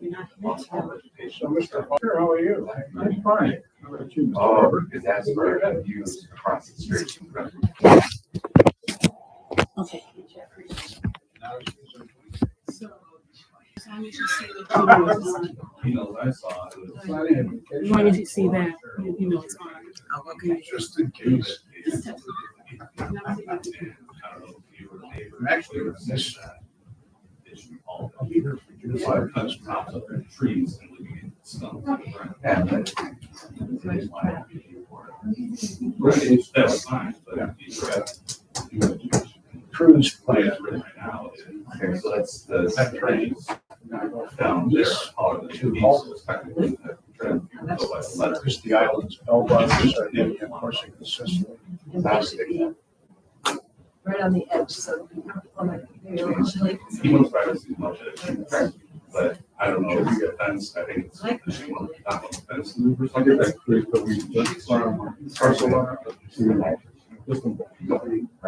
So, Mr. Parker, how are you? I'm fine. How about you, Mr. Oh, Parker? because that's where I use across the street. Okay. You know, I saw it was. As long as you see that, you know it's on. Oh, okay. Just in case. I'm actually gonna miss that. I'll be here for you. So I touched tops of the trees and looking at the stumps. And that was fine, but you have Cruise plan plan. right now. Okay, so that's the trains down there. All of the two pieces, technically, the train go by the letter. Just the islands, Elba, Sardinia, Corsica, Sicily. Right on the edge, so. He wants privacy as much as he can, but I don't know if you get fence, I think it's. Not on the fence. I get that clear, but we just Barcelona.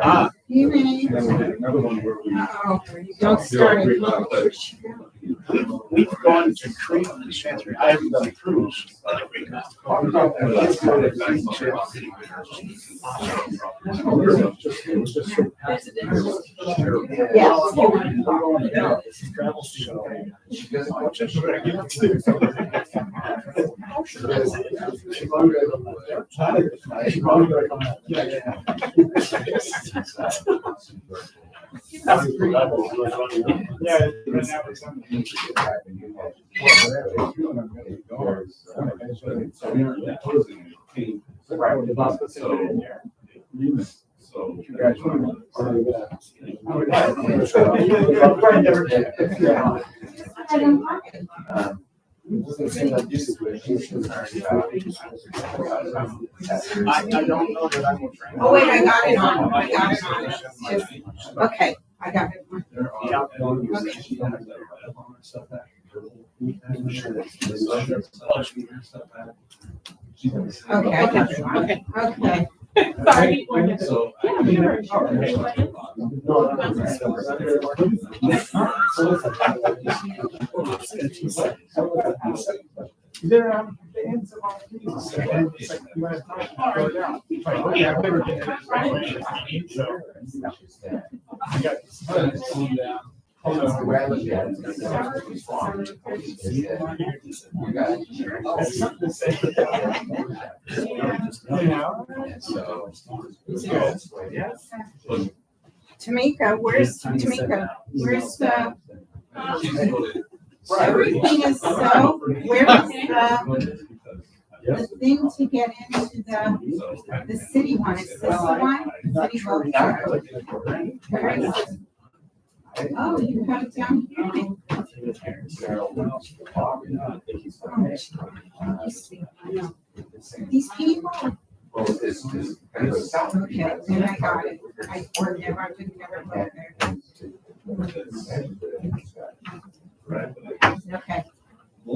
Ah. You ready? Then we did another one where we. Oh, don't start it. We've gone to Crete and Santorini. I haven't done a cruise. So. You guys I don't know that I'm. Oh, wait, I got it on. I got it on. Just- Okay, I got it. Okay, I got it on. Okay. Sorry. So. They're on the ends of our trees. And it's like, you guys know, down. Yeah, we were getting it. So, I got this one down. Something to say. You know? Tamika, where's Tamika? Where's the, everything is so, where is the thing to get into the city one? Is this the one? City Hall. Where is it? Oh, you have it down here. These people, Well, it's kind of a south. okay, then I got it. I would never go there. Right. Okay,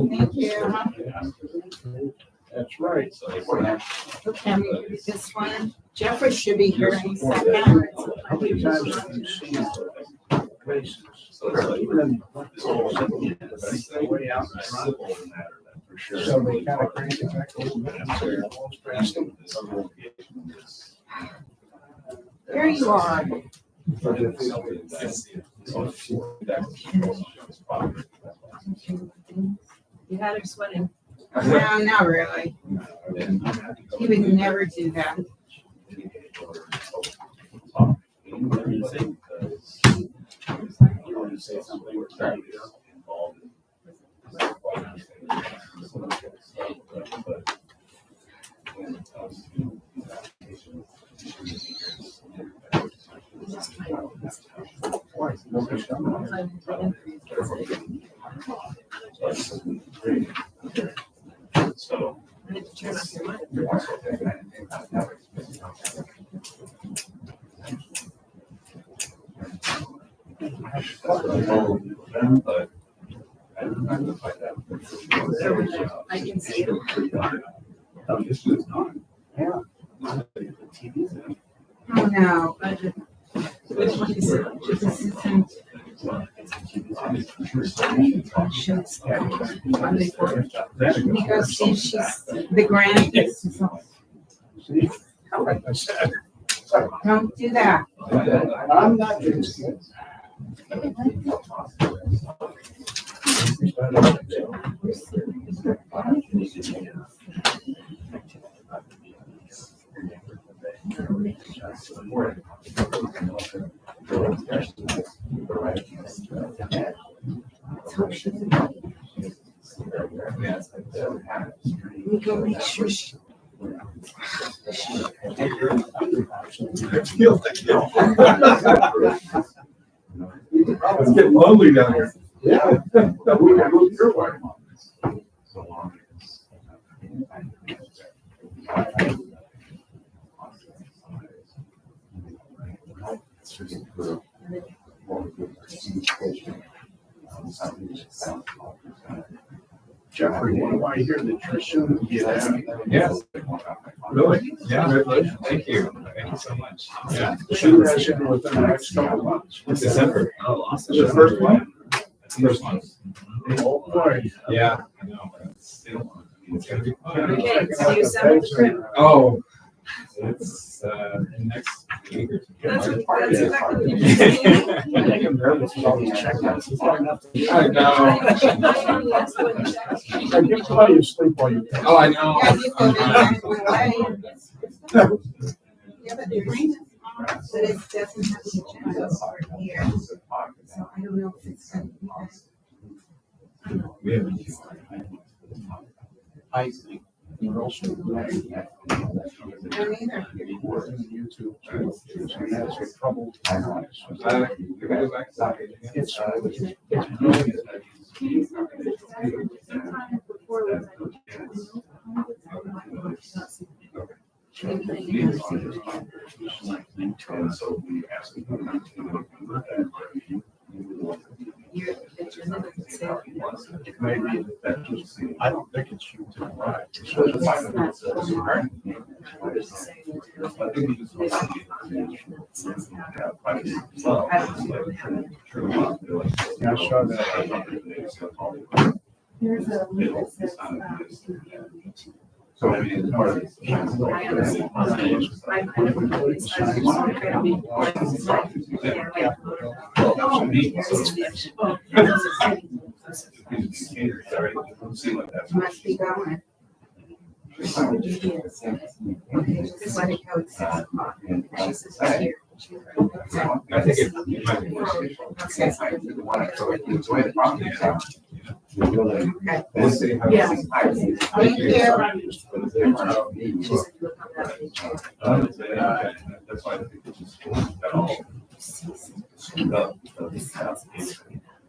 thank you. That's right. Okay, this one, Jeffrey should be here any second. How many times have you seen places? So it's like. Even in Way out. For sure. So they kind of crank it back a little bit. There you are. You had her sweating. No, not really. He would never do that. So. I had to turn off your mic. But I don't know if I have. I can see it. This is not. Yeah. Oh, no. Which one is it? This isn't, He goes, she's the grandest. Like I said, Don't do that. I'm not just. We go make sure she. It's getting lonely down here. Yeah. We moved your way. So long as. Jeffrey, why I hear that you're soon to get out. Yes. Really? Yeah. Congratulations. Thank you. Thank you so much. Yeah. Soon as in within the next couple of months. December. Oh, awesome. The first one? First one. Oh, boy. Yeah. I know. It's gonna be fun. Okay, so you sent the trip. Oh, it's next week. That's exactly. I think I'm nervous with all these checkouts. It's not enough to- I know. I give somebody to sleep while you. Oh, I know. Yeah, you go there away. Yeah, but the green, but it doesn't have the agenda here. So I don't know if it's gonna be that. We have. I think. We're also. I don't either. YouTube. And that's a trouble. It's. And so we asked them. Your agenda doesn't say what you want. Maybe That just seemed. I don't think it's you to right. Yeah, I saw that. Here's a link that says, So I mean, it's part of it. I understand. I never really started to try to be like, yeah, right. Oh, here's the action. Oh, here's the thing. must be going. Just let it go at 6 o'clock. She says it's here. I think it might be. We'll see how. Yeah. Thank you. She said, look on that page. That's why I think it's just. That all.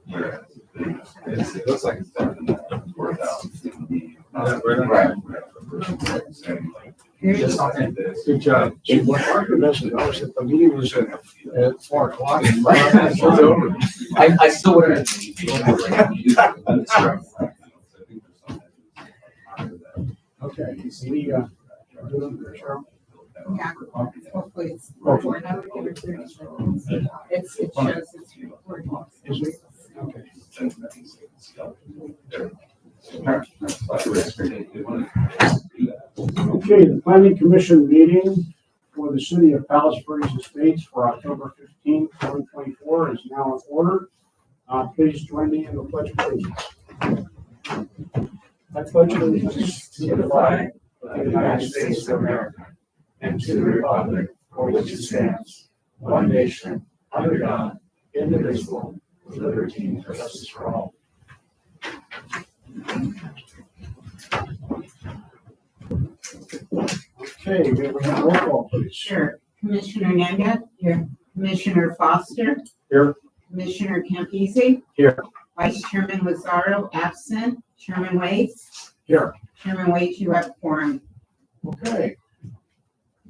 Whereas it looks like it's done in that 4,000. Right. Here's Good job. What Mark mentioned, I was at the meeting was at 4 o'clock. And It's over. I still would. Okay, we, Cheryl? Yeah, hopefully it's. Hopefully. I would give her 30 seconds. It shows it's recording. Is it? Okay. Okay, the planning commission meeting for the city of Palos Verdes Estates for October 15, 2024 is now in order. Please join me in the pledge of allegiance. I pledge allegiance to the flag of the United States of America and to the republic for which it stands, one nation, under God, indivisible, with liberty and justice for all. Okay, we have a roll call, please. Sure. Commissioner Nangat? Here. Commissioner Foster? Here. Commissioner Campese? Here. Vice Chairman Lazaro, absent. Chairman Wade? Here. Chairman Wade, you have quorum. Okay.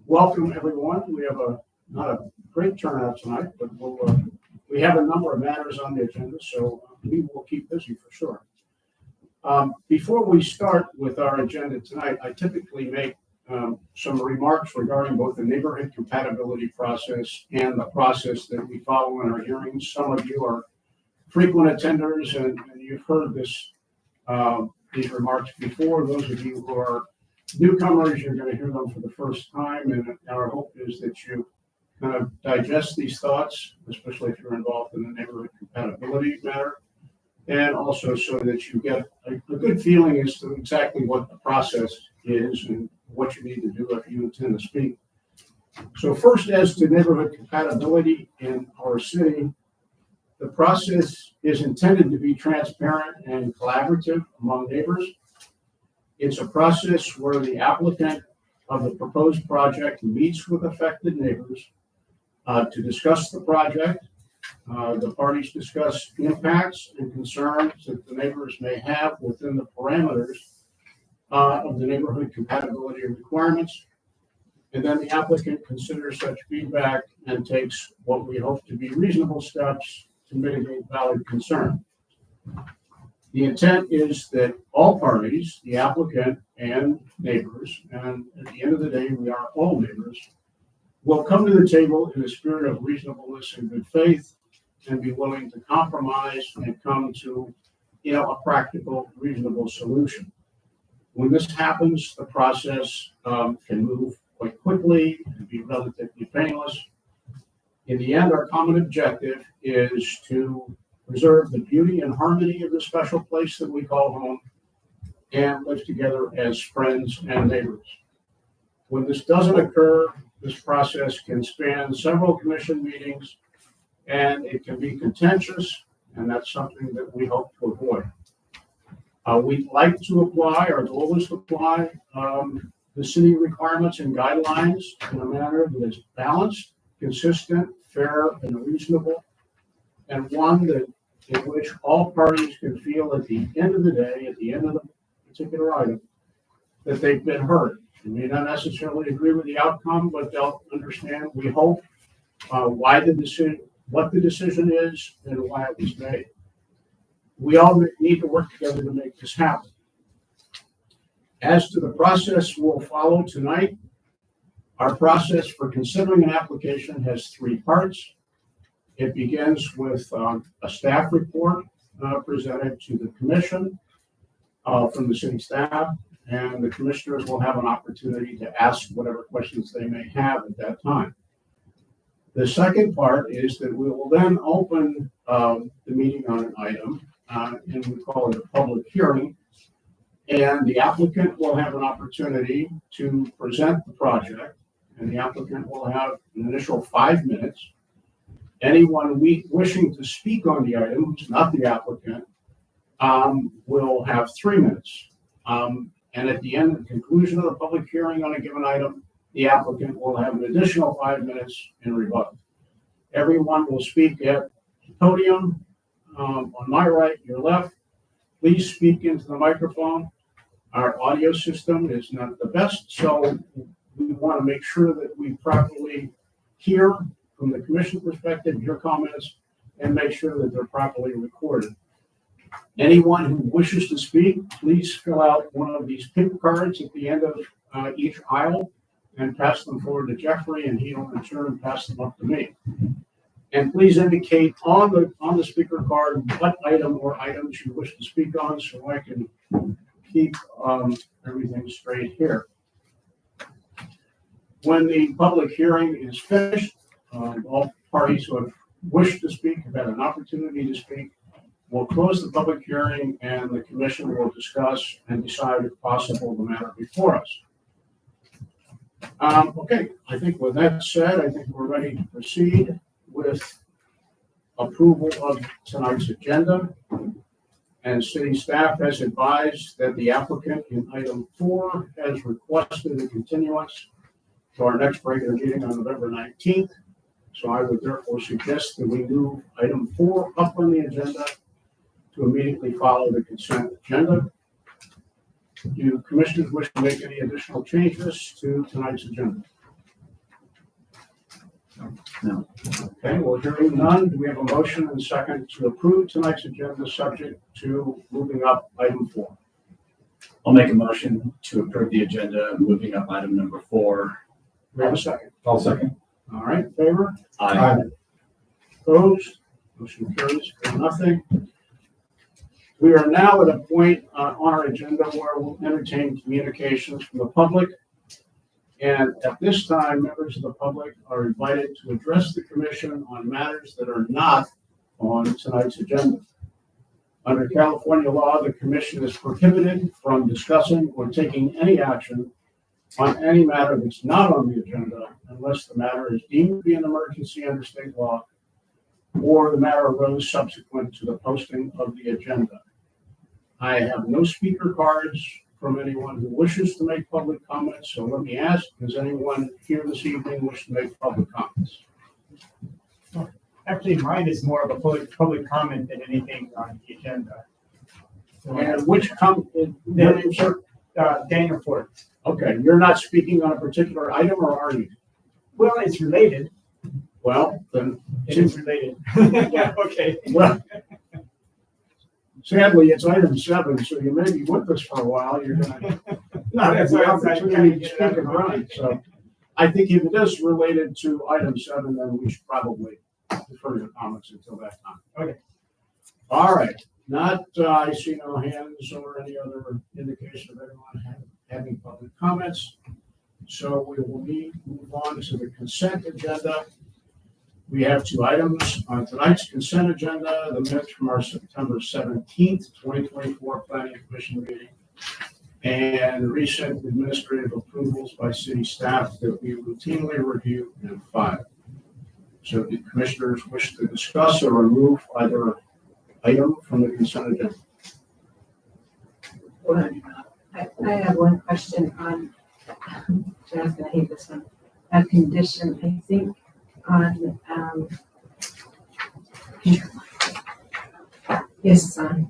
Welcome, everyone. We have not a great turnout tonight, but we have a number of matters on the agenda, so we will keep busy for sure. Before we start with our agenda tonight, I typically make some remarks regarding both the neighborhood compatibility process and the process that we follow in our hearings. Some of you are frequent attenders, and you've heard this, these remarks before. Those of you who are newcomers, you're going to hear them for the first time, and our hope is that you kind of digest these thoughts, especially if you're involved in the neighborhood compatibility matter, and also so that you get a good feeling as to exactly what the process is and what you need to do if you intend to speak. So first, as to neighborhood compatibility in our city, the process is intended to be transparent and collaborative among neighbors. It's a process where the applicant of the proposed project meets with affected neighbors to discuss the project. The parties discuss impacts and concerns that the neighbors may have within the parameters of the neighborhood compatibility requirements. And then the applicant considers such feedback and takes what we hope to be reasonable steps to mitigate valid concern. The intent is that all parties, the applicant and neighbors, and at the end of the day, we are all neighbors, will come to the table in a spirit of reasonableness and good faith and be willing to compromise and come to, a practical, reasonable solution. When this happens, the process can move quite quickly and be relatively painless. In the end, our common objective is to preserve the beauty and harmony of the special place that we call home and live together as friends and neighbors. When this doesn't occur, this process can span several commission meetings and it can be contentious, and that's something that we hope to avoid. We'd like to apply, our goal is to apply the city requirements and guidelines in a manner that is balanced, consistent, fair, and reasonable, and one that in which all parties can feel at the end of the day, at the end of the particular item, that they've been heard. They may not necessarily agree with the outcome, but they'll understand, we hope, what the decision is and why it was made. We all need to work together to make this happen. As to the process we'll follow tonight, our process for considering an application has three parts. It begins with a staff report presented to the commission from the city staff, and the commissioners will have an opportunity to ask whatever questions they may have at that time. The second part is that we will then open the meeting on an item, and we call it a public hearing. And the applicant will have an opportunity to present the project, and the applicant will have an initial 5 minutes. Anyone wishing to speak on the item, who's not the applicant, will have 3 minutes. And at the end, the conclusion of the public hearing on a given item, the applicant will have an additional 5 minutes in rebuttal. Everyone will speak at the podium on my right, your left. Please speak into the microphone. Our audio system is not the best, so we want to make sure that we properly hear from the commission perspective your comments and make sure that they're properly recorded. Anyone who wishes to speak, please fill out one of these pink cards at the end of each aisle and pass them forward to Jeffrey, and he'll in turn pass them up to me. And please indicate on the speaker card what item or items you wish to speak on, so I can keep everything straight here. When the public hearing is finished, all parties who have wished to speak have had an opportunity to speak. We'll close the public hearing, and the commission will discuss and decide, if possible, the matter before us. Okay, I think with that said, I think we're ready to proceed with approval of tonight's agenda. And city staff has advised that the applicant in item 4 has requested a continuance to our next regular meeting on November 19th. So I would therefore suggest that we move item 4 up on the agenda to immediately follow the consent agenda. Do commissioners wish to make any additional changes to tonight's agenda? No. Okay, well, hearing none, do we have a motion and second to approve tonight's agenda subject to moving up item 4? I'll make a motion to approve the agenda, moving up item number 4. We have a second. I'll second. All right, favor? Aye. Opposed? Motion carries for nothing. We are now at a point on our agenda where we'll entertain communications from the public. And at this time, members of the public are invited to address the commission on matters that are not on tonight's agenda. Under California law, the commission is prohibited from discussing or taking any action on any matter that's not on the agenda unless the matter is deemed to be an emergency under state law or the matter arose subsequent to the posting of the agenda. I have no speaker cards from anyone who wishes to make public comments, so let me ask, does anyone here this evening wish to make public comments? Actually, mine is more of a public comment than anything on the agenda. And which your name, sir? Daniel Ford. Okay, you're not speaking on a particular item, or are you? Well, it's related. Well, then, It is related. Yeah, okay. well, sadly, it's item 7, so you may be with us for a while. You're gonna not have the opportunity to speak and run. So I think if it is related to item 7, then we should probably defer your comments until that time. Okay. All right. I see no hands or any other indication of anyone having public comments. So we will move on to the consent agenda. We have 2 items on tonight's consent agenda, the minutes from our September 17th, 2024 Planning Commission meeting, and recent administrative approvals by city staff that we routinely review and file. So the commissioners wish to discuss or remove either item from the consent agenda. I have one question on, John's gonna hate this one, a condition, I think, on, yes, it's on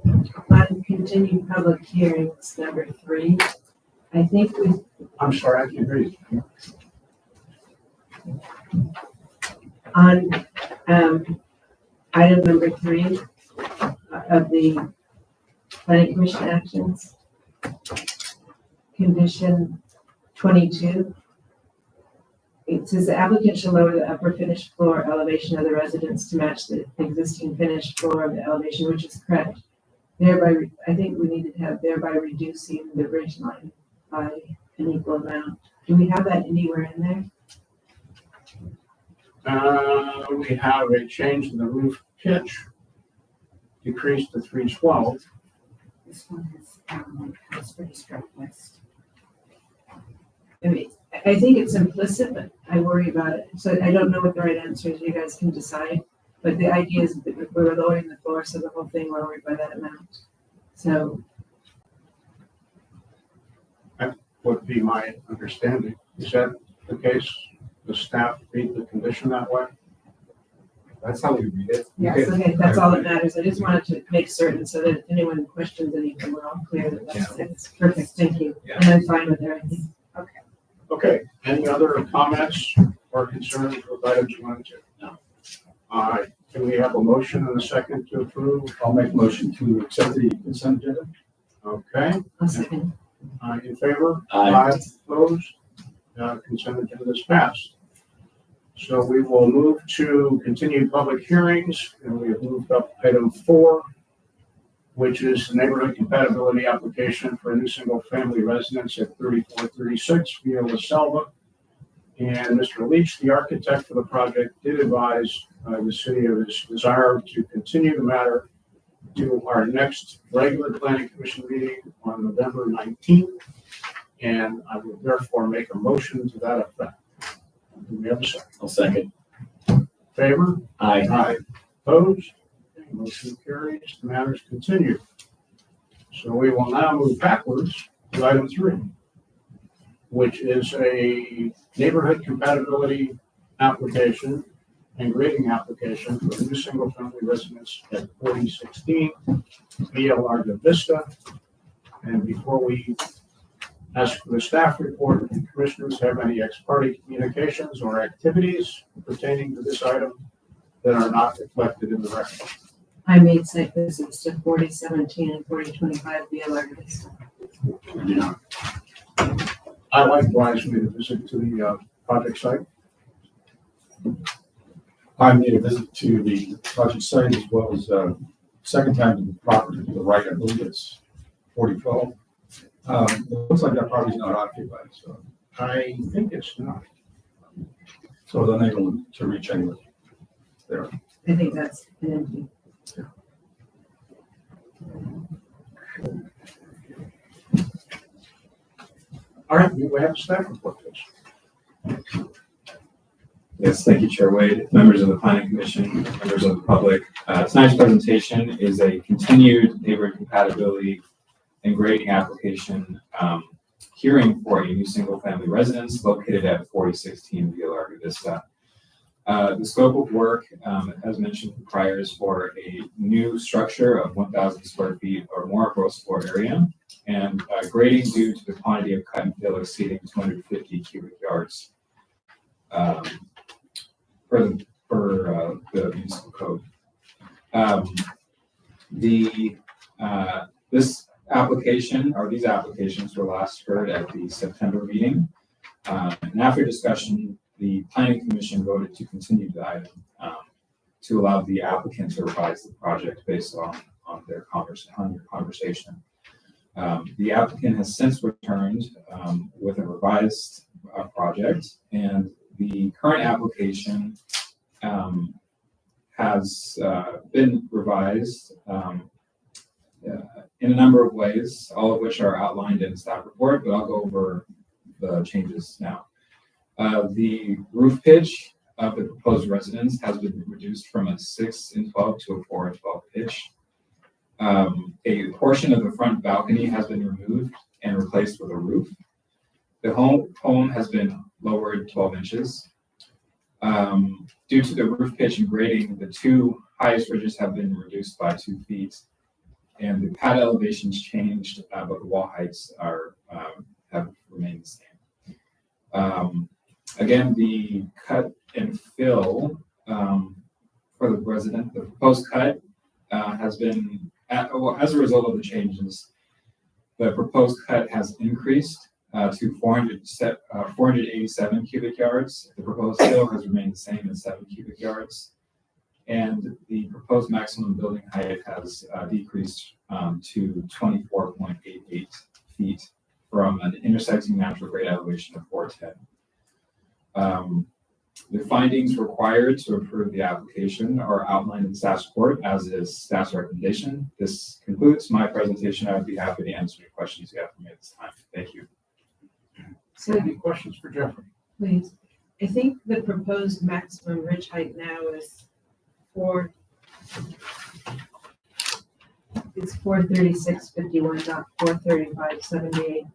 continued public hearings, number 3. I think I'm sorry, I can't hear you. on, item number 3 of the planning commission actions, condition 22. It says the applicant shall lower the upper finished floor elevation of the residence to match the existing finished floor of the elevation, which is correct. Thereby, I think we need to have thereby reducing the ridge line by an equal amount. Do we have that anywhere in there? We have a change in the roof pitch, decreased to 312. This one is pretty straight west. I mean, I think it's implicit, but I worry about it. So I don't know what the right answer is. You guys can decide. But the idea is that we're lowering the floor, so the whole thing lowered by that amount. So That would be my understanding. Is that the case? The staff read the condition that way? That's how we read it. yes, okay, that's all that matters. I just wanted to make certain so that if anyone questions anything, we're all clear that that's it. Perfect, thank you. Yeah. And I'm fine with everything. Okay, any other comments or concerns with items 1 and 2? No. All right, can we have a motion and a second to approve? I'll make a motion to accept the consent agenda. Okay, I'll second. in favor? Aye. Opposed? Consent agenda is passed. So we will move to continued public hearings, and we have moved up item 4, which is the neighborhood compatibility application for a new single-family residence at 3436 Via La Selva. And Mr. Leach, the architect for the project, did advise the city of his desire to continue the matter to our next regular planning commission meeting on November 19th. And I will therefore make a motion to that effect. Do we have a second? I'll second. Favor? Aye. Aye. Opposed? Motion carries. The matter is continued. So we will now move backwards to item 3, which is a neighborhood compatibility application and grading application for a new single-family residence at 4016 Via Larga Vista. And before we ask for the staff report, if the commissioners have any ex parte communications or activities pertaining to this item that are not reflected in the record. I made site visits to 4017 and 4025 Via Larga Vista. I likewise made a visit to the project site. I made a visit to the project site as well as, second time to the property to the right, I believe it's 4012. It looks like that property's not occupied, so, I think it's not. so they're unable to reach anyone there. I think that's an empty. All right, we have a staff report, please. Yes, thank you, Chair Wade, members of the Planning Commission, members of the public. Tonight's presentation is a continued neighborhood compatibility and grading application hearing for a new single-family residence located at 4016 Via Larga Vista. The scope of work, as mentioned prior, is for a new structure of 1,000 square feet or more gross floor area, and grading due to the quantity of cut and fill exceeding 250 cubic yards. For the municipal code. This application, or these applications, were last heard at the September meeting. And after discussion, the Planning Commission voted to continue the item to allow the applicant to revise the project based on your conversation. The applicant has since returned with a revised project, and the current application has been revised in a number of ways, all of which are outlined in the staff report, but I'll go over the changes now. The roof pitch of the proposed residence has been reduced from a 6-in-12 to a 4-in-12 pitch. A portion of the front balcony has been removed and replaced with a roof. The home has been lowered 12 inches. Due to the roof pitch and grading, the two highest ridges have been reduced by 2 feet, and the pad elevations changed, but the wall heights have remained the same. Again, the cut and fill for the proposed cut has been, as a result of the changes, the proposed cut has increased to 487 cubic yards. The proposed fill has remained the same at 7 cubic yards. And the proposed maximum building height has decreased to 24.88 feet from an intersecting natural grade elevation of 410. The findings required to approve the application are outlined in staff's report, as is staff's recommendation. This concludes my presentation. I would be happy to answer any questions you have for me at this time. Thank you. So Any questions for Jeffrey? please, I think the proposed maximum ridge height now is it's 436.51, not 435.78.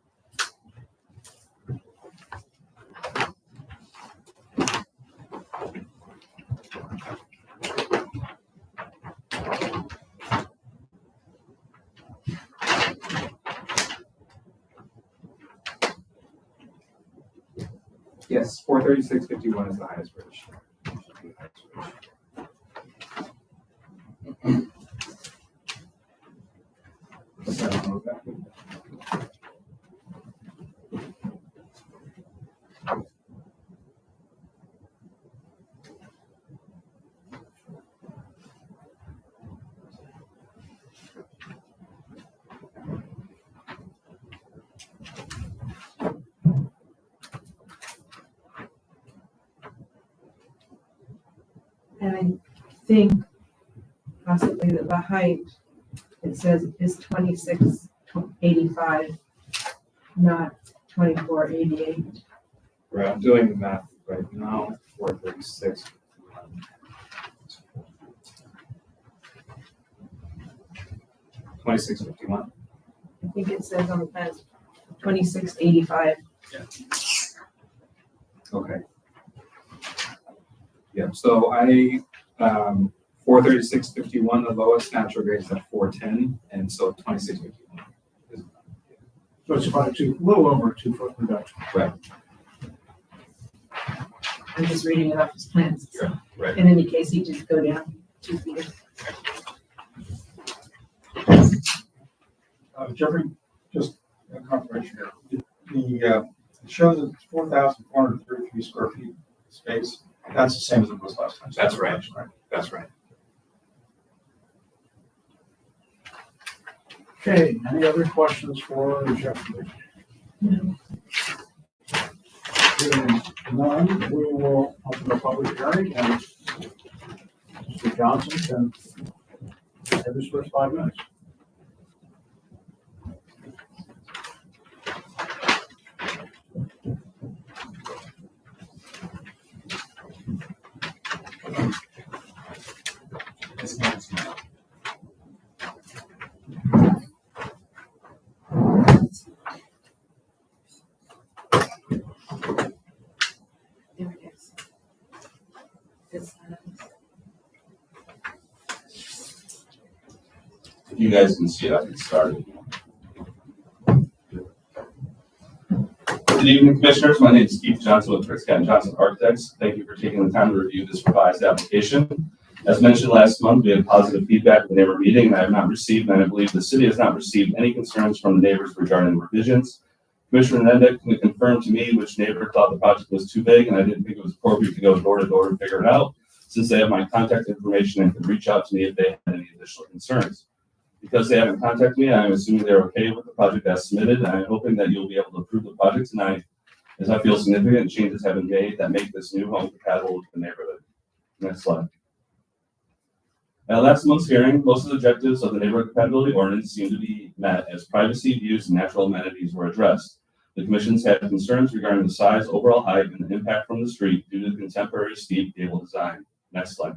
Yes, 436.51 is the highest ridge. And I think possibly that the height, it says is 26.85, not 24.88. Right, I'm doing the math right now. 436. 26.51. I think it says on the plan 26.85. Okay. Yeah, so 436.51, the lowest natural grade is at 410, and so 26.51 is. So it's about a little over a 2 foot reduction. Right. I'm just reading it off his plans. So Right. in any case, he just go down 2 feet. Jeffrey, just a confirmation here. It shows that it's 4,433 square feet space. That's the same as it was last time. That's right. That's right. Okay, any other questions for Jeff? Hearing none, we will open the public hearing and Mr. Johnson can have his first 5 minutes. There it is. This one. If you guys can see it, I can start it. Good evening, Commissioners. My name is Keith Johnson with Prescott and Johnson Architects. Thank you for taking the time to review this revised application. As mentioned last month, we had positive feedback at the neighbor meeting, and I have not received, and I believe the city has not received any concerns from the neighbors regarding the revisions. Commissioner Mendick can confirm to me which neighbor thought the project was too big, and I didn't think it was appropriate to go door to door and figure it out, since they have my contact information and could reach out to me if they had any additional concerns. Because they haven't contacted me, I am assuming they're okay with the project as submitted, and I'm hoping that you'll be able to approve the project tonight, as I feel significant changes have been made that make this new home compatible with the neighborhood. Next slide. At last month's hearing, most of the objectives of the neighborhood compatibility ordinance seemed to be met as privacy, views, and natural amenities were addressed. The commissions had concerns regarding the size, overall height, and the impact from the street due to the contemporary steep gable design. Next slide.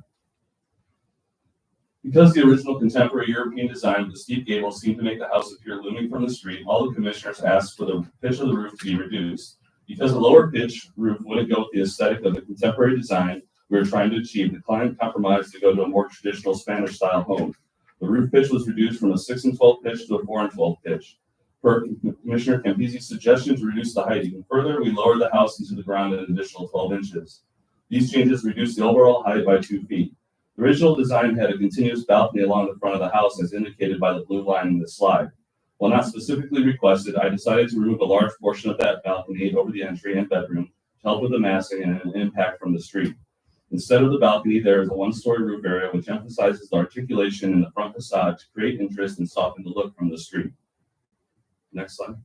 Because the original contemporary European design with the steep gable seemed to make the house appear looming from the street, all the commissioners asked for the pitch of the roof to be reduced. Because the lower pitch roof wouldn't go with the aesthetic of the contemporary design we were trying to achieve, the client compromised to go to a more traditional Spanish style home. The roof pitch was reduced from a 6 12 pitch to a 4 12 pitch. Per Commissioner Campisi's suggestion to reduce the height even further, we lowered the house into the ground an additional 12 inches. These changes reduced the overall height by 2 feet. The original design had a continuous balcony along the front of the house as indicated by the blue line in the slide. While not specifically requested, I decided to remove a large portion of that balcony over the entry and bedroom to help with the massing and an impact from the street. Instead of the balcony, there is a 1-story roof area which emphasizes the articulation in the front facade to create interest and soften the look from the street. Next slide.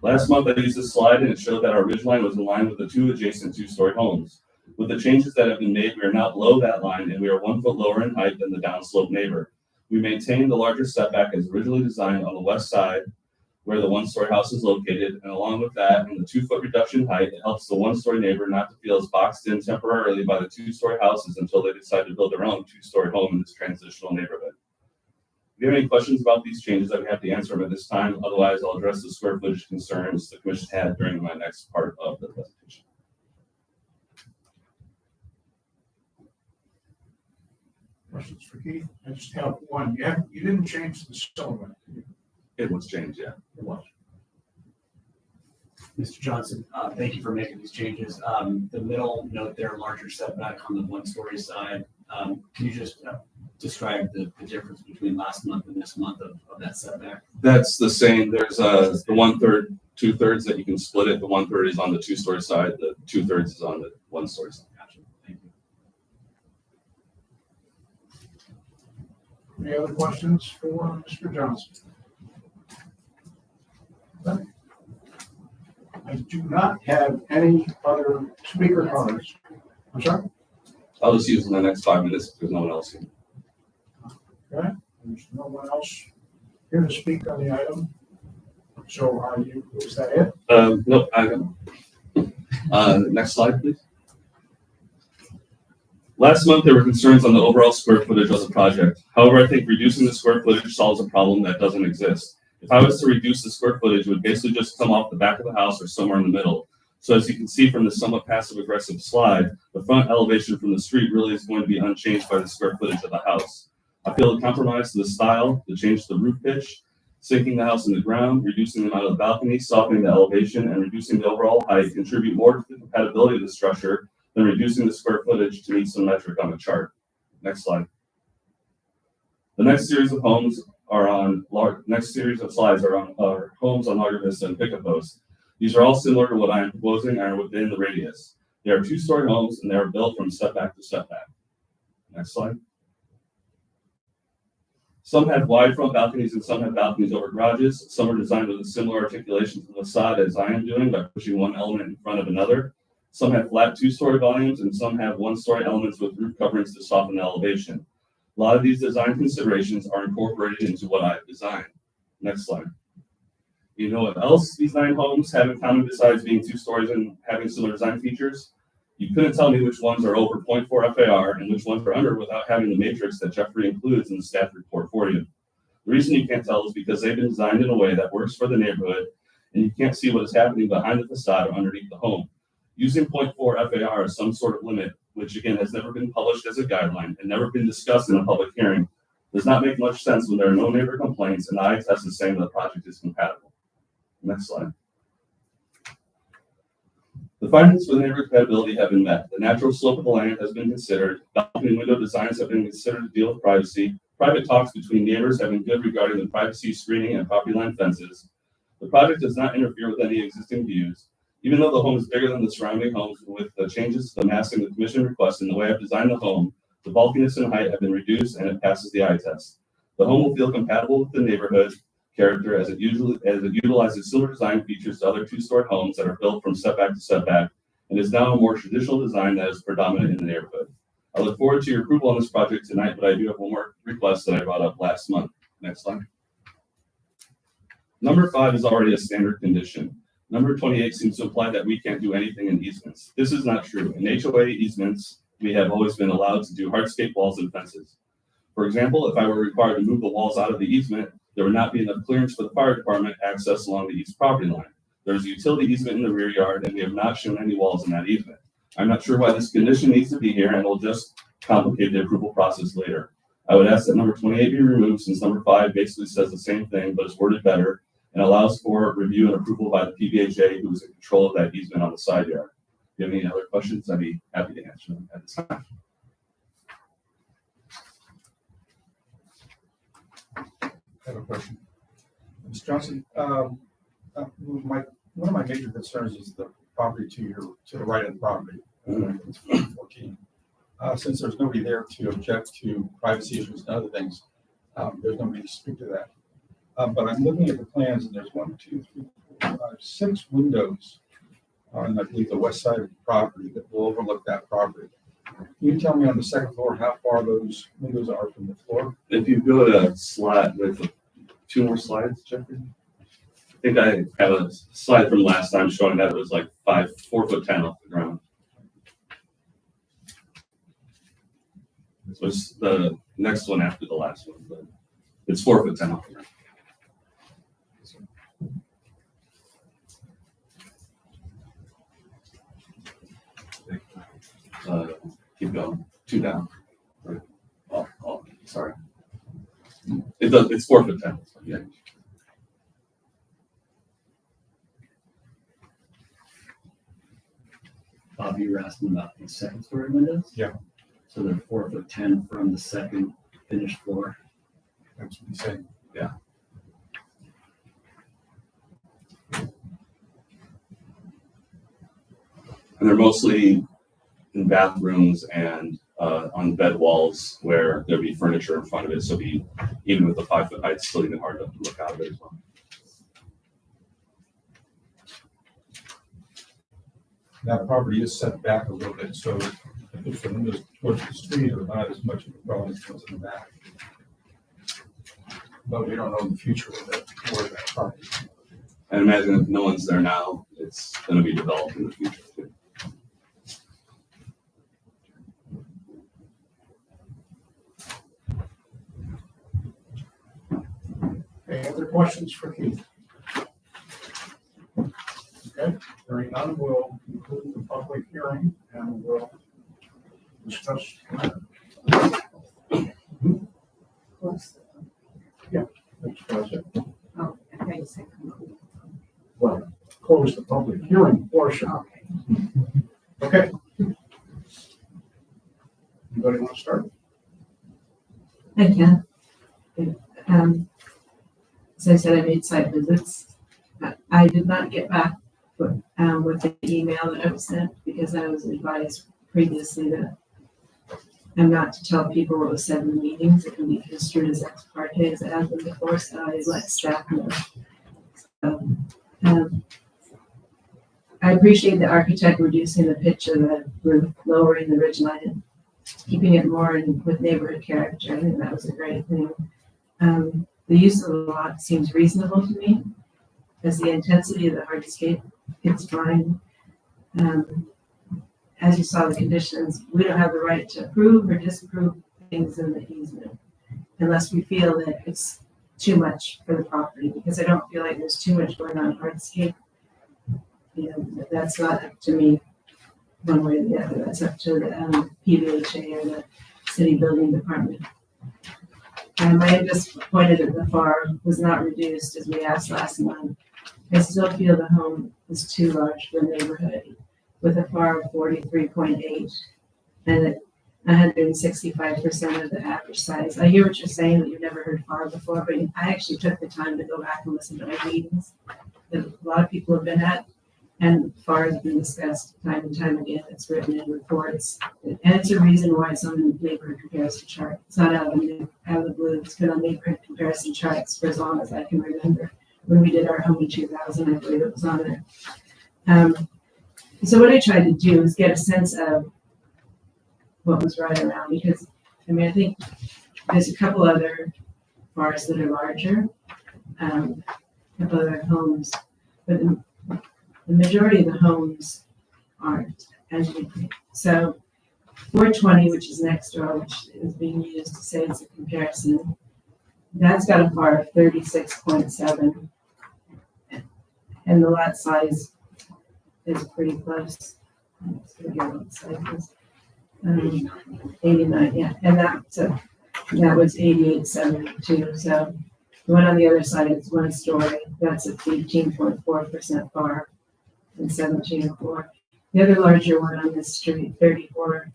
Last month, I used this slide and it showed that our ridgeline was in line with the 2 adjacent 2-story homes. With the changes that have been made, we are now below that line and we are 1 foot lower in height than the downslope neighbor. We maintained the larger setback as originally designed on the west side where the 1-story house is located, and along with that and the 2-foot reduction in height, it helps the 1-story neighbor not to feel as boxed in temporarily by the 2-story houses until they decide to build their own 2-story home in this transitional neighborhood. If you have any questions about these changes, I'd be happy to answer them at this time. Otherwise, I'll address the square footage concerns the commission had during my next part of the presentation. Questions for Keith? I just have one. You didn't change the silhouette. It was changed, yeah. It was. Mr. Johnson, thank you for making these changes. The middle note there, larger setback on the 1-story side. Can you just describe the difference between last month and this month of that setback? That's the same. There's the 1/3, 2/3 that you can split it. The 1/3 is on the 2-story side. The 2/3 is on the 1-story side. Gotcha. Thank you. Any other questions for Mr. Johnson? I do not have any other speaker cards. I'm sorry? I'll just use in the next 5 minutes if there's no one else here. Okay, there's no one else here to speak on the item. So is that it? Nope, I haven't. Next slide, please. Last month, there were concerns on the overall square footage of the project. However, I think reducing the square footage solves a problem that doesn't exist. If I was to reduce the square footage, it would basically just come off the back of the house or somewhere in the middle. So as you can see from the somewhat passive-aggressive slide, the front elevation from the street really is going to be unchanged by the square footage of the house. I feel a compromise to the style, the change to the roof pitch, sinking the house in the ground, reducing the amount of the balcony, softening the elevation, and reducing the overall height contribute more to the compatibility of the structure than reducing the square footage to meet some metric on the chart. Next slide. The next series of slides are on homes on Larga Vista and Picket Post. These are all similar to what I am proposing and are within the radius. They are two-story homes and they are built from setback to setback. Next slide. Some have wide front balconies and some have balconies over garages. Some are designed with a similar articulation to the facade as I am doing by pushing one element in front of another. Some have flat two-story volumes and some have one-story elements with roof coverings to soften the elevation. A lot of these design considerations are incorporated into what I've designed. Next slide. You know what else these 9 homes have in common besides being 2 stories and having similar design features? You couldn't tell me which ones are over 0.4 FAR and which ones are under without having the matrix that Jeffrey includes in the staff report for you. The reason you can't tell is because they've been designed in a way that works for the neighborhood and you can't see what is happening behind the facade or underneath the home. Using 0.4 FAR as some sort of limit, which again has never been published as a guideline and never been discussed in a public hearing, does not make much sense when there are no neighbor complaints and the eye test is saying that the project is compatible. Next slide. The findings for the neighborhood compatibility have been met. The natural slope of the land has been considered. Balcony window designs have been considered to deal with privacy. Private talks between neighbors have been good regarding the privacy screening and property line fences. The project does not interfere with any existing views. Even though the home is bigger than the surrounding homes, with the changes to the massing the commission requests and the way I've designed the home, the bulkiness and height have been reduced and it passes the eye test. The home will feel compatible with the neighborhood character as it utilizes similar design features to other 2-story homes that are built from setback to setback and is now a more traditional design that is predominant in the neighborhood. I look forward to your approval on this project tonight, but I do have one more request that I brought up last month. Next slide. Number 5 is already a standard condition. Number 28 seems to imply that we can't do anything in easements. This is not true. In HOA easements, we have always been allowed to do hardscape walls and fences. For example, if I were required to move the walls out of the easement, there would not be enough clearance for the fire department access along the east property line. There's a utility easement in the rear yard, and we have not shown any walls in that easement. I'm not sure why this condition needs to be here, and will just complicate the approval process later. I would ask that number 28 be removed, since number 5 basically says the same thing, but is worded better, and allows for review and approval by the PBHA, who is in control of that easement on the side yard. If you have any other questions, I'd be happy to answer them at this time. I have a question. Ms. Johnson, one of my major concerns is the property to the right of the property. It's 14. Since there's nobody there to object to privacy issues and other things, there's nobody to speak to that. But I'm looking at the plans and there's 1, 2, 3, 4, 5, 6 windows on, I believe, the west side of the property that will overlook that property. Can you tell me on the second floor how far those windows are from the floor? If you go to slide with 2 more slides, Jeffrey. I think I have a slide from last time showing that it was like 4'10" off the ground. This was the next one after the last one, but it's 4'10" off the ground. Keep going. 2 down. Right. Oh, sorry. It does. It's 4'10". Yeah. Bob, you were asking about the 2nd-story windows? Yeah. So they're 4'10" from the second finished floor. That's what he's saying. Yeah. And they're mostly in bathrooms and on bed walls where there'd be furniture in front of it. So even with the 5-foot height, it's still even hard to look out of it as well. That property is set back a little bit, so if the windows towards the street are not as much of a problem as those in the back. But we don't know in the future where that property. And imagine if no one's there now, it's going to be developed in the future too. Any other questions for Keith? Okay, hearing none, we'll conclude the public hearing and we'll discuss. Yeah, that's it. Oh, I thought you said conclude. Well, close the public hearing portion. Okay. Anybody want to start? I can. As I said, I made site visits. I did not get back with the email that I was sent, because I was advised previously that I'm not to tell people what was said in the meetings. It can be construed as ex parte, as it has been before, so I let staff know. So, I appreciate the architect reducing the pitch of the roof, lowering the ridge line, and keeping it more with neighborhood character. I think that was a great thing. The use of the lot seems reasonable to me, as the intensity of the hardscape, it's fine. As you saw the conditions, we don't have the right to approve or disapprove things in the easement unless we feel that it's too much for the property, because I don't feel like there's too much going on in hardscape. You know, that's not up to me one way or the other. That's up to the PVHA or the city building department. I am disappointed that the FAR was not reduced as we asked last month. I still feel the home is too large for the neighborhood, with a FAR of 43.8 and at 165% of the average size. I hear what you're saying, that you've never heard FAR before, but I actually took the time to go back and listen to my meetings that a lot of people have been at, and FAR has been discussed time and time again. It's written in reports, and it's a reason why it's on the neighborhood comparison chart. It's not out of the blue. It's been on neighborhood comparison charts for as long as I can remember. When we did our Home in 2000, I believe it was on there. So what I tried to do is get a sense of what was right around, because, I mean, I think there's a couple other FARs that are larger, a couple other homes, but the majority of the homes aren't, as you think. So 420, which is next door, which is being used to say it's a comparison, that's got a FAR of 36.7. And the lot size is pretty close. Let's forget what size is. 89, yeah. And that was 88.72. So the one on the other side is 1 story. That's at 18.4% FAR and 17.4. The other larger one on this street, 34,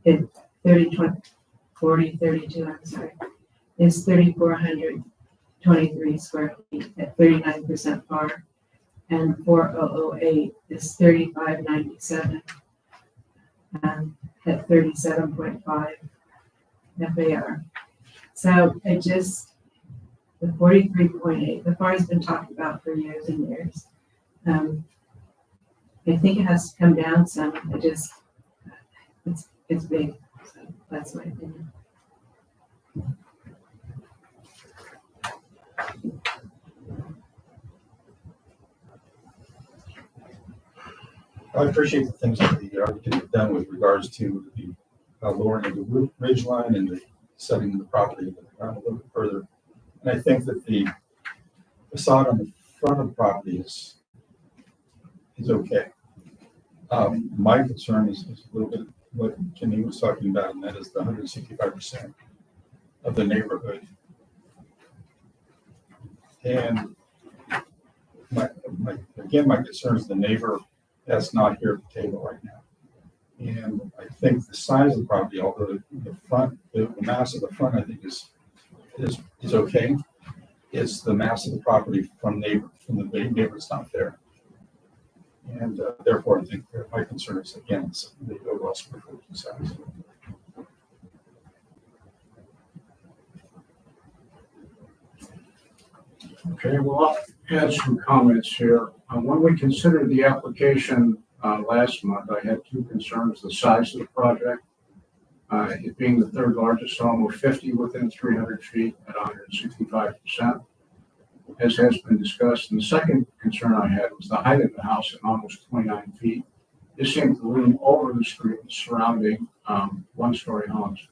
32, I'm sorry, is 3,423 square feet at 39% FAR. And 4008 is 3597 at 37.5 FAR. So it just, the 43.8, the FAR has been talked about for years and years. I think it has to come down some. It's big. So that's my opinion. I appreciate the things that the architect have done with regards to the lowering of the roof ridge line and the setting the property to the ground a little bit further. And I think that the facade on the front of the property is okay. My concern is a little bit what Kenny was talking about, and that is the 165% of the neighborhood. And my concern is the neighbor that's not here at the table right now. And I think the size of the property, although the front, the mass of the front, I think is okay. It's the mass of the property from the neighbor that's not there. And therefore, I think my concern is, again, the overall square footage size. Okay, well, I'll add some comments here. When we considered the application last month, I had two concerns: the size of the project, it being the third largest home with 50 within 300 feet at 165%, as has been discussed. And the second concern I had was the height of the house at almost 29 feet. This seemed to loom over the street and surrounding one-story homes.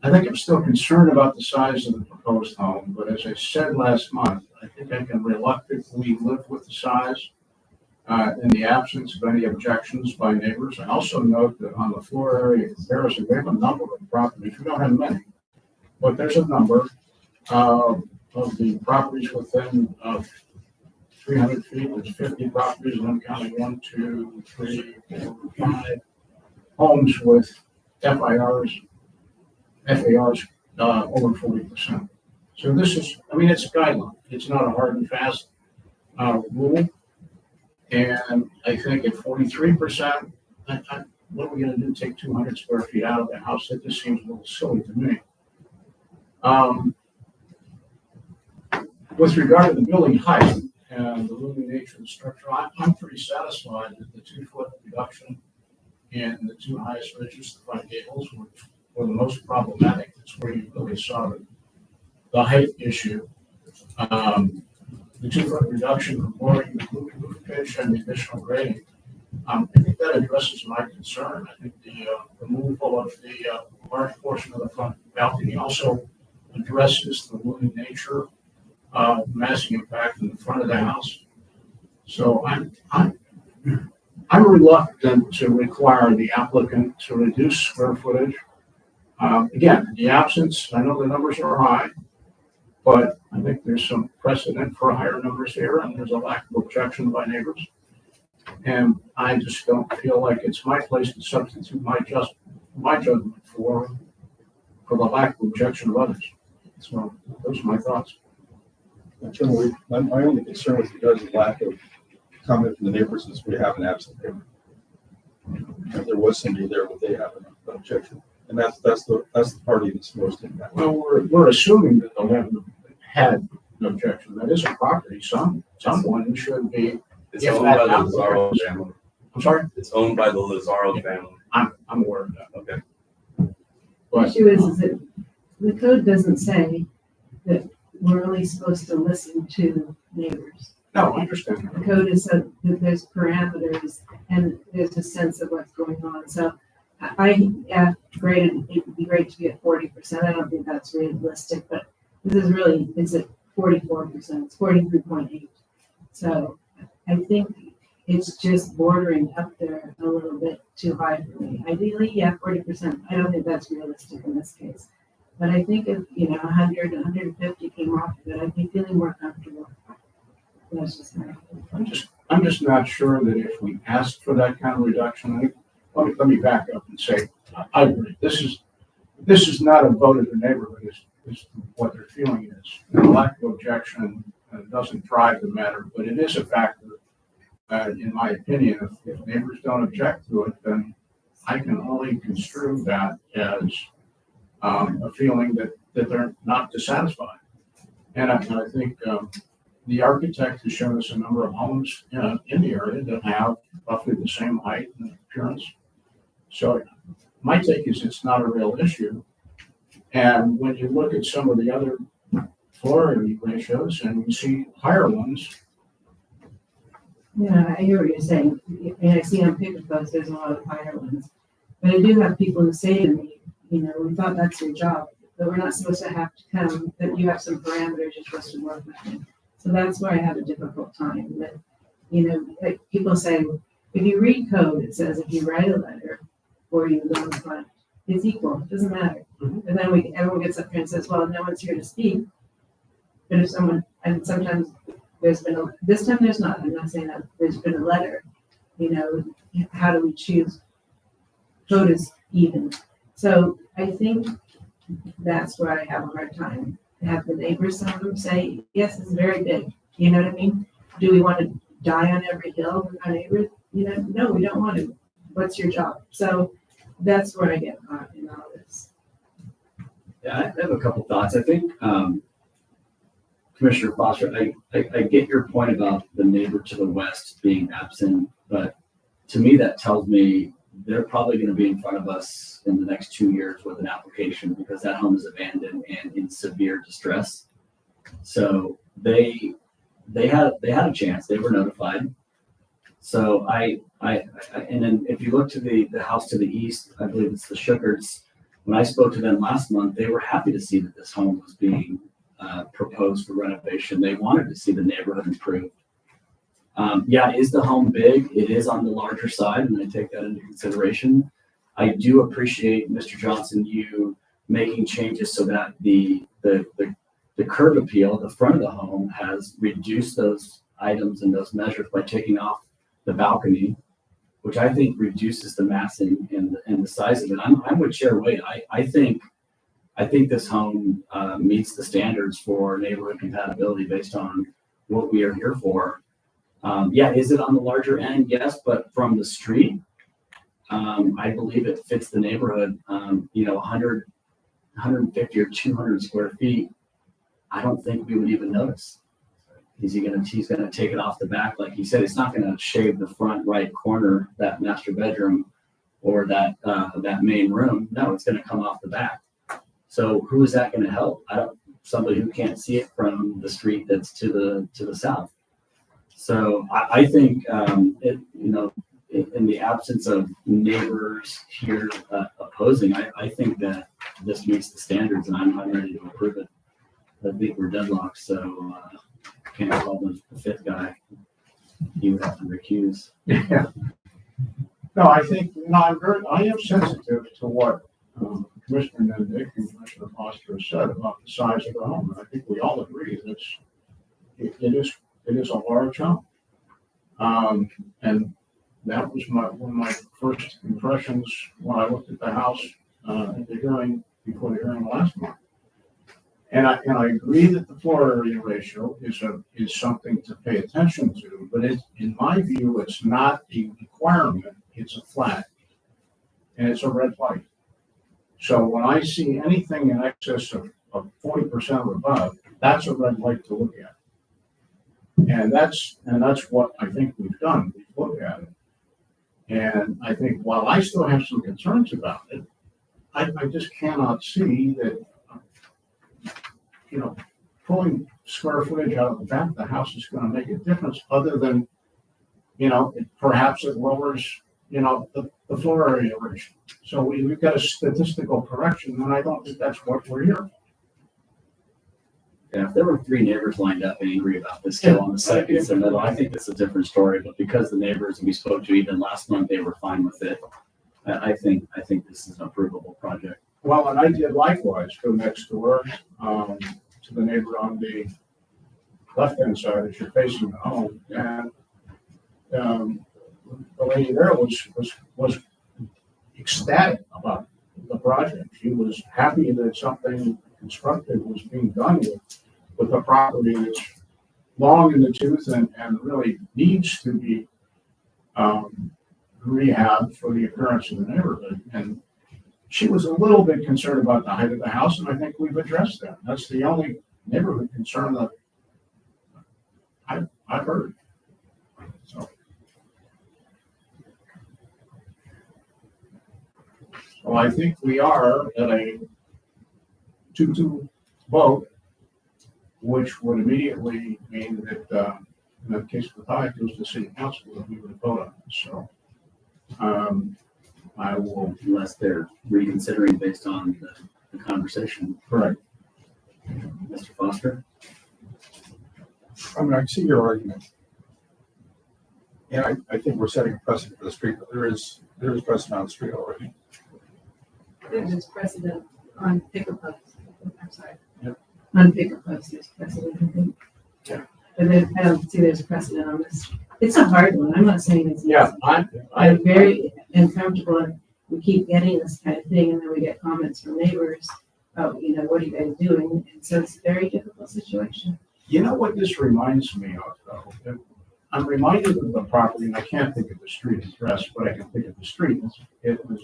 I think I'm still concerned about the size of the proposed home, but as I said last month, I think I can reluctantly live with the size in the absence of any objections by neighbors. I also note that on the floor area comparison, we have a number of properties. We don't have many, but there's a number of the properties within 300 feet. There's 50 properties, and I'm counting 1, 2, 3, 4, 5 homes with FARs over 40%. So this is, I mean, it's a guideline. It's not a hard and fast rule. And I think at 43%, what are we gonna do, take 200 square feet out of the house? That just seems a little silly to me. With regard to the building height and the looming nature of the structure, I'm pretty satisfied that the 2-foot reduction in the two highest ridges, the front gables, which were the most problematic. That's where you really saw the height issue. The 2-foot reduction from boarding, the roof pitch, and the additional grading. I think that addresses my concern. I think the removal of the large portion of the front balcony also addresses the looming nature, massing impact in the front of the house. So I'm reluctant to require the applicant to reduce square footage. Again, in the absence, I know the numbers are high, but I think there's some precedent for higher numbers here, and there's a lack of objection by neighbors. And I just don't feel like it's my place to substitute my judgment for the lack of objection of others. So those are my thoughts. Generally, my only concern with regards to lack of comment from the neighbors is we have an absent neighbor. If there was somebody there, would they have an objection? And that's the party that's most impacted. Well, we're assuming that they'll have had an objection. That is a property. Someone should be. It's If owned that by the happens- Lazaro family. I'm sorry. It's owned by the Lazaro family. I'm aware of that. Okay. The But issue is that the code doesn't say that we're only supposed to listen to neighbors. no, I understand. The code is said that there's parameters and there's a sense of what's going on. So graded, it would be great to be at 40%. I don't think that's realistic, but this is really, it's at 44%, it's 43.8. So I think it's just bordering up there a little bit too high for me. Ideally, yeah, 40%. I don't think that's realistic in this case. But I think if, 100, 150 came off of it, I'd be feeling more comfortable. That's just my opinion. I'm just not sure that if we asked for that kind of reduction, let me back up and say, I agree. This is not a vote of the neighborhood, is what their feeling is. The lack of objection doesn't drive the matter, but it is a factor. In my opinion, if neighbors don't object to it, then I can only construe that as a feeling that they're not dissatisfied. And I think the architect has shown us a number of homes in the area that have roughly the same height and appearance. So my take is it's not a real issue. And when you look at some of the other floor area ratios and you see higher ones, Yeah, I hear what you're saying. And I see on paper posts, there's a lot of higher ones. But I do have people who say to me, we thought that's your job, but we're not supposed to have to come, that you have some parameters you're supposed to work with. So that's where I have a difficult time. That, like people say, if you read code, it says if you write a letter or you go in front, it's equal, it doesn't matter. Mhm. And then everyone gets up here and says, well, no one's here to speak. But if someone, and sometimes there's been this time there's not, I'm not saying that, there's been a letter, how do we choose? Code is even. So I think that's where I have a hard time. To have the neighbors, some of them say, yes, it's very big. You know what I mean? Do we want to die on every hill with our neighbors? No, we don't want to. What's your job? So that's where I get caught in all this. Yeah, I have a couple thoughts. I think, Commissioner Foster, I get your point about the neighbor to the west being absent, but to me, that tells me they're probably going to be in front of us in the next 2 years with an application because that home is abandoned and in severe distress. So they had a chance. They were notified. So and then if you look to the house to the east, I believe it's the Shuckarts. When I spoke to them last month, they were happy to see that this home was being proposed for renovation. They wanted to see the neighborhood improved. Is the home big? It is on the larger side, and I take that into consideration. I do appreciate, Mr. Johnson, you making changes so that the curb appeal, the front of the home, has reduced those items and those measures by taking off the balcony, which I think reduces the massing and the size of it. I'm with Chair Wade. I think this home meets the standards for neighborhood compatibility based on what we are here for. Yeah, is it on the larger end? Yes, but from the street, I believe it fits the neighborhood. 150 or 200 square feet. I don't think we would even notice. He's gonna take it off the back, like he said. It's not gonna shave the front right corner, that master bedroom, or that main room. No, it's gonna come off the back. So who is that gonna help? Somebody who can't see it from the street that's to the south. So I think in the absence of neighbors here opposing, I think that this meets the standards, and I'm ready to approve it. I think we're deadlocked, so can't call the fifth guy. He would have to recuse. Yeah. No, I think, I am sensitive to what Commissioner Benedict and Commissioner Foster has said about the size of the home. And I think we all agree that it is a large home. And that was one of my first impressions when I looked at the house at the hearing, before the hearing last month. And I agree that the floor area ratio is something to pay attention to, but in my view, it's not a requirement, it's a flag. And it's a red light. So when I see anything in excess of 40% or above, that's a red light to look at. And that's what I think we've done. We've looked at it. And I think while I still have some concerns about it, I just cannot see that, pulling square footage out of the back of the house is going to make a difference other than, perhaps it lowers, the floor area ratio. So we've got a statistical correction, and I don't think that's what we're here. Yeah, if there were 3 neighbors lined up angry about this hill on the seconds and middle, I think that's a different story. But because the neighbors we spoke to even last month, they were fine with it. I think this is an approvable project. Well, and I did likewise go next door to the neighbor on the left-hand side as you're facing the home. And the lady there was ecstatic about the project. She was happy that something constructive was being done with a property that's long in the tooth and really needs to be rehabbed for the appearance of the neighborhood. And she was a little bit concerned about the height of the house, and I think we've addressed that. That's the only neighborhood concern that I've heard. So I think we are at a 2-2 vote, which would immediately mean that in the case of the tie, it goes to city council that we would vote on it. So I will. Unless they're reconsidering based on the conversation. Correct. Mr. Foster? I mean, I see your argument. And I think we're setting a precedent for the street, but there is precedent on the street already. There's precedent on picker posts. I'm sorry. Yep. On picker posts, there's precedent, I think. Yeah. But then I don't see there's precedent on this. It's a hard one. I'm not saying it's. Yeah, I'm very uncomfortable, and we keep getting this kind of thing, and then we get comments from neighbors about, what are you guys doing? And so it's a very difficult situation. You know what this reminds me of, though? I'm reminded of the property, and I can't think of the street address, but I can think of the street. It was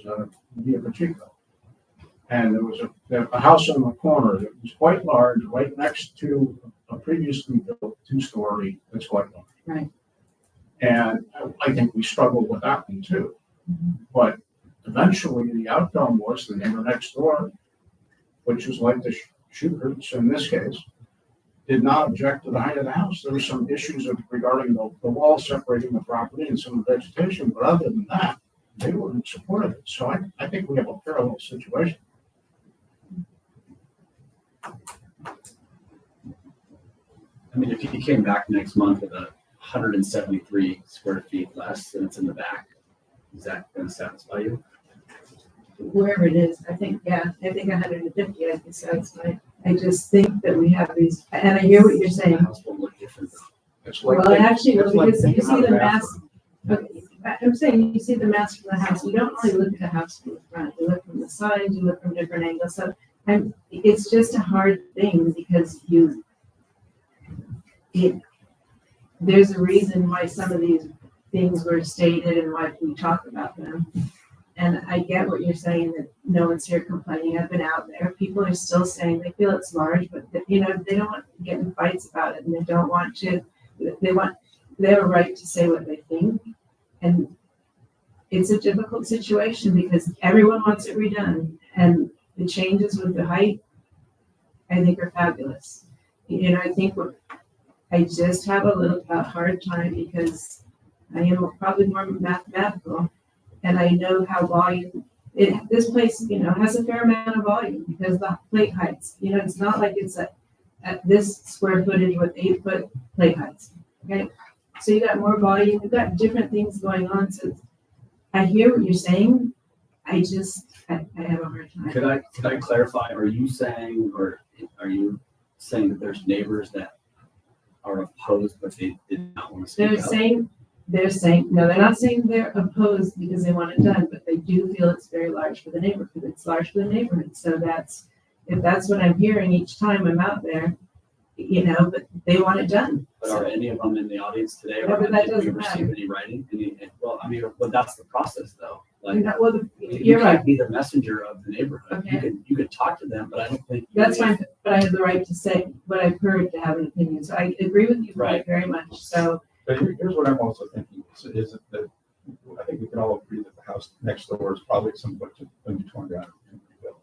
Via Pacheco. And there was a house on the corner that was quite large, right next to a previously built 2-story that's quite large. Right. And I think we struggled with that one too. But eventually the outcome was the neighbor next door, which was like the Schuberts in this case, did not object to the height of the house. There were some issues regarding the wall separating the property and some vegetation, but other than that, they were in support of it. So I think we have a parallel situation. I mean, if he came back next month with 173 square feet less than it's in the back, is that going to satisfy you? Wherever it is, I think 150 I'd be satisfied. I just think that we have these, and I hear what you're The saying. house will look different. It's like Well, actually, it's like because you taking see out a the mass, bathroom. okay, I'm saying you see the mass from the house. You don't really look at the house from the front. You look from the side, you look from different angles. So it's just a hard thing because there's a reason why some of these things were stated and why we talk about them. And I get what you're saying, that no one's here complaining. I've been out there. People are still saying they feel it's large, but they don't want to get in fights about it, and they don't want to, they have a right to say what they think. And it's a difficult situation because everyone wants it redone, and the changes with the height, I think, are fabulous. I think I just have a hard time because I am probably more mathematical, and I know how this place, has a fair amount of volume because the plate heights, it's not like it's at this square footage with 8-foot plate heights. Okay. So you got more volume, you've got different things going on. So I hear what you're saying. I have a hard time. Could I clarify, are you saying that there's neighbors that are opposed, but they did not want to speak up? They're saying, no, they're not saying they're opposed because they want it done, but they do feel it's very large for the neighborhood. It's large for the neighborhood. So if that's what I'm hearing each time I'm out there, but they want it done. But are any of them in the audience today? No, but that did we doesn't receive matter. any writing? But that's the process though. Like, Well, you you're right. can't be the messenger of the neighborhood. Okay. You could talk to them, but I don't think. That's fine, but I have the right to say what I've heard, to have an opinion. So I agree with you Right. very much. So But here's what I'm also thinking, is that I think we can all agree that the house next door is probably somewhat going to be torn down and rebuilt.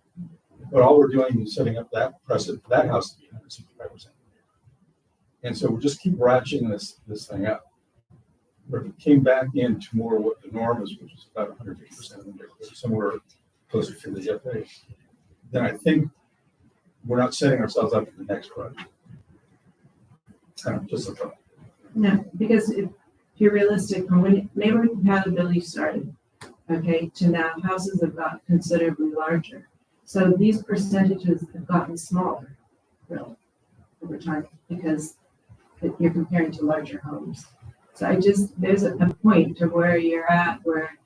But all we're doing is setting up that precedent for that house to be 165%. And so we'll just keep ratcheting this thing up. But if it came back into more what the norm is, which is about 150% of the neighborhood, somewhere closer to the FA, then I think we're not setting ourselves up for the next project. Just a thought. no, because if you're realistic, from when neighborhood compatibility started, okay, to now, houses have got considerably larger. So these percentages have gotten smaller, really, over time, because you're comparing to larger homes. So there's a point to where you're at where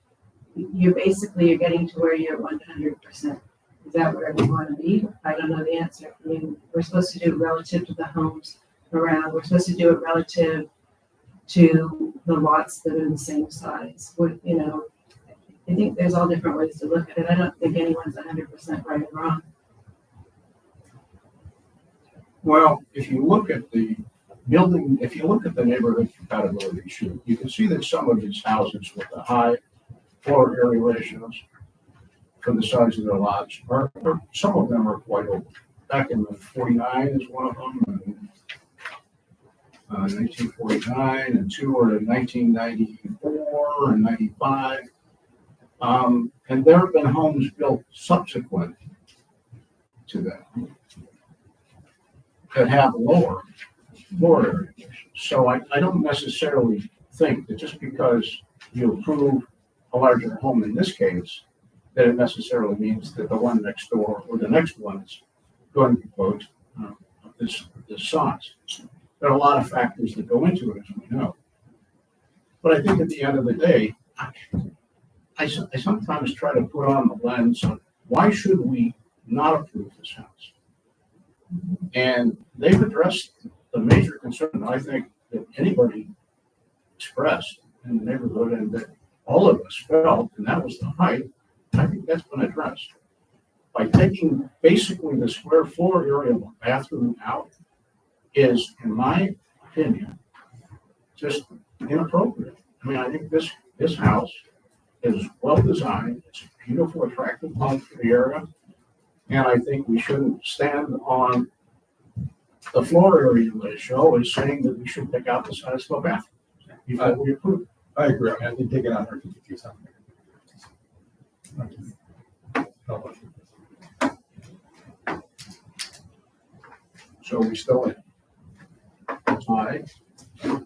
you're getting to where you're 100%. Is that where we want to be? I don't know the answer. I mean, we're supposed to do it relative to the homes around. We're supposed to do it relative to the lots that are the same size. I think there's all different ways to look at it. I don't think anyone's 100% right or wrong. Well, if you look at the neighborhood compatibility issue, you can see that some of these houses with the high floor area ratios for the size of their lots some of them are quite old. Back in the 49 is one of them, and 1949, and two are in 1994 and 95. And there have been homes built subsequent to that have lower floor area. So I don't necessarily think that just because you approve a larger home in this case, that it necessarily means that the one next door or the next one is going to quote this size. There are a lot of factors that go into it, as we know. But I think at the end of the day, I sometimes try to put on the lens of why should we not approve this house? And they've addressed the major concern I think that anybody expressed in the neighborhood and that all of us felt, and that was the height. I think that's been addressed. By taking basically the square floor area of a bathroom out is, in my opinion, just inappropriate. I mean, I think this house is well designed. It's a beautiful, attractive home for the area. And I think we shouldn't stand on the floor area ratio as saying that we should pick out the size of a bathroom before we approve it. I agree. I think taking out 150 something. So we still in. Aye. Well,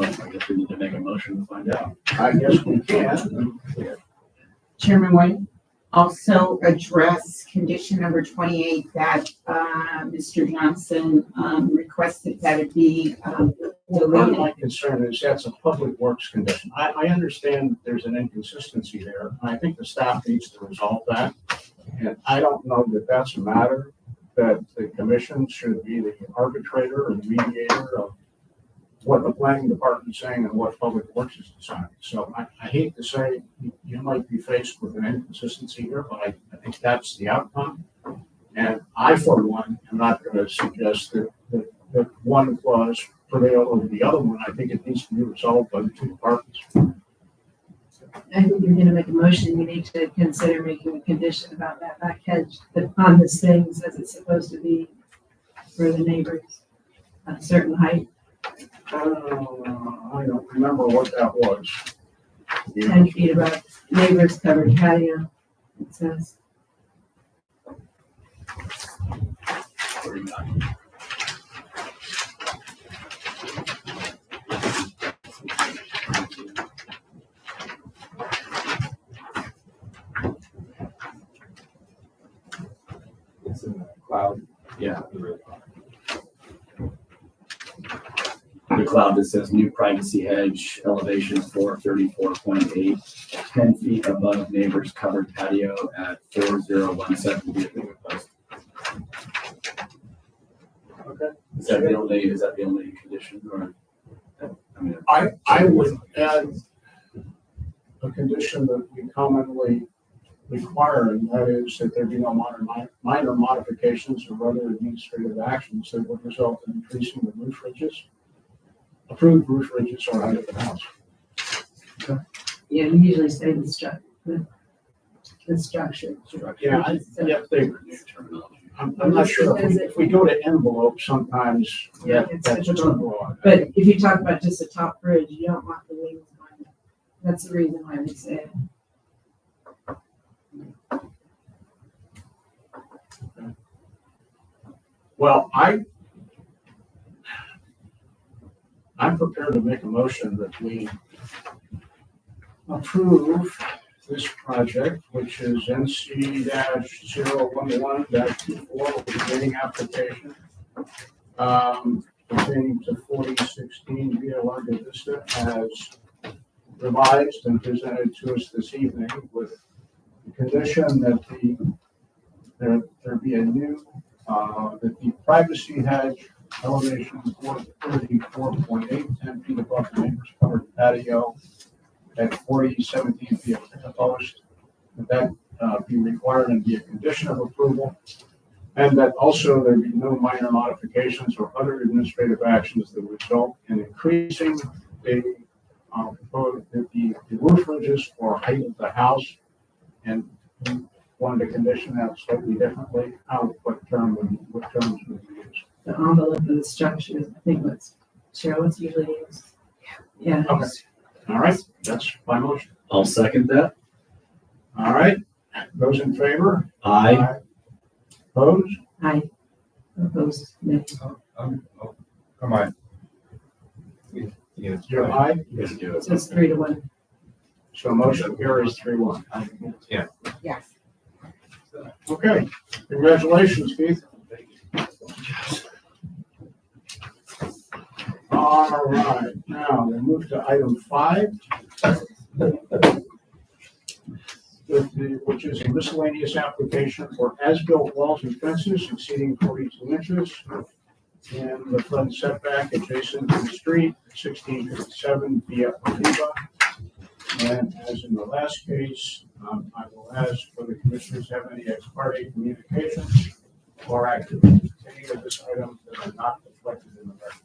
I guess we need to make a motion to find out. I guess we can. Chairman White, also address condition number 28 that Mr. Johnson requested that it be Well, part of deleted. my concern is that's a public works condition. I understand there's an inconsistency there. And I think the staff needs to resolve that. And I don't know that that's a matter that the commission should be the arbitrator or the mediator of what the planning department's saying and what public works is deciding. So I hate to say you might be faced with an inconsistency here, but I think that's the outcome. And I, for one, am not going to suggest that one clause prevail over the other one. I think it needs to be resolved by the two departments. I think you're gonna make a motion, you need to consider making a condition about that back hedge, that on this thing says it's supposed to be for the neighbors, a certain height, I don't remember what that was. 10 feet above neighbors covered patio, it says. It's in the cloud. Yeah. The cloud that says new privacy hedge, elevation 434.8, 10 feet above neighbor's covered patio at 4017 Vietnam Post. Okay. Is that the only condition or? I mean, I would add a condition that we commonly require, and that is that there be no minor modifications or other administrative actions that would result in increasing the roof ridges, approved roof ridges or height of the house. Yeah, you usually say the structure. Yeah, they, new terminology. I'm not sure if we go to envelope, sometimes Yeah, it's that's too difficult. broad. But if you talk about just a top bridge, you don't want the wings on it. That's the reason why we say it. Well, I'm prepared to make a motion that we approve this project, which is NC-011-24, beginning application, pertaining to 4016 Via Larga Vista as revised and presented to us this evening with the condition that there be a new, that the privacy hedge elevation 434.8, 10 feet above the neighbor's covered patio at 4017 feet post, that be required and be a condition of approval. And that also there be no minor modifications or other administrative actions that result in increasing the roof ridges or height of the house. And we wanted to condition that slightly differently. What terms would be used? The envelope of the structure is, I think, what's usually used. Yeah. Okay. All right, that's my motion. I'll second that. All right, those in favor? Aye. Opposed? I oppose. No. Come on. You're aye, You guys do it. So it's 3-1. so motion carries 3-1. Yes. Okay, congratulations, Keith. All right, now we'll move to item 5, which is a miscellaneous application for as-built walls and fences exceeding 42 inches in the front setback adjacent to the street, 1657 via Oliva. And as in the last case, I will ask whether commissioners have any ex parte communications or activities pertaining to this item that are not reflected in the record.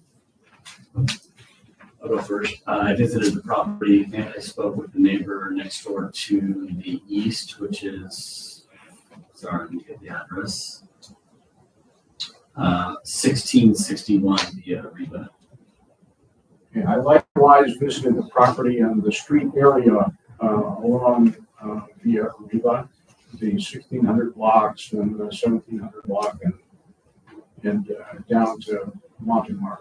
I'll go first. I visited the property and I spoke with the neighbor next door to the east, which is, sorry, let me get the address. 1661 via Reba. And I likewise visited the property on the street area along via Riva, the 1600 blocks and the 1700 block and down to Montemar.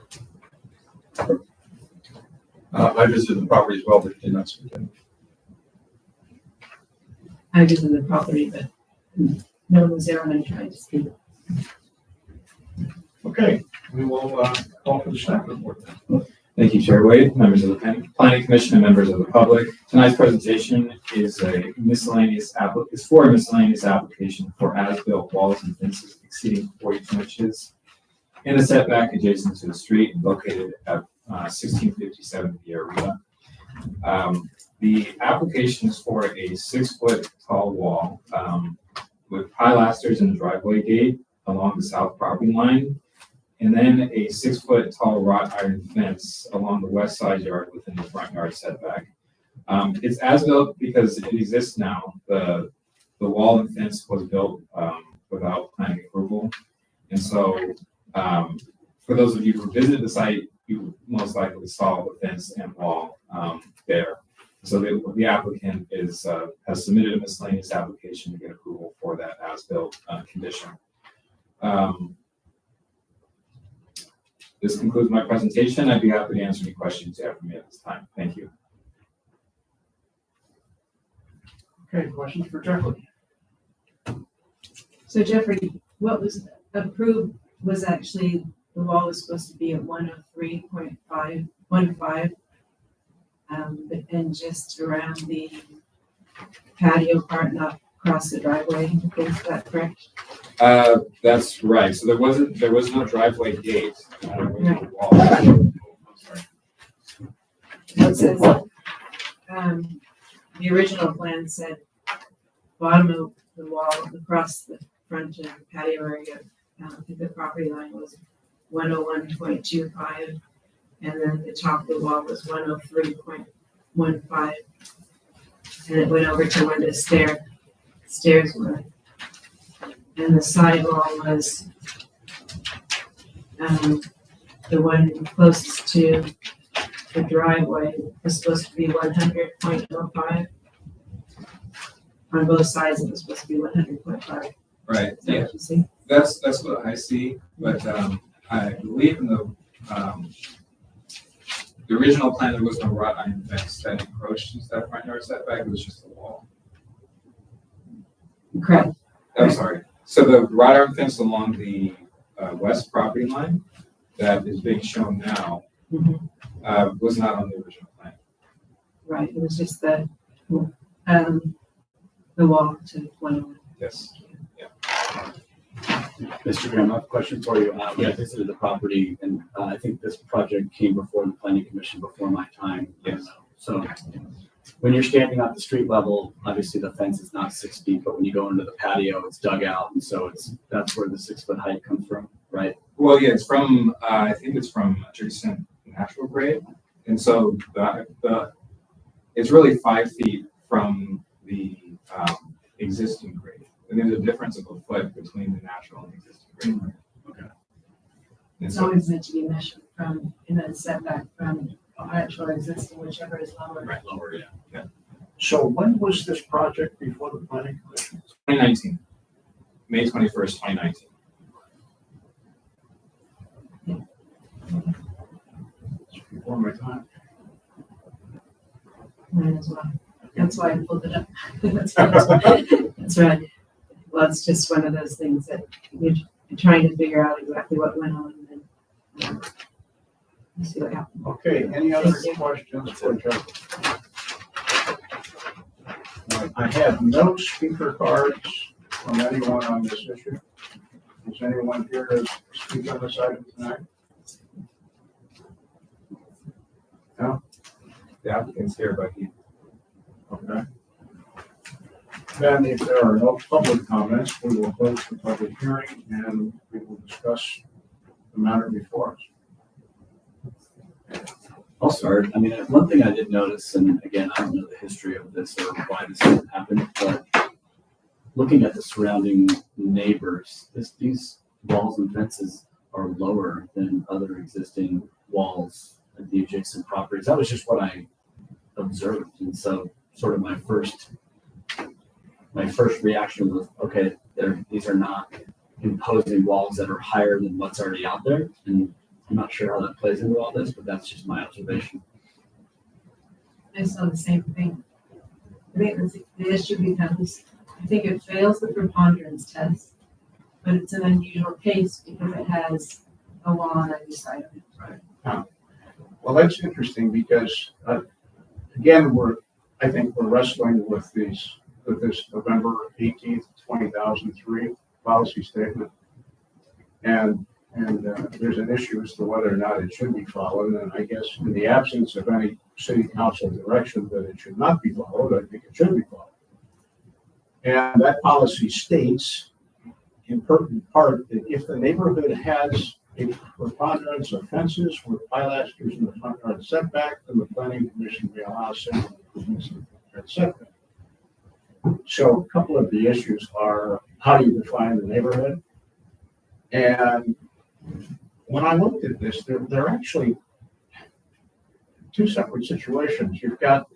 I visited the property as well, but did not speak. I visited the property, but no one was there when I tried to speak. Okay, we will call for the staff report then. Thank you, Chair Wade, members of the Planning Commission, and members of the public. Tonight's presentation is for a miscellaneous application for as-built walls and fences exceeding 42 inches in a setback adjacent to the street located at 1657 Via Riva. The application is for a 6-foot tall wall with pilasters and a driveway gate along the south property line, and then a 6-foot tall wrought iron fence along the west side yard within the front yard setback. It's as built because it exists now. The wall and fence was built without planning approval, and so for those of you who visited the site, you most likely saw the fence and wall there. So the applicant has submitted a miscellaneous application to get approval for that as-built condition. This concludes my presentation. I'd be happy to answer any questions you have for me at this time. Thank you. Okay, questions for Jeffrey? So Jeffrey, what was approved was actually, the wall was supposed to be at 103.515, and just around the patio part, not across the driveway. Is that correct? That's right. So there was no driveway gate. Right. Wall. I'm sorry. It says, the original plan said bottom of the wall across the front of the patio area, I think the property line was 101.25, and then the top of the wall was 103.15, and it went over to where the stairs were. And the side wall was the one closest to the driveway was supposed to be 100.05. On both sides, it was supposed to be 100.5. Right. Is that Yeah. what you see? That's what I see. But I believe in the original plan there was no wrought iron fence that encroached into that front yard setback. It was just a wall. Correct. I'm sorry. So the wrought iron fence along the west property line that is being shown now was not on the original plan. Right. It was just the wall to 101. Yes. Mr. Graham, I have a question for you. I visited the property, and I think this project came before the planning commission before my time. Yes. So when you're standing at the street level, obviously the fence is not 6 feet, but when you go into the patio, it's dug out, and so that's where the 6-foot height comes from, right? Well, yeah, it's from I think it's from adjacent natural grade, and so it's really 5 feet from the existing grade. And there's a difference of a foot between the natural and existing grade. Okay. And It's so, always meant to be measured from, and then setback from actual or existing, whichever is lower. Right, lower, yeah. So when was this project before the planning commission? 2019, May 21st, 2019. It's before my time. Mine as well. That's why I pulled it up. That's right. Well, it's just one of those things that you're trying to figure out exactly what went on, and then see what happened. Okay, any other Thank you. questions for Jeffrey? I have no speaker cards from anyone on this issue. Is anyone here to speak on this item tonight? No? The applicant's here, but he Okay. Then if there are no public comments, we will close the public hearing and we will discuss the matter before us. I'll start. I mean, one thing I did notice, and again, I don't know the history of this or why this happened, but looking at the surrounding neighbors, these walls and fences are lower than other existing walls at the adjacent properties. That was just what I observed. And so sort of my first reaction was, okay, these are not imposing walls that are higher than what's already out there. And I'm not sure how that plays into all this, but that's just my observation. I saw the same thing. I think the issue becomes, I think it fails the preponderance test, but it's an unusual case because it has a wall on either side of it. Well, that's interesting because, again, I think we're wrestling with this November 18th, 2003 policy statement. And And there's an issue as to whether or not it should be followed. And I guess in the absence of any city council direction that it should not be followed, I think it should be followed. And that policy states in pertinent part that if the neighborhood has a preponderance of fences with pilasters in the front yard setback, then the planning commission may allow single improvements in the front yard setback. So a couple of the issues are, how do you define the neighborhood? And when I looked at this, they're actually two separate situations. You've got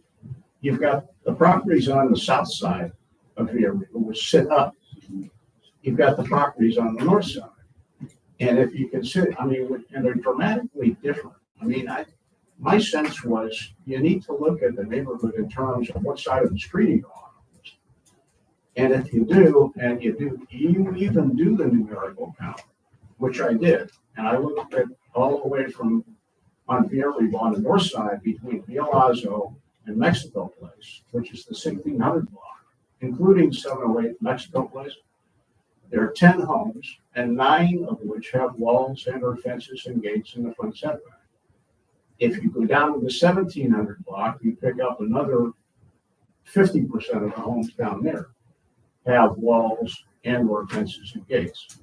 the properties on the south side of the area which sit up. You've got the properties on the north side. And if you consider, I mean, and they're dramatically different. I mean, my sense was you need to look at the neighborhood in terms of what side of the street you go on. And if you do, and you even do the numerical count, which I did, and I looked at all the way from on Vierriba on the north side between Villazo and Mexico Place, which is the 1600 block, including 708 Mexico Place. There are 10 homes, and 9 of which have walls and or fences and gates in the front setback. If you go down to the 1700 block, you pick up another 50% of the homes down there have walls and or fences and gates.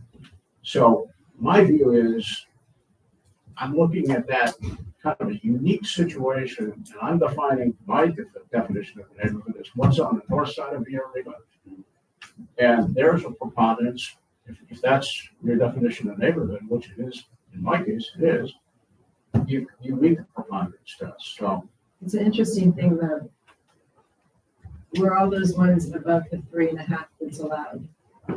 So my view is, I'm looking at that kind of a unique situation, and I'm defining my definition of the neighborhood as what's on the north side of Vierriba. And there's a preponderance, if that's your definition of neighborhood, which it is, in my case, it is, you meet the preponderance test. So It's an interesting thing though. Were all those ones above the 3.5 that's allowed?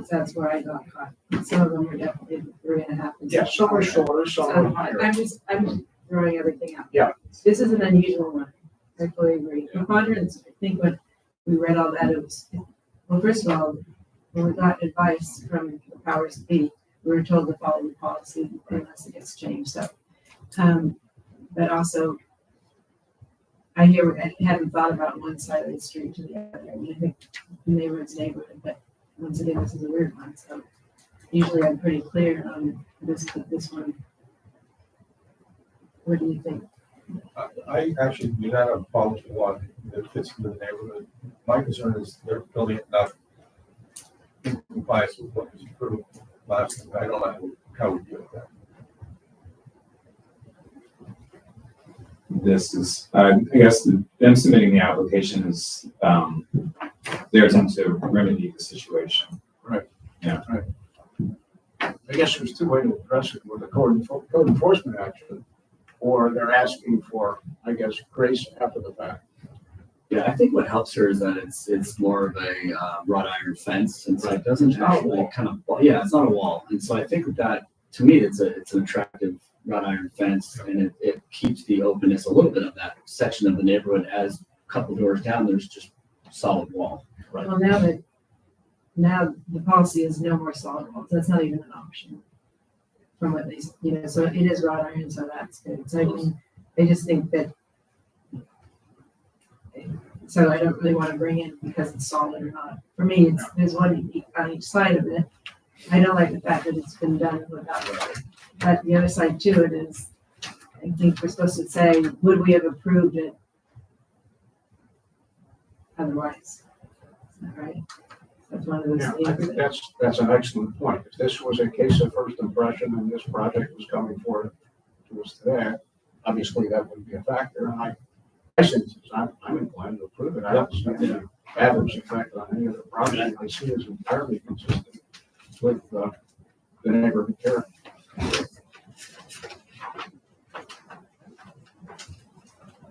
That's where I got caught. Some of them were definitely the 3.5. yeah, some are shorter, some are higher. I'm just throwing everything out. Yeah. This is an unusual one. I fully agree. Preponderance, I think when we read all that, it was, well, first of all, when we got advice from the powers that be, we were told to follow the policy unless it gets changed. So, but also, I hadn't thought about one side of the street to the other. I mean, I think the neighborhood's neighborhood, but once again, this is a weird one. So usually I'm pretty clear on this one. What do you think? I actually do not have a problem with one that fits into the neighborhood. My concern is they're building it not in compliance with what was approved last time. I don't know how we deal with that. This is, I guess, them submitting the application is their attempt to remedy the situation. Right. Yeah. Right. I guess there's two ways to address it, with a code enforcement action, or they're asking for, I guess, grace after the fact. Yeah, I think what helps her is that it's more of a wrought iron fence, and so it doesn't actually kind of, yeah, it's not a wall. And so I think that to me, it's an attractive wrought iron fence, and it keeps the openness a little bit of that section of the neighborhood. As a couple doors down, there's just solid wall. Right. Well, now the policy is no more solid walls. That's not even an option from what they, so it is wrought iron, so that's good. So I mean, I just think that, so I don't really want to bring in because it's solid or not. For me, there's one on each side of it. I don't like the fact that it's been done without it. But the other side to it is, I think we're supposed to say, would we have approved it otherwise? Is that right? That's one of those Yeah, I things. think that's an excellent point. If this was a case of first impression and this project was coming forward to us today, obviously that would be a factor. And I'm inclined to approve it. I don't see any adverse effect on any of the project. I see it as entirely consistent with the neighborhood character.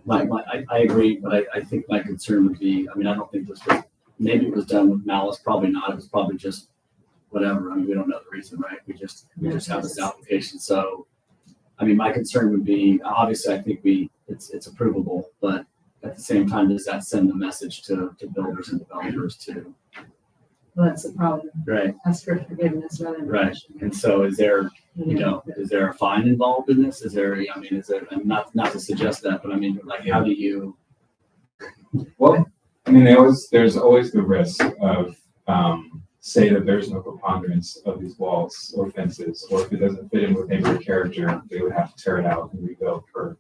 I agree, but I think my concern would be, I mean, I don't think this was, maybe it was done with malice, probably not. It was probably just whatever. I mean, we don't know the reason, right? We just have this application. So, I mean, my concern would be, obviously, I think it's approvable, but at the same time, does that send the message to builders and developers to, Well, that's the problem. right? Ask for forgiveness rather than. Right. And so is there, is there a fine involved in this? Is there, I mean, is there, and not to suggest that, but I mean, like, how do you? Well, I mean, there's always the risk of say that there's no preponderance of these walls or fences, or if it doesn't fit in with neighborhood character, they would have to tear it out and rebuild for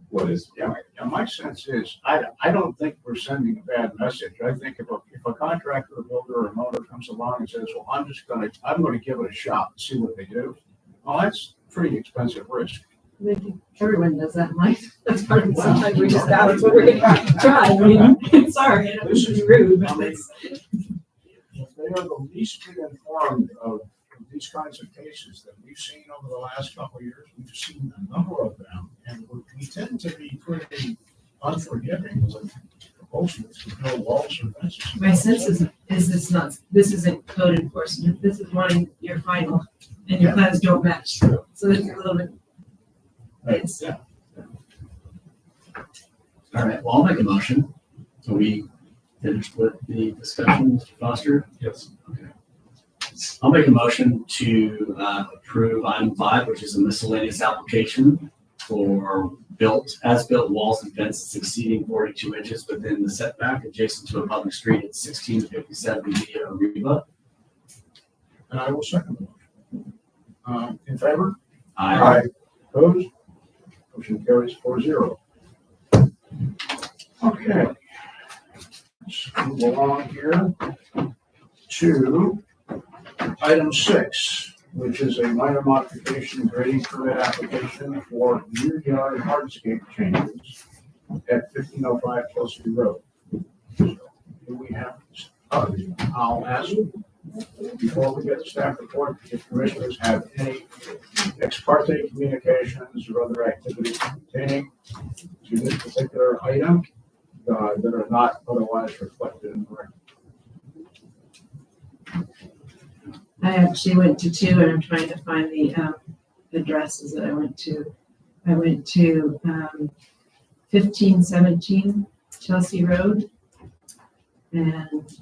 what is. Yeah, my sense is, I don't think we're sending a bad message. I think if a contractor, a builder, or a owner comes along and says, well, I'm gonna give it a shot and see what they do. Well, that's pretty expensive risk. I think everyone does that in life. That's part of it. Sometimes we just, that's what we're gonna try. I mean, sorry, I don't mean to be rude, but it's. If they are the least bit informed of these kinds of cases that we've seen over the last couple of years, we've seen a number of them, and we tend to be pretty unforgiving with proposals to build walls or fences. My sense is this isn't code enforcement. This is wanting your final, and your plans don't match. So it's a little bit. It's, Yeah. All right, well, I'll make a motion. So we finished with the discussion, Mr. Foster? Yes. Okay. I'll make a motion to approve item 5, which is a miscellaneous application for as-built walls and fences exceeding 42 inches within the setback adjacent to a public street at 1657 Via Arriba. And I will second the motion. In favor? Aye. Opposed? Motion carries 4-0. Okay. Let's move along here to item 6, which is a minor modification grading permit application for rear yard hardscape changes at 1505 Chelsea Road. So, do we have, I'll ask, before we get the staff report, if commissioners have any ex parte communications or other activities pertaining to this particular item that are not otherwise reflected in the record. I actually went to 2, and I'm trying to find the addresses that I went to. I went to 1517 Chelsea Road, and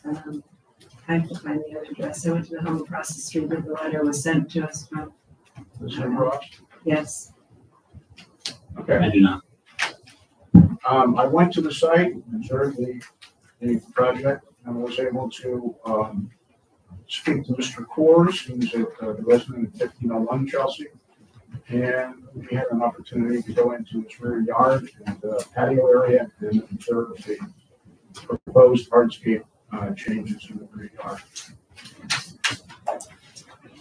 I have to find the other address. I went to the home across the street where the letter was sent to us from. This is Ross. Yes. Okay. I do not. I went to the site, observed the project, and was able to speak to Mr. Coors, who's the resident of 1501 Chelsea. And we had an opportunity to go into his rear yard and patio area and observe the proposed hardscape changes in the rear yard.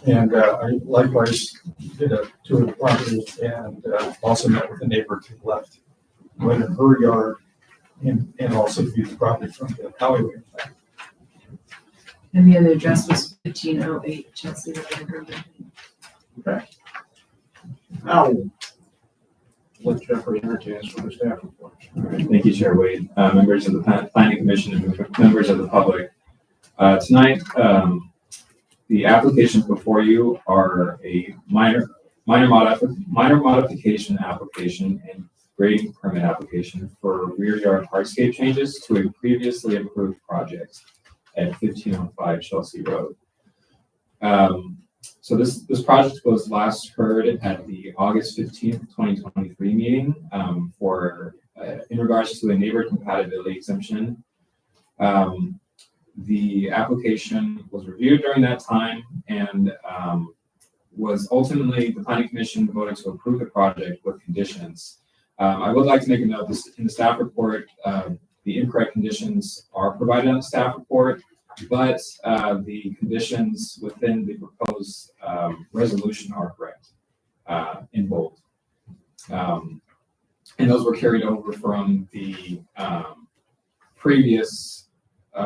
And I likewise did a tour of the property and also met with the neighbor to the left, went in her yard and also viewed the property from the alleyway. And the other address was 1508 Chelsea Road. Okay. Now, let Jeffrey entertain us with the staff report. All right, thank you, Chair Wade, members of the Planning Commission, and members of the public. Tonight, the applications before you are a minor modification application and grading permit application for rear yard hardscape changes to a previously approved project at 1505 Chelsea Road. So this project was last heard at the August 15th, 2023 meeting in regards to a neighbor compatibility exemption. The application was reviewed during that time and was ultimately, the Planning Commission voted to approve the project with conditions. I would like to make a note, this in the staff report, the incorrect conditions are provided on the staff report, but the conditions within the proposed resolution are correct in bold. And those were carried over from the previous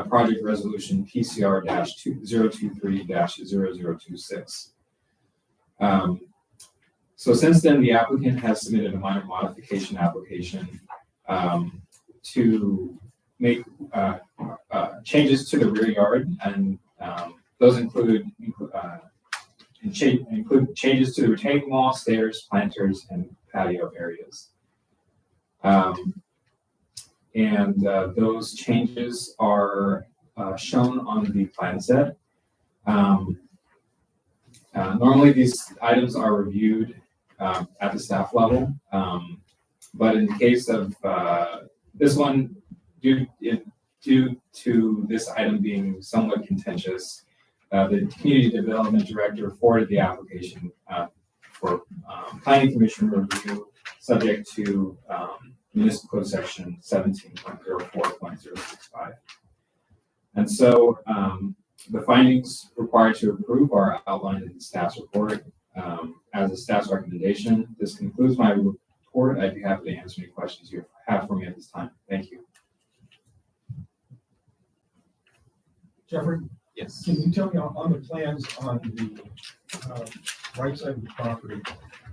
project resolution PCR-023-0026. So since then, the applicant has submitted a minor modification application to make changes to the rear yard, and those include changes to the retaining wall, stairs, planters, and patio areas. Those changes are shown on the plan set. Normally, these items are reviewed at the staff level, but in the case of this one, due due to this item being somewhat contentious, the community development director forwarded the application for planning commission review, subject to municipal code section 17.04.065. And so the findings required to approve are outlined in the staff's report. As a staff's recommendation, this concludes my report. I'd be happy to answer any questions you have for me at this time. Thank you. Jeffrey, Yes. can you tell me on the plans on the right side of the property,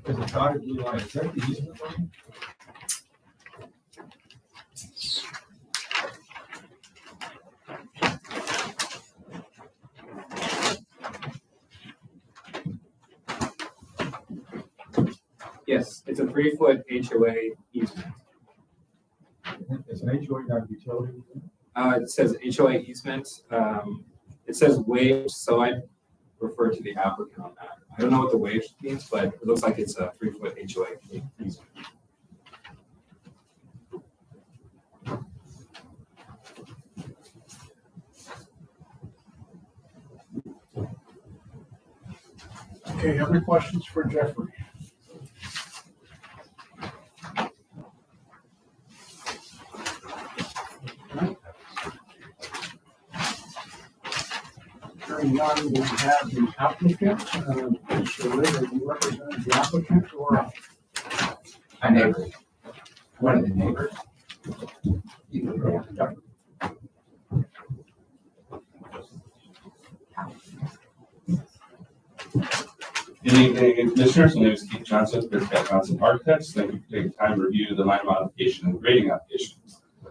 is the dotted blue line, is that the easement line? Yes, it's a 3-foot HOA easement. It's an HOA, not a utility. It says HOA easement. It says waive, so I refer to the applicant on that. I don't know what the waive means, but it looks like it's a 3-foot HOA easement. Okay, other questions for Jeffrey? Hearing none, we have the applicant, Mr. Liz, are you representing the applicant or? A neighbor. One of the neighbors. Good evening, commissioners. My name is Keith Johnson, Pittsburgh Johnson Architects. Thank you for taking time to review the minor modification and grading application.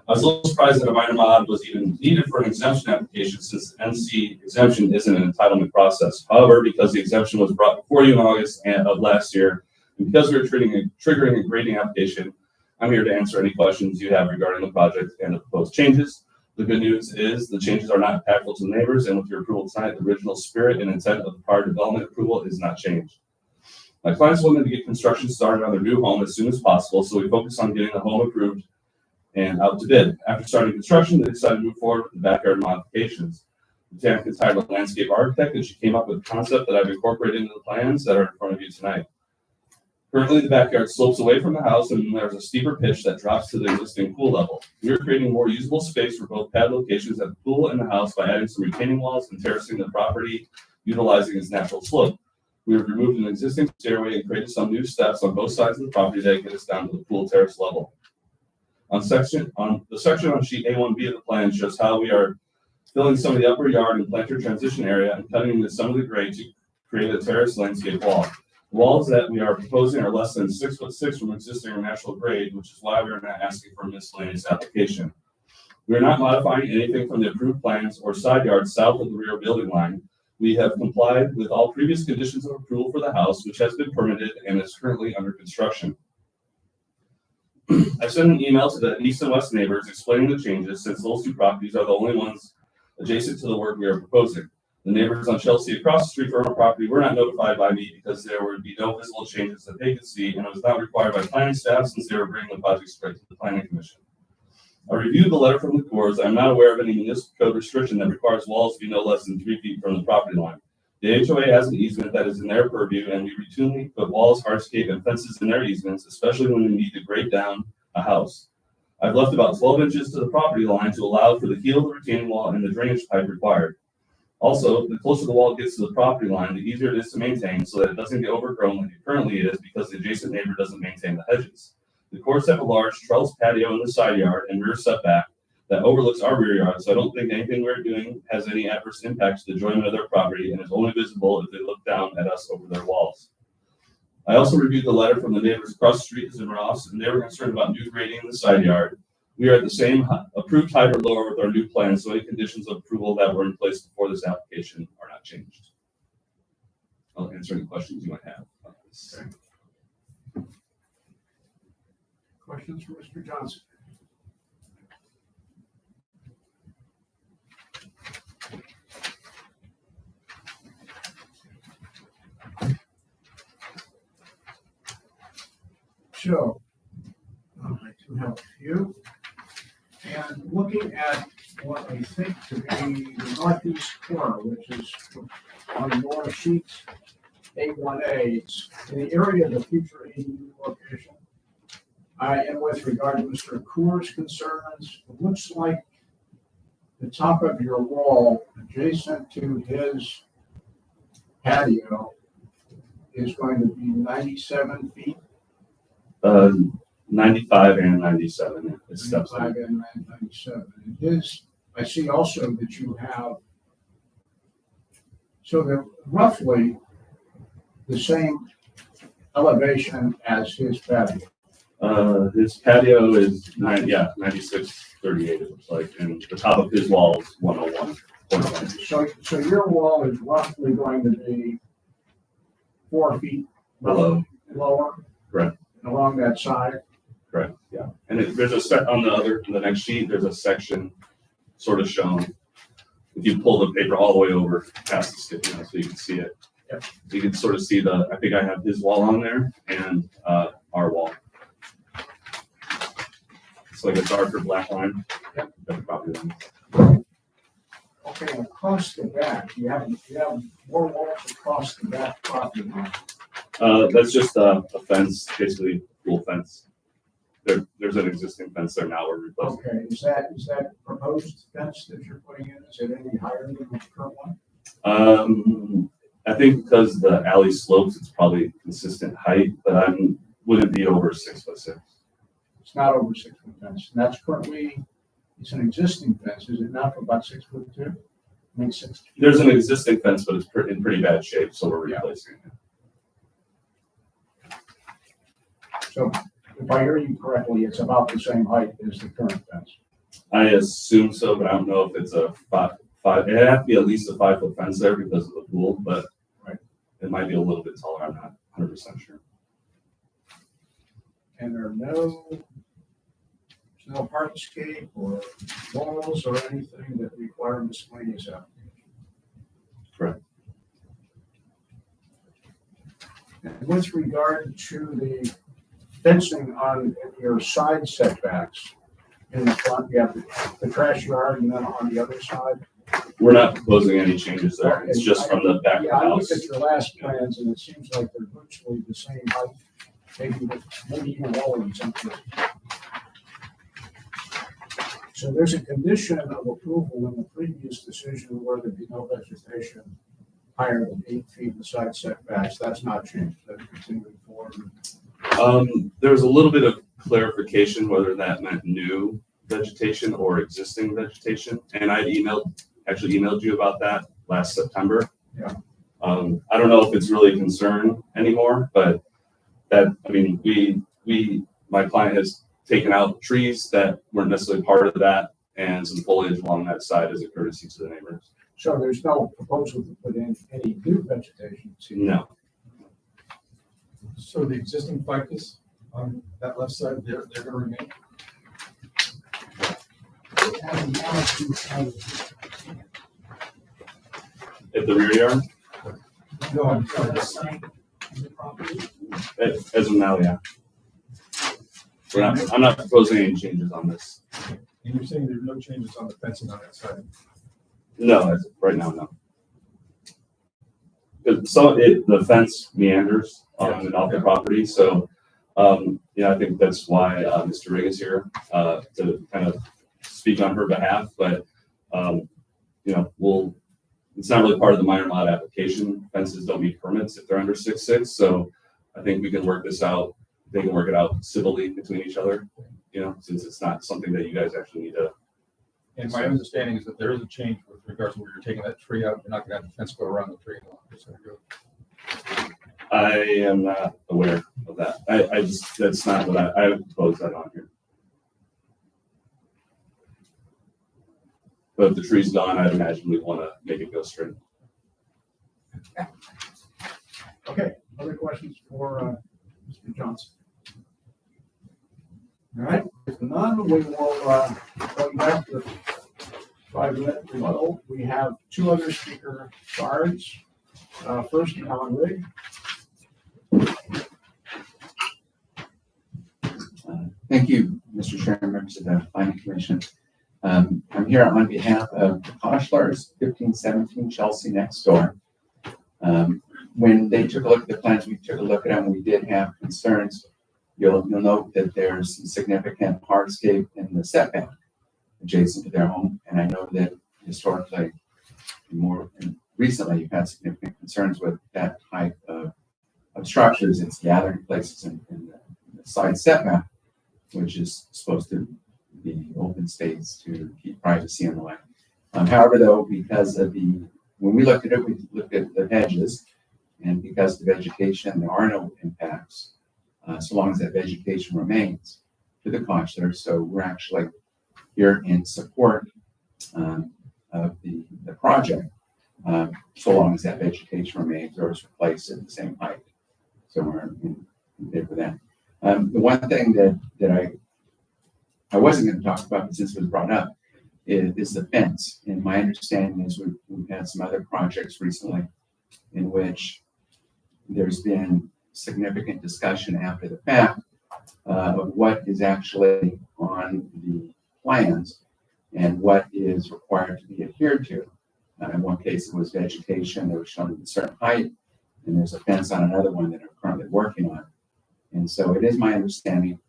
I was a little surprised that a minor mod was even needed for an exemption application, since NC exemption isn't an entitlement process. However, because the exemption was brought before you in August of last year, and because we were triggering a grading application, I'm here to answer any questions you have regarding the project and the proposed changes. The good news is the changes are not impactful to the neighbors, and with your approval tonight, the original spirit and intent of the prior development approval is not changed. My clients wanted to get construction started on their new home as soon as possible, so we focused on getting the home approved and out to bid. After starting construction, they decided to move forward with the backyard modifications. Botanica hired a landscape architect, and she came up with a concept that I've incorporated into the plans that are in front of you tonight. Currently, the backyard slopes away from the house, and there's a steeper pitch that drops to the existing pool level. We are creating more usable space for both pad locations at the pool and the house by adding some retaining walls and terracing the property, utilizing its natural slope. We have removed an existing stairway and created some new steps on both sides of the property that get us down to the pool terrace level. The section on sheet A1B of the plan shows how we are filling some of the upper yard and planter transition area and cutting into some of the grade to create a terrace landscape wall. The walls that we are proposing are less than 6'6" from existing or natural grade, which is why we are not asking for a miscellaneous application. We are not modifying anything from the approved plans or side yard south of the rear building line. We have complied with all previous conditions of approval for the house, which has been permitted and is currently under construction. I sent an email to the east and west neighbors explaining the changes, since those two properties are the only ones adjacent to the work we are proposing. The neighbors on Chelsea across the street from our property were not notified by me because there would be no visible changes that they could see, and it was not required by planning staff since they were bringing the project straight to the planning commission. I reviewed the letter from the Corps. I'm not aware of any municipal code restriction that requires walls to be no less than 3 feet from the property line. The HOA has an easement that is in their purview, and we routinely put walls, hardscape, and fences in their easements, especially when we need to grade down a house. I've left about 12 inches to the property line to allow for the heel of the retaining wall and the drainage pipe required. Also, the closer the wall gets to the property line, the easier it is to maintain so that it doesn't get overgrown like it currently is because the adjacent neighbor doesn't maintain the hedges. The courts have a large trellis patio in the side yard and rear setback that overlooks our rear yard, so I don't think anything we're doing has any adverse impact to the enjoyment of their property and is only visible if they look down at us over their walls. I also reviewed the letter from the neighbors across the street to Zimmerhoffs, and they were concerned about new grading in the side yard. We are at the same approved height or lower with our new plan, so any conditions of approval that were in place before this application are not changed. I'll answer any questions you might have about this. Okay. Questions for Mr. Johnson? So, I do have a few. And looking at what I think to be the northeast corner, which is on your sheets, A1A. It's in the area of the future ADU location. And with regard to Mr. Coor's concerns, it looks like the top of your wall adjacent to his patio is going to be 97 feet. 95 and 97. It steps 95 in. and 97. And his, I see also that you have, so they're roughly the same elevation as his patio. His patio is 96.38 it looks like, and the top of his wall is 101.1. So your wall is roughly going to be 4 feet Below. lower. Correct. Along that side. Correct, yeah. And there's a set on the next sheet, there's a section sort of shown. If you pull the paper all the way over past the sticky note so you can see it. Yep. You can sort of see I think I have his wall on there and our wall. It's like a darker black line. Yep. That's the property line. Okay, across the back, you have more walls across the back property line. That's just a fence, basically pool fence. There's an existing fence there now we're replacing. Okay, is that proposed fence that you're putting in, is it any higher than the current one? I think because the alley slopes, it's probably consistent height, but wouldn't be over 6'6". It's not over 6 foot fence, and that's currently, it's an existing fence, is it not for about 6'2"? I mean, 6. There's an existing fence, but it's in pretty bad shape, so we're Yeah. replacing it. So if I hear you correctly, it's about the same height as the current fence. I assume so, but I don't know if it's a five. It'd have to be at least a 5 foot fence there because of the pool, but Right. it might be a little bit taller. I'm not 100% sure. And there's no hardscape or walls or anything that require miscellaneous application. Correct. And with regard to the fencing on your side setbacks, in the front, you have the trash yard, and then on the other side. We're not proposing any changes there. It's just from the back of the Yeah, I house. looked at your last plans, and it seems like they're virtually the same height, maybe even lower in some cases. So there's a condition of approval in the previous decision where there'd be no vegetation higher than 8 feet in the side setbacks. That's not changed. That's continuing forward. There was a little bit of clarification whether that meant new vegetation or existing vegetation, and I actually emailed you about that last September. Yeah. I don't know if it's really a concern anymore, but my client has taken out trees that weren't necessarily part of that and some foliage along that side as a courtesy to the neighbors. So there's no proposal to put in any new vegetation. No. So the existing ficus on that left side, they're gonna remain? At the rear yard, No, I'm as of now, yeah. I'm not proposing any changes on this. And you're saying there's no changes on the fencing on that side? No, as of right now, no. The fence meanders on and off the property, so, I think that's why, Mr. Ring is here, to kind of speak on her behalf, but, it's not really part of the minor lot application. Fences don't need permits if they're under 6'6", so I think we can work this out. They can work it out civilly between each other, since it's not something that you guys actually need to. And my understanding is that there is a change with regards to where you're taking that tree out, you're not gonna have the fence go around the tree. I am not aware of that. That's not what I haven't proposed that on here. But if the tree's gone, I'd imagine we'd want to make it go straight. Okay, other questions for Mr. Johnson? All right, if none, we will go back to 5-minute rebuttal. We have 2 other speaker cards. First, Alan Rigg. Thank you, Mr. Chairman, members of the Planning Commission. I'm here on behalf of the Koshlers, 1517 Chelsea next door. When they took a look at the plans, we took a look at them, we did have concerns. You'll note that there's some significant hardscape in the setback adjacent to their home. And I know that historically, more recently, you've had significant concerns with that type of structures. It's gathering places in the side setback, which is supposed to be open space to keep privacy in the way. However, though, because of when we looked at it, we looked at the hedges, and because of the vegetation, there are no impacts, so long as that vegetation remains to the Koshler. So we're actually here in support of the project, so long as that vegetation remains or is replaced at the same height. So we're in favor of that. The one thing that I wasn't going to talk about, but since it was brought up, is the fence. And my understanding is we've had some other projects recently in which there's been significant discussion after the fact of what is actually on the plans and what is required to be adhered to. In one case, it was vegetation that was shown at a certain height, and there's a fence on another one that I'm currently working on. And so it is my understanding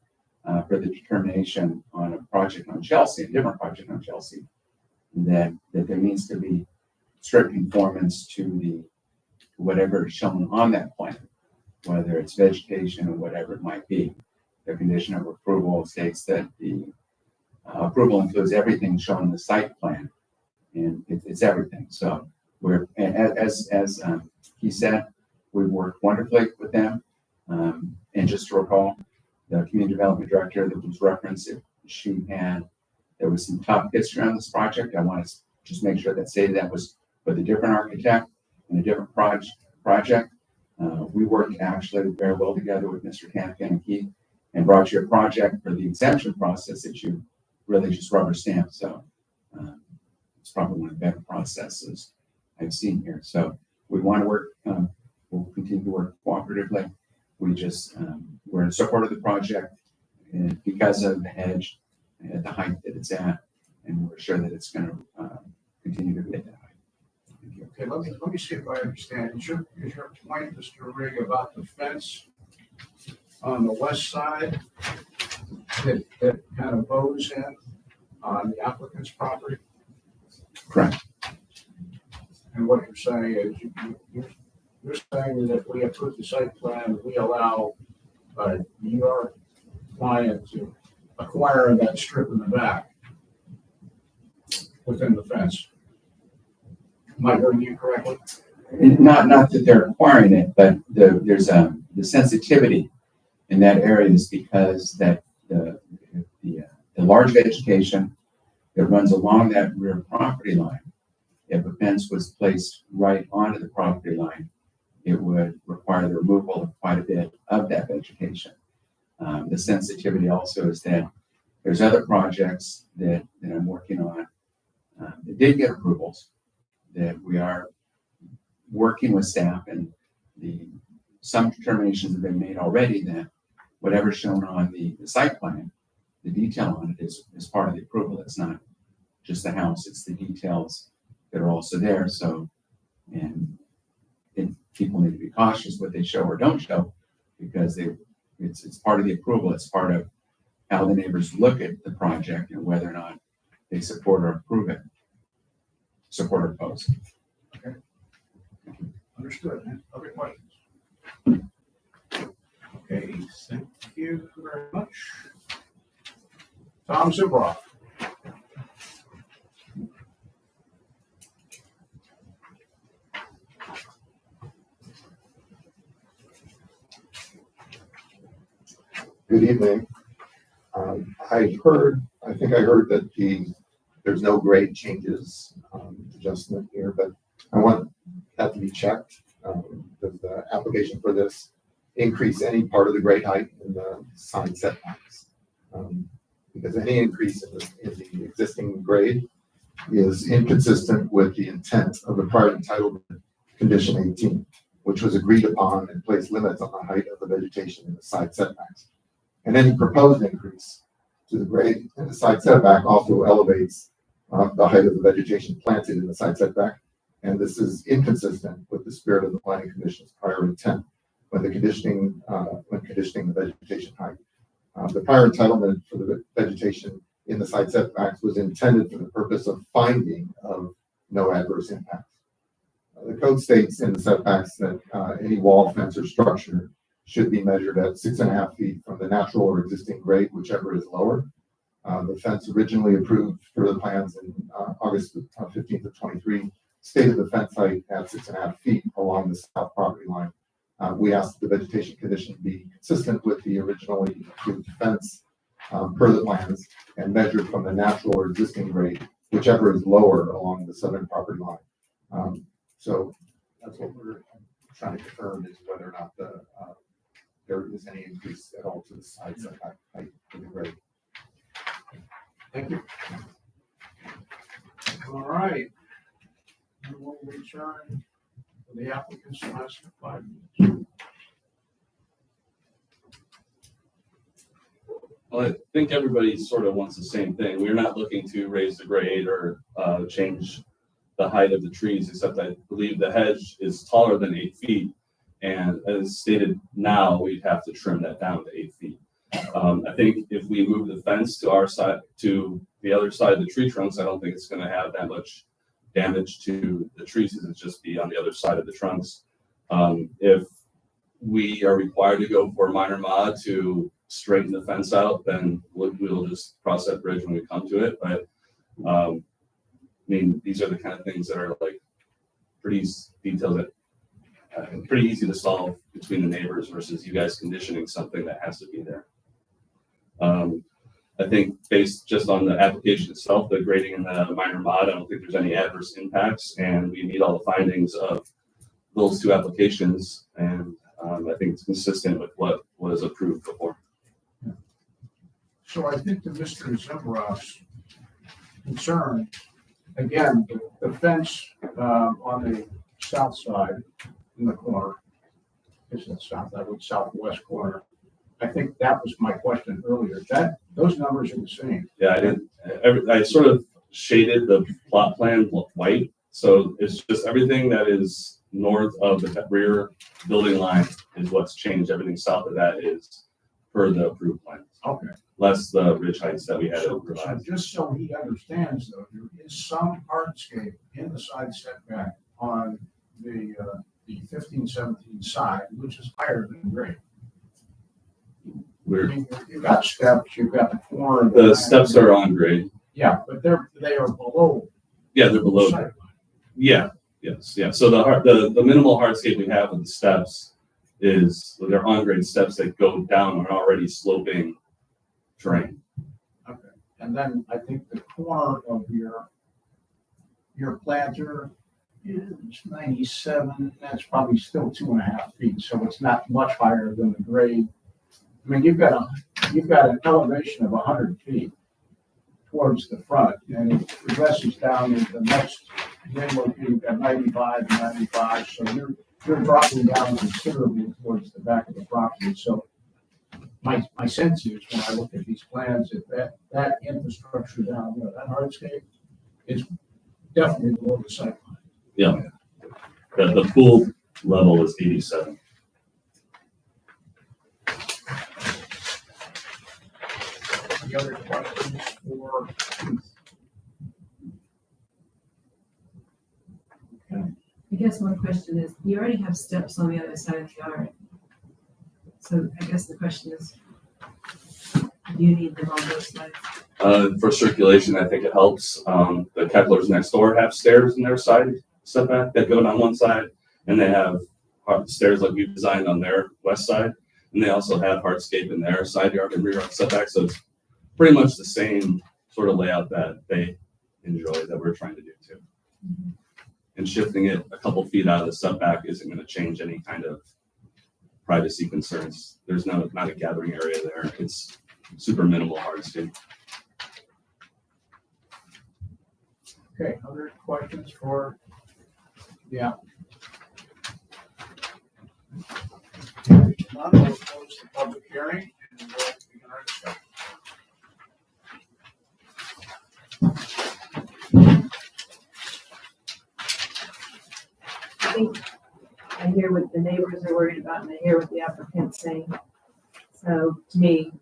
for the determination on a project on Chelsea, a different project on Chelsea, that there needs to be strict conformance to whatever is shown on that plan, whether it's vegetation or whatever it might be. The condition of approval states that the approval includes everything shown in the site plan, and it's everything. So we're, as he said, we worked wonderfully with them. And just to recall, the community development director that was referenced, there was some tough history on this project. I want to just make sure that stated that was with a different architect and a different project. We worked actually very well together with Mr. Campion and Keith, and brought you a project for the exemption process that you really just rubber stamped. So it's probably one of the better processes I've seen here. So we want to work, we'll continue to work cooperatively. We just, we're in support of the project and because of the hedge at the height that it's at, and we're sure that it's going to continue to be at that height. Thank you. Okay, let me see if I understand. Is your point, Mr. Rigg, about the fence on the west side that kind of bows in on the applicant's property? Correct. And what you're saying is you're saying that if we approve the site plan, we allow your client to acquire that strip in the back within the fence. Am I hearing you correctly? Not that they're acquiring it, but there's the sensitivity in that area is because that the large vegetation that runs along that rear property line, if a fence was placed right onto the property line, it would require the removal of quite a bit of that vegetation. The sensitivity also is that there's other projects that I'm working on that did get approvals, that we are working with staff, and some determinations have been made already that whatever's shown on the site plan, the detail on it is part of the approval. It's not just the house, it's the details that are also there. So, and people need to be cautious what they show or don't show, because it's part of the approval. It's part of how the neighbors look at the project and whether or not they support or approve it, support or oppose. Okay. Understood. Other questions? Okay, thank you very much. Tom Zuboff. Good evening. I think I heard that there's no grade changes adjustment here, but I want that to be checked. Does the application for this increase any part of the grade height in the side setbacks? Because any increase in the existing grade is inconsistent with the intent of the prior entitlement condition 18, which was agreed upon and placed limits on the height of the vegetation in the side setbacks. And any proposed increase to the grade, and the side setback also elevates the height of the vegetation planted in the side setback. And this is inconsistent with the spirit of the planning commission's prior intent when conditioning the vegetation height. The prior entitlement for the vegetation in the side setbacks was intended for the purpose of finding of no adverse impacts. The code states in the setbacks that any wall, fence, or structure should be measured at 6.5 feet from the natural or existing grade, whichever is lower. The fence originally approved for the plans in August 15th of 23 stated the fence height at 6.5 feet along the south property line. We asked the vegetation condition be consistent with the originally approved fence per the plans and measured from the natural or existing grade, whichever is lower along the southern property line. So that's what we're trying to confirm is whether or not there is any increase at all to the side setback height for the grade. Thank you. All right. And we'll return to the applicant's last 5 minutes. Well, I think everybody sort of wants the same thing. We're not looking to raise the grade or change the height of the trees, except I believe the hedge is taller than 8 feet. And as stated now, we'd have to trim that down to 8 feet. I think if we move the fence to our side, to the other side of the tree trunks, I don't think it's going to have that much damage to the trees, as it's just be on the other side of the trunks. If we are required to go for a minor mod to straighten the fence out, then we'll just cross that bridge when we come to it. But I mean, these are the kind of things that are like pretty detailed, that pretty easy to solve between the neighbors versus you guys conditioning something that has to be there. I think based just on the application itself, the grading and the minor mod, I don't think there's any adverse impacts, and we meet all the findings of those two applications. And I think it's consistent with what was approved before. So I think to Mr. Zimroff's concern, again, the fence on the south side in the corner, is it south, I would southwest corner. I think that was my question earlier. Those numbers are the same. Yeah, I sort of shaded the plot plan white. So it's just everything that is north of the rear building line is what's changed. Everything south of that is per the approved plans. Okay. Less the ridge heights that we had to So provide. just so he understands though, there is some hardscape in the side setback on the 15-17 side, which is higher than grade. I We're, mean, you've got steps, you've got the corner. the steps are on grade. Yeah, but they are below. Yeah, they're below. sight line. Yeah, yes, yeah. So the minimal hardscape we have with the steps is they're on grade steps that go down on already sloping terrain. Okay, and then I think the corner of your planter is 97, that's probably still 2.5 feet, so it's not much higher than the grade. I mean, you've got an elevation of 100 feet towards the front, and it progresses down into the next neighborhood, you've got 95 and 95, so you're dropping down considerably towards the back of the property. So my sense is, when I look at these plans, that infrastructure down there, that hardscape is definitely below the sight line. Yeah. The pool level is 87. Any other questions for? I guess one question is, you already have steps on the other side of the yard. So I guess the question is, do you need them on both sides? For circulation, I think it helps. The Keplers next door have stairs in their side setback that go down one side, and they have stairs like we've designed on their west side. And they also have hardscape in their side yard and rear yard setback. So it's pretty much the same sort of layout that they enjoy that we're trying to do too. Mm-hmm. And shifting it a couple feet out of the setback isn't going to change any kind of privacy concerns. There's not a gathering area there. It's super minimal hardscape. Okay, other questions for the applicant? None, we'll close the public hearing and we'll begin our discussion. and I hear what the applicant's saying. So to me,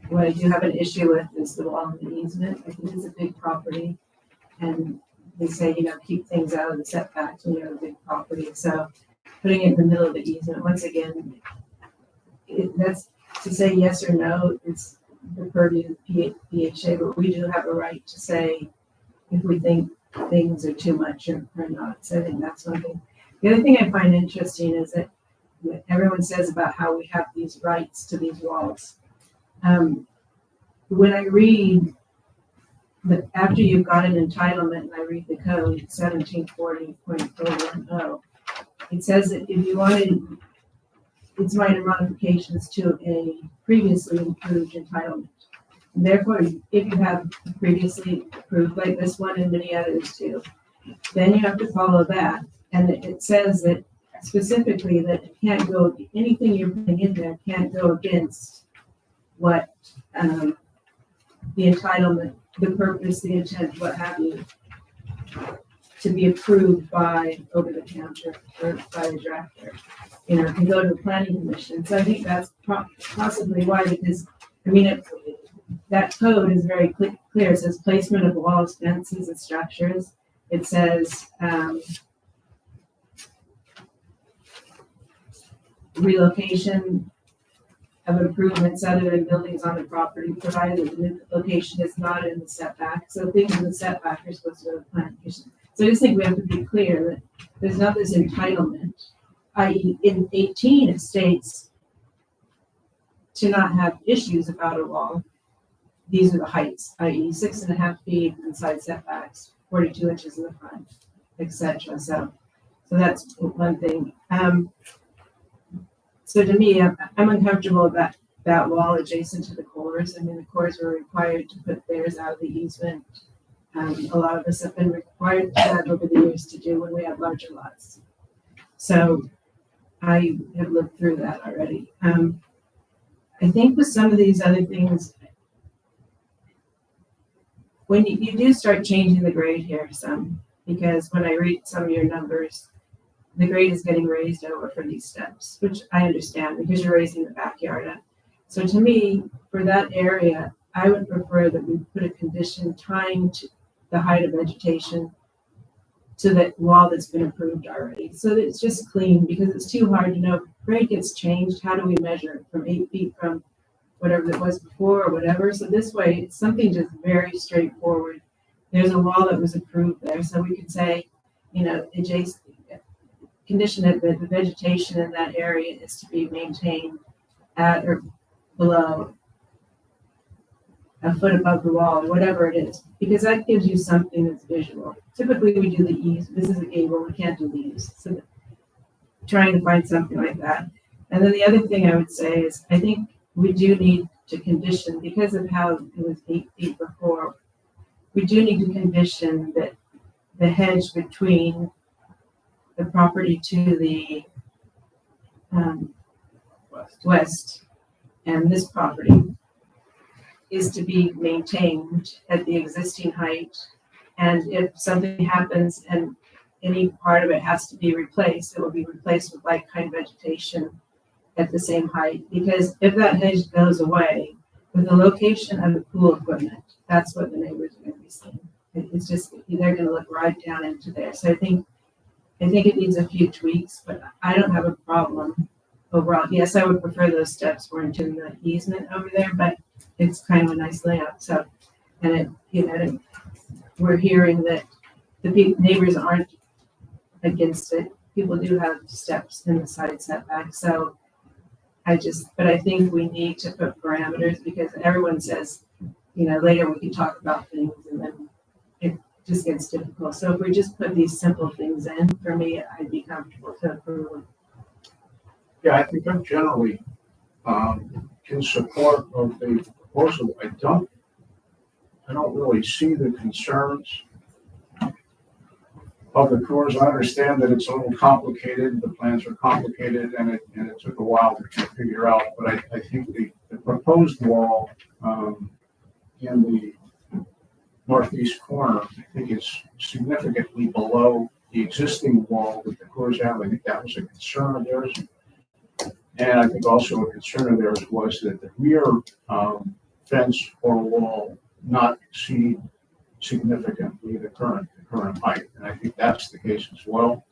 what I do have an issue with is the wall and the easement. I think it's a big property. And they say, keep things out of the setbacks when you have a big property. So putting it in the middle of the easement, once again, that's to say yes or no, it's the purview of PHA, but we do have a right to say if we think things are too much or not. So I think that's one thing. The other thing I find interesting is that everyone says about how we have these rights to these walls. When I read that after you've got an entitlement, and I read the code 1740.010, it says that if you wanted its minor modifications to a previously approved entitlement. And therefore, if you have previously approved, like this one and many others too, then you have to follow that. And it says that specifically that it can't go, anything you're putting in there can't go against what the entitlement, the purpose, the intent, what have you, to be approved by over the counter or by the drafter. It can go to the planning commission. So I think that's possibly why, because that code is very clear. It says placement of walls, fences, and structures. It says relocation of improvements other than buildings on the property, provided that the location is not in the setback. So things in the setback are supposed to go to the planning commission. So I just think we have to be clear that there's not this entitlement, i.e. in 18 it states to not have issues about a wall. These are the heights, i.e. 6.5 feet inside setbacks, 42 inches in the front, etc. So that's one thing. So to me, I'm uncomfortable about that wall adjacent to the cores. The cores were required to put theirs out of the easement. A lot of us have been required to that over the years to do when we have larger lots. So I have looked through that already. I think with some of these other things, when you do start changing the grade here some, because when I read some of your numbers, the grade is getting raised over for these steps, which I understand because you're raising the backyard up. So to me, for that area, I would prefer that we put a condition tying to the height of vegetation to that wall that's been approved already. So that it's just clean, because it's too hard to know if grade gets changed, how do we measure it from 8 feet from whatever it was before or whatever. So this way, it's something just very straightforward. There's a wall that was approved there. So we could say, adjacent, condition that the vegetation in that area is to be maintained at or below a foot above the wall, or whatever it is, because that gives you something that's visual. Typically we do the eaves. This is a gable, we can't do the eaves. So trying to find something like that. And then the other thing I would say is, I think we do need to condition, because of how it was 8 feet before, we do need to condition that the hedge between the property to the west and this property is to be maintained at the existing height. And if something happens and any part of it has to be replaced, it will be replaced with like kind of vegetation at the same height. Because if that hedge goes away, with the location of the pool equipment, that's what the neighbors are going to be seeing. It's just, they're going to look right down into there. So I think it needs a few tweaks, but I don't have a problem overall. Yes, I would prefer those steps weren't in the easement over there, but it's kind of a nice layout. So, and we're hearing that the neighbors aren't against it. People do have steps in the side setback. So but I think we need to put parameters, because everyone says, later we can talk about things, and then it just gets difficult. So if we just put these simple things in, for me, I'd be comfortable to approve. Yeah, I think I'm generally in support of the proposal. I don't really see the concerns of the cores. I understand that it's a little complicated, the plans are complicated, and it took a while to figure out, but I think the proposed wall in the northeast corner, I think is significantly below the existing wall that the Coors have. I think that was a concern of theirs. And I think also a concern of theirs was that the rear fence or wall not exceed significantly the current height. And I think that's the case as well.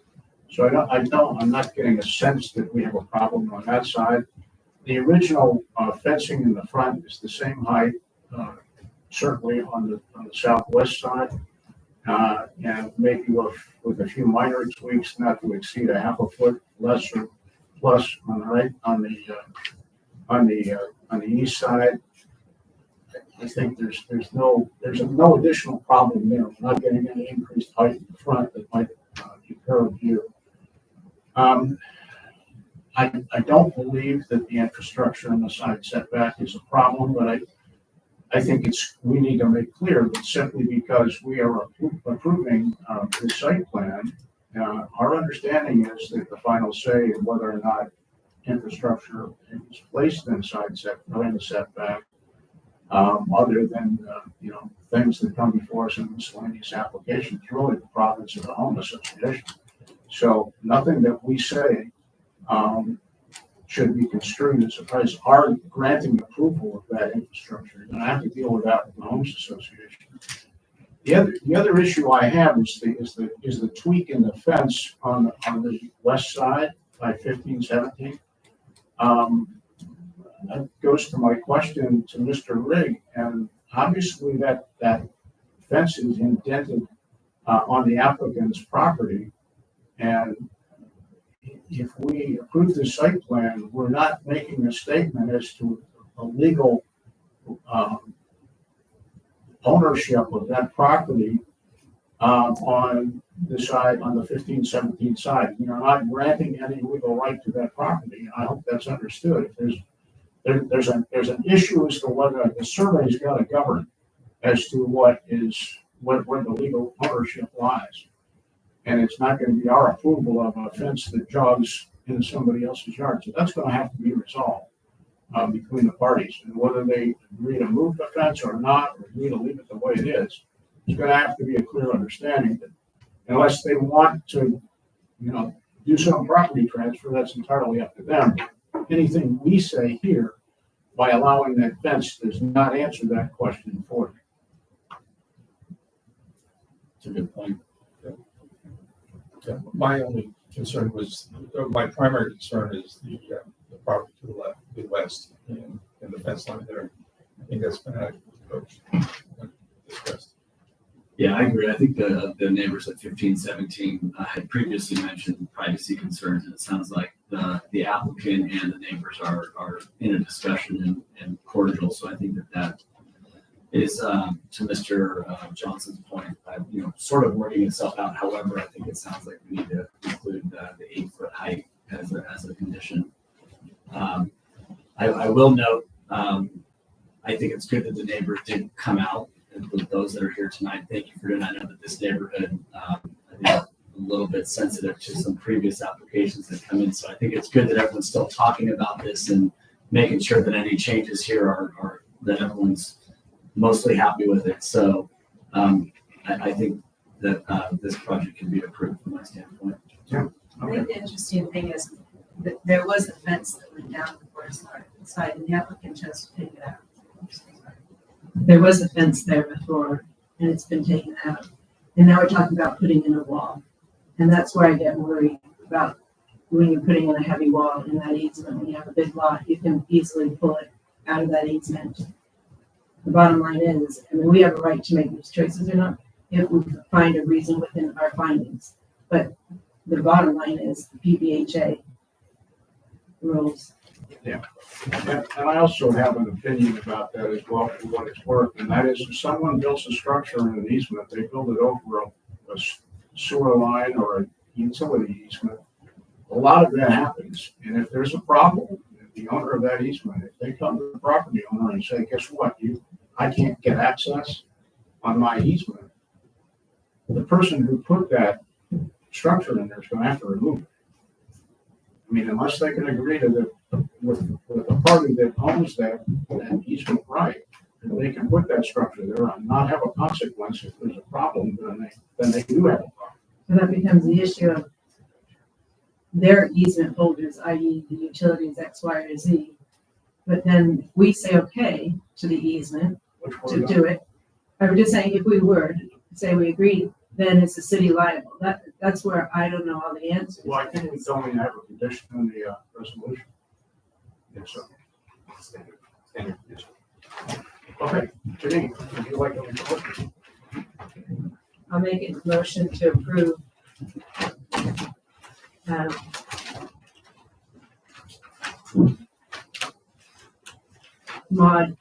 So I'm not getting a sense that we have a problem on that side. The original fencing in the front is the same height, certainly on the southwest side. And maybe with a few minor tweaks, not to exceed a half a foot less or plus on the right, on the east side. I think there's no additional problem there. We're not getting any increased height in the front that might deter view. I don't believe that the infrastructure in the side setback is a problem, but I think we need to make clear that simply because we are approving the site plan, our understanding is that the final say of whether or not infrastructure is placed inside the setback, other than things that come before us in miscellaneous applications, really the province of the home association. So nothing that we say should be construed as surprise. Our granting approval of that infrastructure, you're going to have to deal with that with the homes association. The other issue I have is the tweak in the fence on the west side by 1517. That goes to my question to Mr. Rigg, and obviously that fence is indented on the applicant's property, and if we approve the site plan, we're not making a statement as to a legal ownership of that property on the side, on the 1517 side. You're not granting any legal right to that property. I hope that's understood. If there's an issue as to whether the survey's got to govern as to where the legal ownership lies. And it's not going to be our approval of a fence that jogs into somebody else's yard. So that's going to have to be resolved between the parties. And whether they agree to move the fence or not, or agree to leave it the way it is, there's going to have to be a clear understanding that unless they want to, do some property transfer, that's entirely up to them. Anything we say here by allowing that fence does not answer that question for you. It's a good point. Yeah, my only concern was, my primary concern is the property to the left, the west, and the fence line there. I think that's been discussed. Yeah, I agree. I think the neighbors at 1517 had previously mentioned privacy concerns, and it sounds like the applicant and the neighbors are in a discussion and cordial. So I think that is to Mr. Johnson's point, sort of working itself out. However, I think it sounds like we need to include the 8-foot height as a condition. I will note, I think it's good that the neighbors did come out, and for those that are here tonight, thank you for doing that. I know that this neighborhood, I think, a little bit sensitive to some previous applications that come in. So I think it's good that everyone's still talking about this and making sure that any changes here are that everyone's mostly happy with it. So I think that this project can be approved from my standpoint. I think the interesting thing is that there was a fence that went down the forest side, and the applicant chose to take it out. There was a fence there before, and it's been taken out. And now we're talking about putting in a wall. And that's where I get worried about when you're putting in a heavy wall in that easement. When you have a big lot, you can easily pull it out of that easement. The bottom line is, we have a right to make these choices or not if we find a reason within our findings. But the bottom line is PBHA rules. Yeah, and I also have an opinion about that as well, for what it's worth, and that is if someone builds a structure in an easement, they build it over a sewer line or a utility easement. A lot of that happens, and if there's a problem, the owner of that easement, if they come to the property owner and say, guess what, I can't get access on my easement, the person who put that structure in there is going to have to remove it. I mean, unless they can agree to with the party that owns that easement right, they can put that structure there and not have a consequence. If there's a problem, then they do have a problem. So that becomes the issue of their easement holders, i.e. the utilities X, Y, or Z. But then we say okay to the easement Which to we're do it. I was just saying, if we were to say we agreed, then it's the city liable. That's where I don't know all the answers. Well, I think we don't even have a condition in the resolution. Yes, sir. Standard condition. Okay, Janine, would you like to make a motion? I'll make a motion to approve. Mod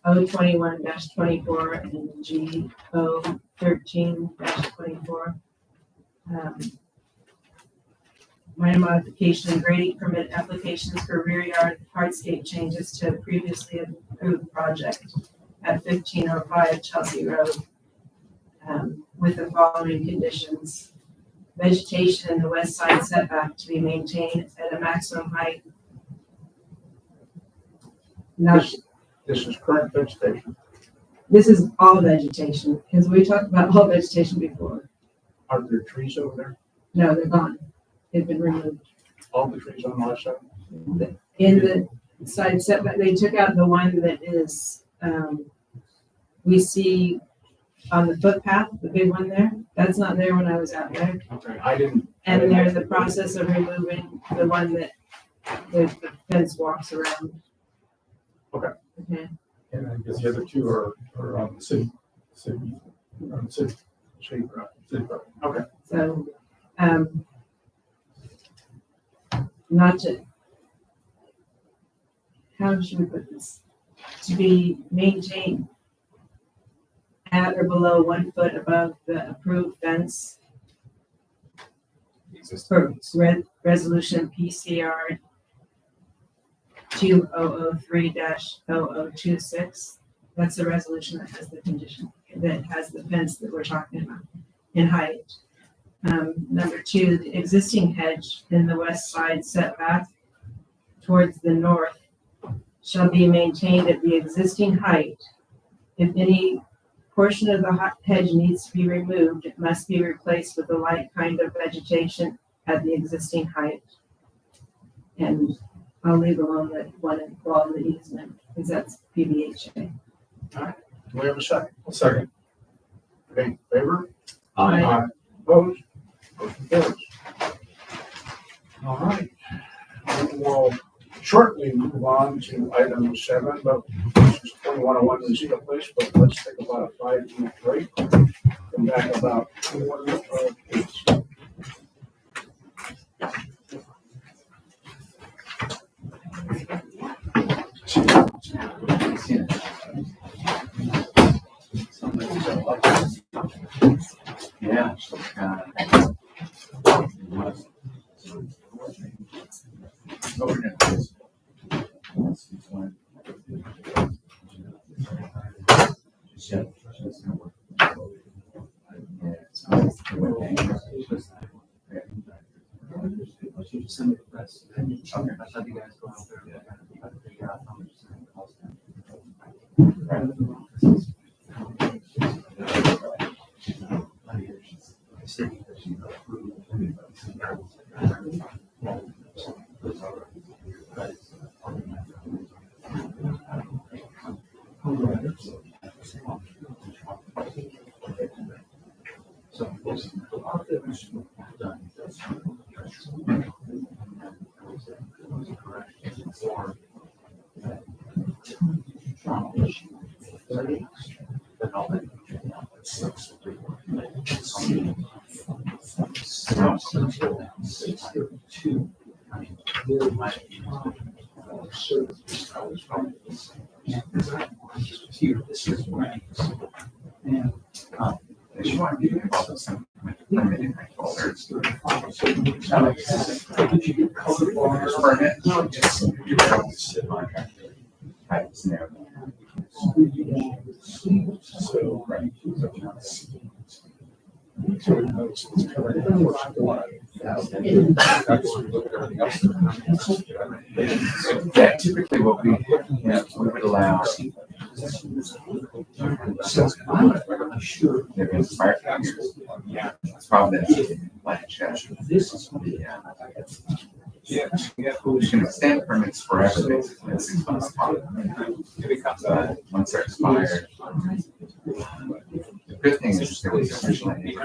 O21-24 and G O13-24. Minor modification and grading permit applications for rear yard hardscape changes to a previously approved project at 1505 Chelsea Road. With the following conditions. Vegetation in the west side setback to be maintained at a maximum height. Now, This is current vegetation. this is all vegetation, because we talked about all vegetation before. Are there trees over there? No, they're gone. They've been removed. All the trees on the left side? In the side setback, they took out the one that is, we see on the footpath, the big one there. That's not there when I was out there. Okay, I didn't. And they're in the process of removing the one that the fence walks around. Okay. Okay. And I guess the other two are on the city, on the city. City property. City property. Okay, So, not to, how should we put this? To be maintained at or below 1 foot above the approved fence for resolution PCR 2003-0026. That's the resolution that has the condition, that has the fence that we're talking about in height. Number 2, the existing hedge in the west side setback towards the north shall be maintained at the existing height. If any portion of the hedge needs to be removed, it must be replaced with the like kind of vegetation at the existing height. And I'll leave alone that one involved the easement, because that's PBHA. do we have a second? Second. Okay, in favor? Aye. Opposed? Motion carries. All right. We will shortly move on to item 7, but this is 2101 Lucia Place, but let's take about a 5-minute break. Come back about 21 minutes. Yeah. Yeah, typically what we would allow So, I'm sure there is fire factors. Yeah, it's probably that land check. This is the, we can extend permits forever, basically, it's 6 months apart. Once they're expired. The good thing is there was originally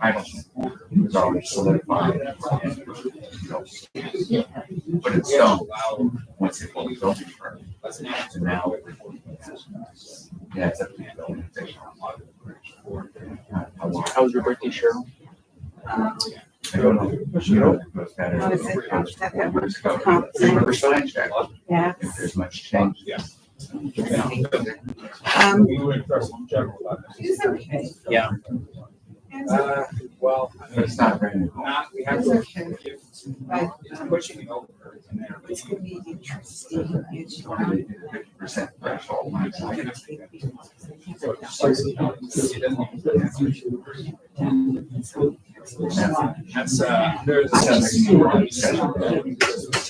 I don't know, it was already solidified. But it's still, once it fully built it for, and now. Yeah, it's up to the building official. How was your birthday, Cheryl? I don't know. It goes better. Oh, is it? Remember sign check, Yeah. if there's much change. It's okay. Yeah. Well, But it's not brand new. we have It's to, okay. if it's pushing it over. It's gonna be interesting. It's 50% threshold. That's, there's.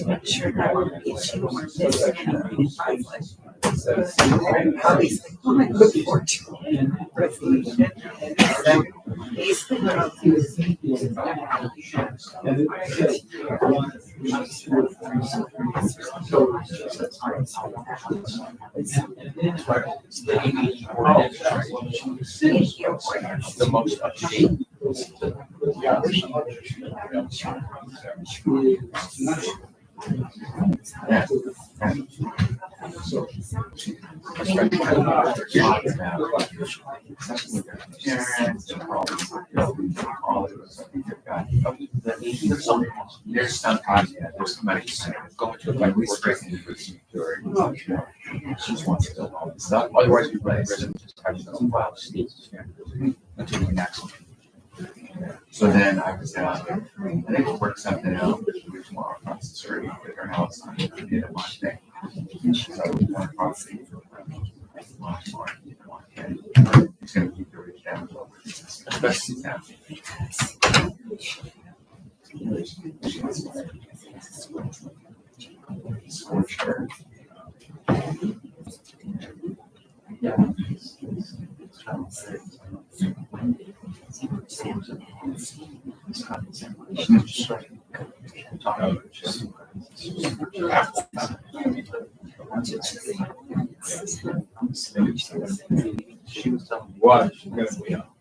not sure how it is. You want this and Holly's like, oh, I look forward to it. He's the girl who's. The most up to date. Yeah, there's some other. Yeah. There's sometimes, yeah, there's somebody going to like restricting for security. She just wants to build all this stuff, otherwise we let residents just have their own files. Until the next one. So then I was, I think we'll work something out tomorrow across the street with her house. I did it one day. So one property. He's gonna keep the ridge down. As best he can. Scorched earth. She was telling me. What? She's gonna be up.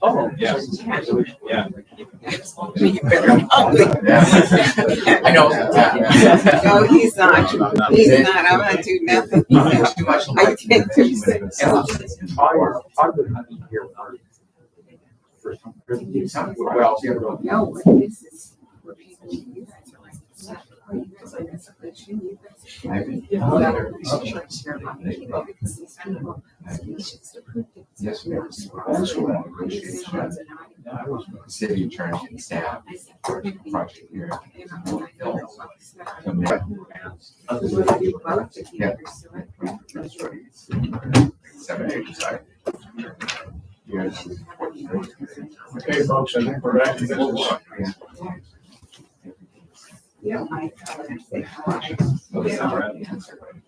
Oh, Yeah. Yeah. You better not. Yeah. I know. No, he's not. He's not. I'm not doing nothing. It's too much. I can't do that. I've been hunting here for some. Well, No, but this is. where people- you guys are like, oh, you guys are this, but you Yes, we have. City attorney and staff. Project here. Yeah. 7 acres, sorry. Okay, folks, I think we're back to business.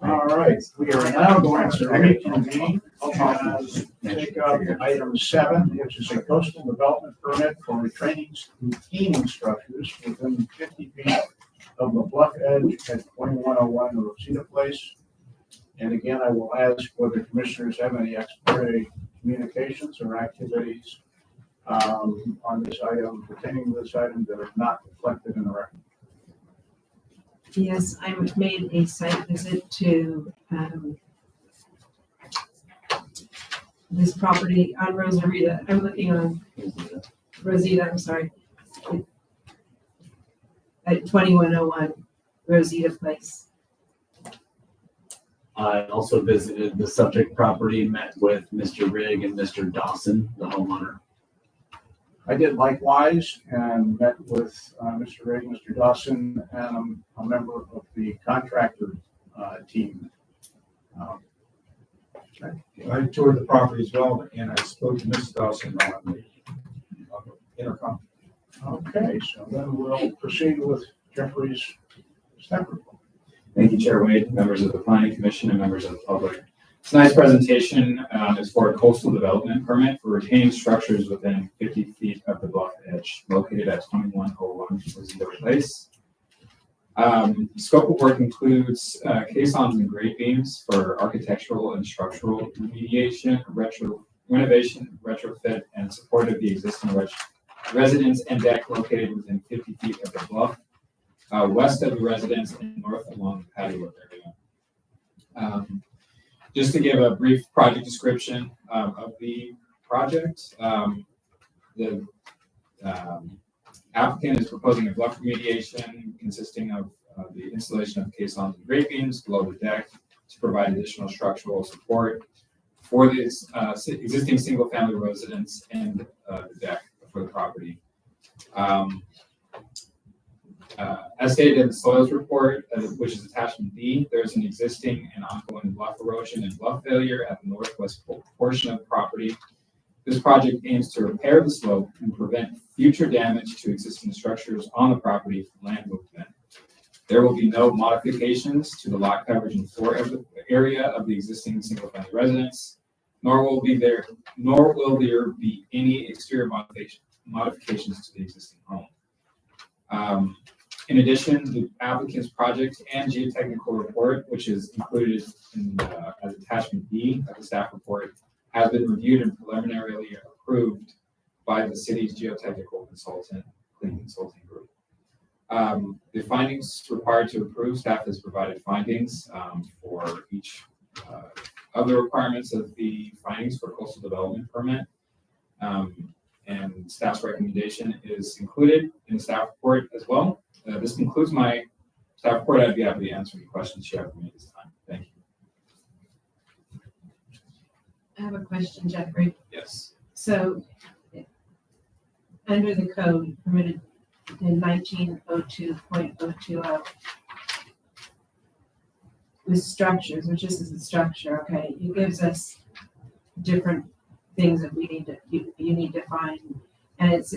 All right, we are now going to reconvene and take up item 7, which is a coastal development permit for retaining structures within 50 feet of the bluff edge at 2101 Rosita Place. And again, I will ask whether commissioners have any ex parte communications or activities on this item, pertaining to this item that are not reflected in the record. Yes, I made a site visit to this property on Rosarita. I'm looking on Rosita, I'm sorry. At 2101 Rosita Place. I also visited the subject property, met with Mr. Rigg and Mr. Dawson, the homeowner. I did likewise and met with Mr. Rigg, Mr. Dawson, and a member of the contractor team. I toured the property as well, and I spoke to Mrs. Dawson on the intercom. Okay, so then we'll proceed with Jeffrey's staff report. Thank you, Chair Wade, members of the Planning Commission, and members of the public. Tonight's presentation is for a coastal development permit for retaining structures within 50 feet of the bluff edge located at 2101 Rosita Place. Scope of work includes caissons and grate beams for architectural and structural remediation, renovation, retrofit, and support of the existing residence and deck located within 50 feet of the bluff, west of the residence and north along the patio area. Just to give a brief project description of the project, the applicant is proposing a bluff remediation consisting of the installation of caissons and grate beams below the deck to provide additional structural support for this existing single-family residence and the deck for the property. As stated in the soils report, which is attachment B, there's an existing and ongoing bluff erosion and bluff failure at the northwest portion of the property. This project aims to repair the slope and prevent future damage to existing structures on the property from land movement. There will be no modifications to the lot coverage and floor area of the existing single-family residence, nor will there be any exterior modifications to the existing home. In addition, the applicant's project and geotechnical report, which is included as attachment B of the staff report, has been reviewed and preliminarily approved by the city's geotechnical consultant, Clean Consulting Group. The findings required to approve, staff has provided findings for each of the requirements of the findings for coastal development permit. And staff's recommendation is included in the staff report as well. This concludes my staff report. I'd be happy to answer any questions you have for me this time. Thank you. I have a question, Jeffrey. Yes. So, under the code permitted in 1902.020, with structures, which this is a structure, okay, it gives us different things that we need to, you need to find, and it's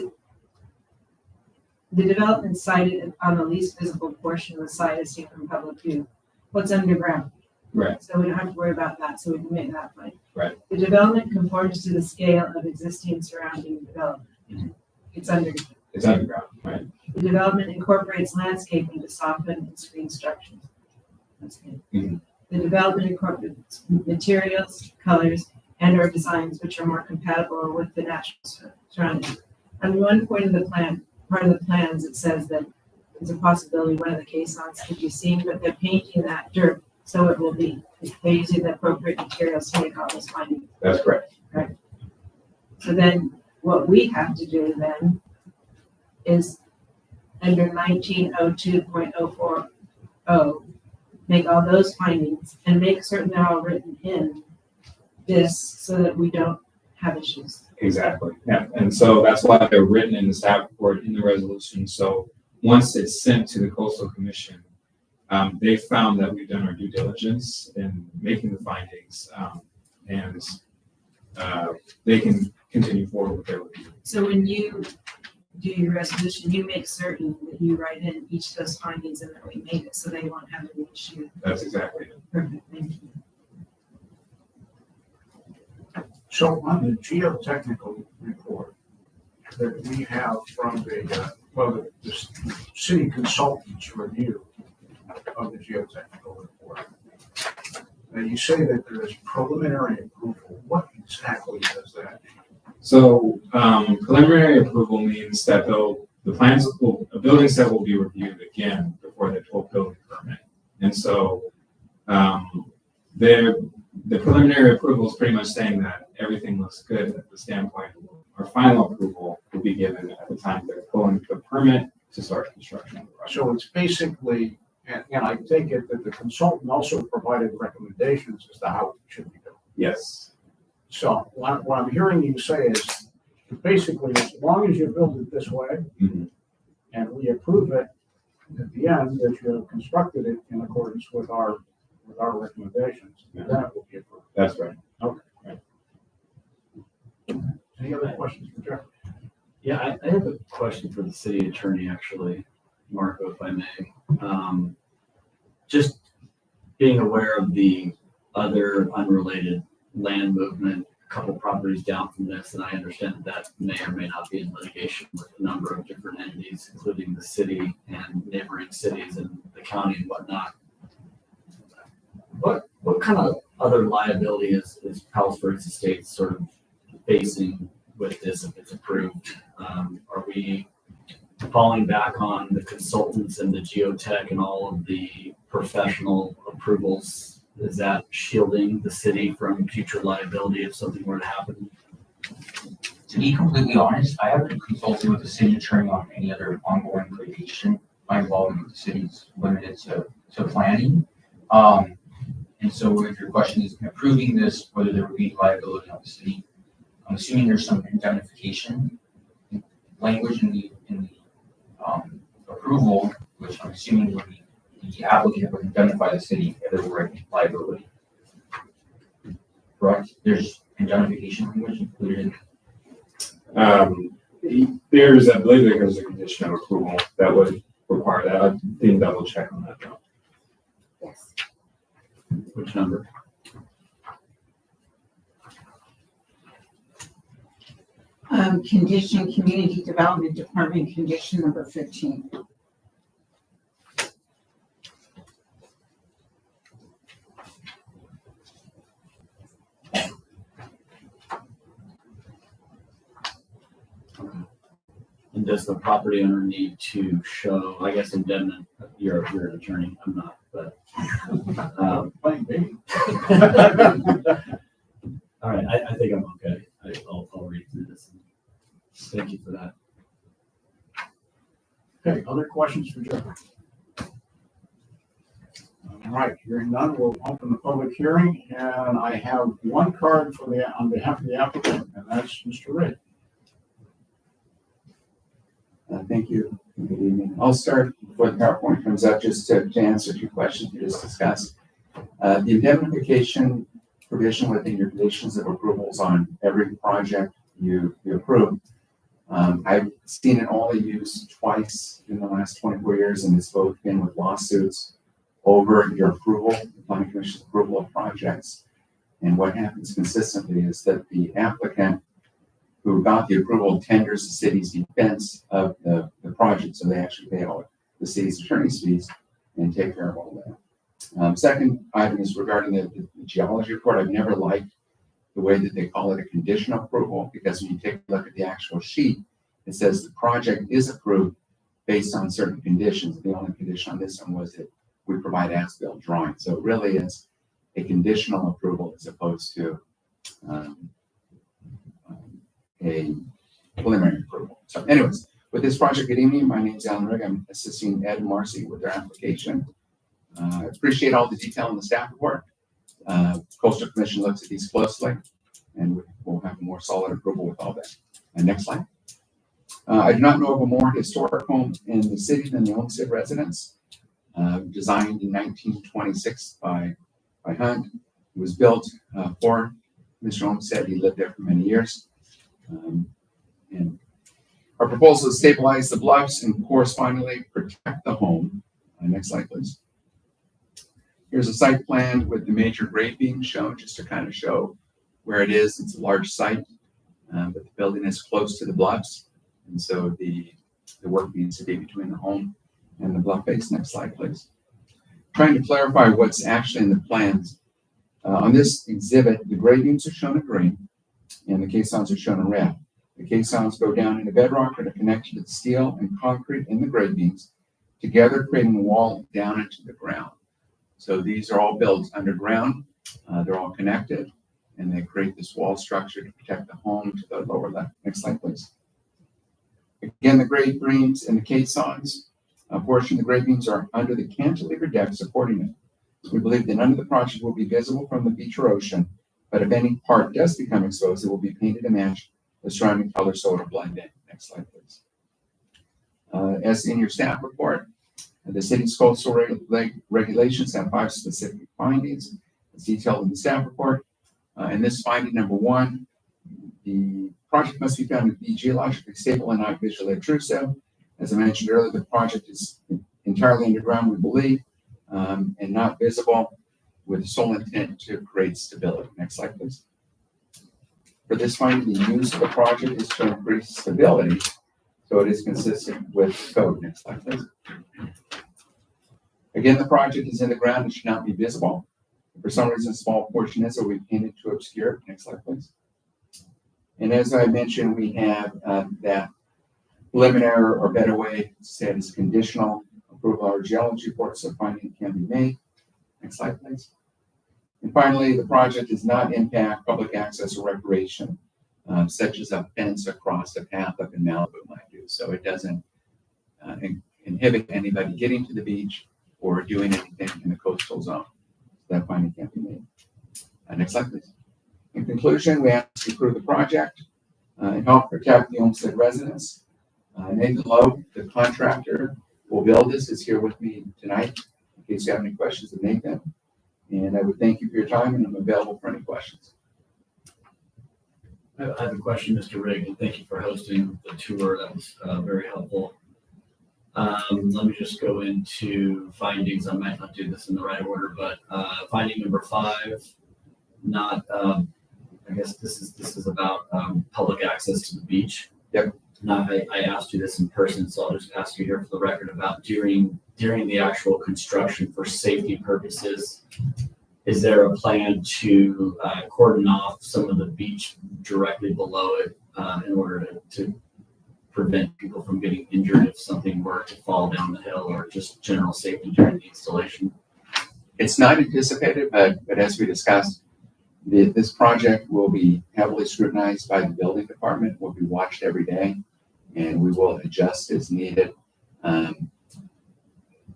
the development sited on the least visible portion of the site is seen from public view. What's underground? Right. So we don't have to worry about that, so we can make that point. Right. The development conforms to the scale of existing surrounding development. It's underground. It's underground, right? The development incorporates landscaping to soften and screen structures. That's good. Mhm. The development incorporates materials, colors, and or designs which are more compatible with the natural surroundings. On one point of the plan, part of the plans, it says that there's a possibility one of the caissons could be seen, but they're painting that dirt, so it will be, they're using the appropriate materials to make all those findings. That's correct. Right. So then what we have to do then is under 1902.040, make all those findings and make certain they're all written in this so that we don't have issues. Exactly. Yeah. And so that's why they're written in the staff report in the resolution. So once it's sent to the Coastal Commission, they found that we've done our due diligence in making the findings, and they can continue forward with their review. So when you do your resolution, you make certain that you write in each of those findings and that we made it so they won't have any issue. That's exactly it. Perfect, thank you. So on the geotechnical report that we have from the city consultant's review of the geotechnical report, and you say that there is preliminary approval. What exactly does that mean? So preliminary approval means that a building set will be reviewed again before the full building permit. And so the preliminary approval is pretty much saying that everything looks good at the standpoint. Our final approval will be given at the time they're pulling the permit to start construction of the project. So it's basically, and I take it that the consultant also provided recommendations as to how it should be done. Yes. So what I'm hearing you say is basically, as long as you build it this way, Mhm. and we approve it at the end, that you have constructed it in accordance with our recommendations, then it will be approved. That's right. Any other questions for Jeff? Yeah, I have a question for the city attorney, actually, Marco, if I may. Just being aware of the other unrelated land movement, a couple properties down from this, and I understand that may or may not be in litigation with a number of different entities, including the city and neighboring cities and the county and whatnot. What kind of other liability is Palos Verdes Estates sort of facing with this if it's approved? Are we falling back on the consultants and the geotech and all of the professional approvals? Is that shielding the city from future liability if something were to happen? To be completely honest, I haven't consulted with the city attorney on any other ongoing litigation. My involvement with the city is limited to planning. And so if your question is approving this, whether there would be liability on the city, I'm assuming there's some indemnification language in the approval, which I'm assuming would be the applicant would indemnify the city if there were any liability. Correct? There's indemnification language included in. I believe there's a condition of approval that would require that. I didn't double check on that though. Yes. Which number? Condition, Community Development Department, condition number 15. And does the property owner need to show, I guess indemnity, you're an attorney, I'm not, but. All right, I think I'm okay. I'll read through this. Thank you for that. Okay, other questions for Jeff? All right, hearing none, we'll open the public hearing, and I have one card on behalf of the applicant, and that's Mr. Ray. Thank you. Good evening. I'll start before the PowerPoint comes up just to answer a few questions you just discussed. The indemnification provision within your conditions of approvals on every project you approve. I've seen it only used twice in the last 24 years, and it's both been with lawsuits over your approval, the planning commission's approval of projects. And what happens consistently is that the applicant who got the approval tenders the city's defense of the project, so they actually pay all the city's attorney's fees and take care of all that. Second item is regarding the geology report. I've never liked the way that they call it a conditional approval, because when you take a look at the actual sheet, it says the project is approved based on certain conditions. The only condition on this one was that we provide as-built drawings. So it really is a conditional approval as opposed to a preliminary approval. So anyways, with this project, good evening. My name is Alan Rigg. I'm assisting Ed and Marcy with their application. I appreciate all the detail in the staff report. Coastal Commission looks at these closely, and we'll have a more solid approval with all that. Next slide. I do not know of a more historic home in the city than the Olmsted residence. Designed in 1926 by Hunt. It was built for Mr. Olmsted. He lived there for many years. And our proposal is to stabilize the bluffs and correspondingly protect the home. Next slide, please. Here's a site plan with the major grade beam shown, just to kind of show where it is. It's a large site, but the building is close to the bluffs. And so the work needs to be between the home and the bluff face. Next slide, please. Trying to clarify what's actually in the plans. On this exhibit, the grade beams are shown in green and the caissons are shown in red. The caissons go down into bedrock and are connected to the steel and concrete in the grade beams, together creating a wall down into the ground. So these are all built underground. They're all connected, and they create this wall structure to protect the home to the lower left. Next slide, please. Again, the grade beams and the caissons. A portion of the grade beams are under the cantilever deck supporting it. We believe that none of the project will be visible from the beach or ocean, but if any part does become exposed, it will be painted to match the surrounding color so it'll blend in. Next slide, please. As in your staff report, the city's coastal regulations have 5 specific findings. It's detailed in the staff report. In this finding number 1, the project must be found to be geologically stable and not visually obtrusive. As I mentioned earlier, the project is entirely underground, we believe, and not visible. with the sole intent to create stability. Next slide, please. For this finding, the use of the project is to increase stability, so it is consistent with code. Next slide, please. Again, the project is in the ground and should not be visible. If for some reason a small portion is, or we painted to obscure. Next slide, please. And as I mentioned, we have that preliminary, or better way to say it is conditional approval or geology report, so finding can be made. Next slide, please. And finally, the project does not impact public access or recreation, such as a fence across a path up in Malibu might do. So it doesn't inhibit anybody getting to the beach or doing anything in the coastal zone. That finding can't be made. Next slide, please. In conclusion, we ask you to approve the project and help protect the Olmsted residents. Nathan Lowe, the contractor, will build this, is here with me tonight in case you have any questions of Nathan. And I would thank you for your time, and I'm available for any questions. I have a question, Mr. Rigg, and thank you for hosting the tour. That was very helpful. Let me just go into findings. I might not do this in the right order, but finding number 5, not, I guess this is about public access to the beach. Yep. Now, I asked you this in person, so I'll just ask you here for the record about during the actual construction for safety purposes. Is there a plan to cordon off some of the beach directly below it in order to prevent people from getting injured if something were to fall down the hill, or just general safety during the installation? It's not anticipated, but as we discussed, this project will be heavily scrutinized by the building department, will be watched every day, and we will adjust as needed.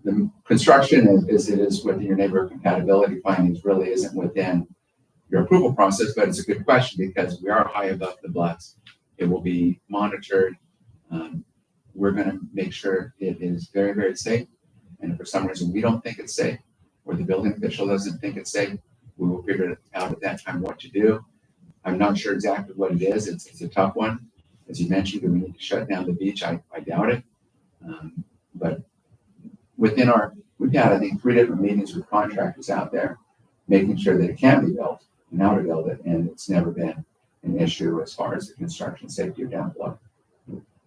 The construction, as it is within your neighborhood compatibility findings, really isn't within your approval process, but it's a good question because we are high above the bluffs. It will be monitored. We're going to make sure it is very, very safe. And if for some reason we don't think it's safe, or the building official doesn't think it's safe, we will figure it out at that time what to do. I'm not sure exactly what it is. It's a tough one. As you mentioned, do we need to shut down the beach? I doubt it. But within we've had, I think, 3 different meetings with contractors out there, making sure that it can be built and how to build it. And it's never been an issue as far as the construction safety or down below.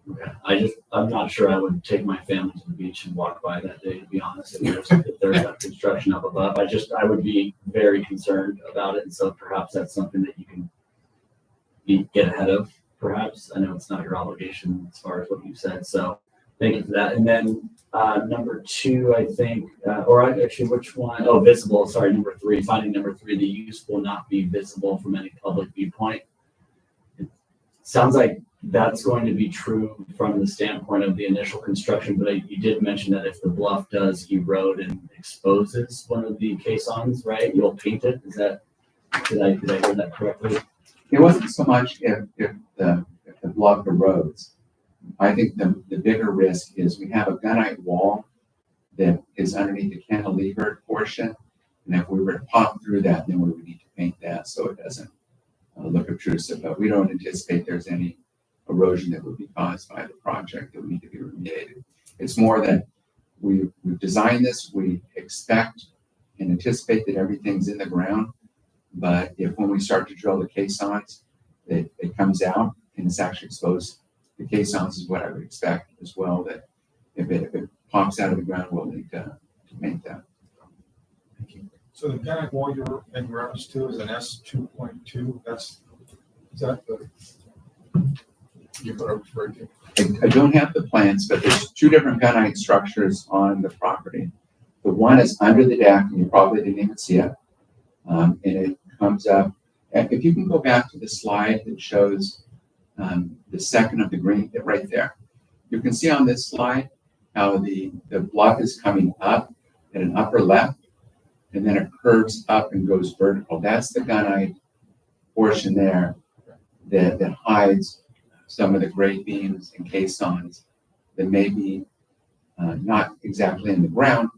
Okay. I'm not sure I would take my family to the beach and walk by that day, to be honest. If there's that construction up above, I would be very concerned about it. And so perhaps that's something that you can get ahead of, perhaps. I know it's not your obligation as far as what you said. So thank you for that. And then number 2, I think, actually which one? Oh, visible. Sorry, number 3, finding number 3, the use will not be visible from any public viewpoint. It sounds like that's going to be true from the standpoint of the initial construction, but you did mention that if the bluff does erode and exposes one of the caissons, right, you'll paint it. Is that, did I hear that correctly? It wasn't so much if the bluff erodes. I think the bigger risk is we have a gunite wall that is underneath the cantilever portion. And if we were to pop through that, then we would need to paint that so it doesn't look obtrusive. But we don't anticipate there's any erosion that would be caused by the project that would need to be remediated. It's more that we've designed this, we expect and anticipate that everything's in the ground. But if when we start to drill the caissons, it comes out and it's actually exposed, the caissons is what I would expect as well, that if it pops out of the ground, we'll need to paint that. Thank you. So the gunite wall you're in reference to is an S2.2. Is that the you put over for it? I don't have the plans, but there's 2 different gunite structures on the property. The one is under the deck, and you probably didn't even see it. And it comes up. And if you can go back to the slide that shows the second of the green right there, you can see on this slide how the bluff is coming up at an upper left, and then it curves up and goes vertical. That's the gunite portion there that hides some of the grade beams and caissons that may be not exactly in the ground,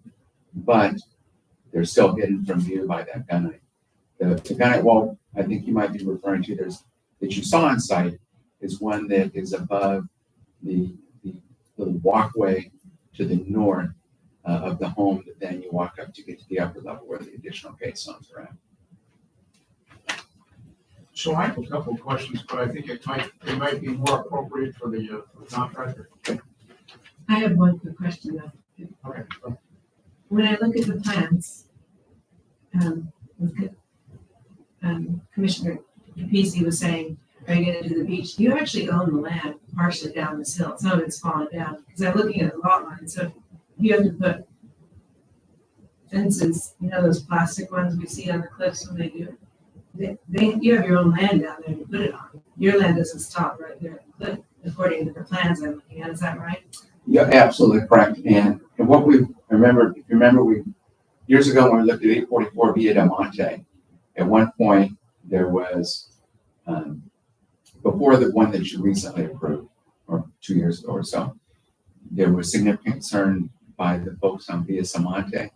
but they're still hidden from view by that gunite. The gunite wall I think you might be referring to that you saw on site is one that is above the little walkway to the north of the home that then then you walk up to get to the upper level where the additional caissons are at. So I have a couple of questions, but I think it might be more appropriate for the contractor. I have one quick question though. Okay. When I look at the plans, look at, Commissioner Capisi was saying, are you gonna do the beach? You actually own the land partially down this hill. Some of it's fallen down. Because I'm looking at the lot line, so you have to put fences, you know, those plastic ones we see on the cliffs when they do it. You have your own land down there to put it on. Your land doesn't stop right there at the cliff, according to the plans I'm looking at. Is that right? Yeah, absolutely correct. And what we remember, if you remember, years ago when we looked at 844 Via Del Monte, at one point there was, before the one that you recently approved, or 2 years ago or so, there was significant concern by the folks on Via Samonte.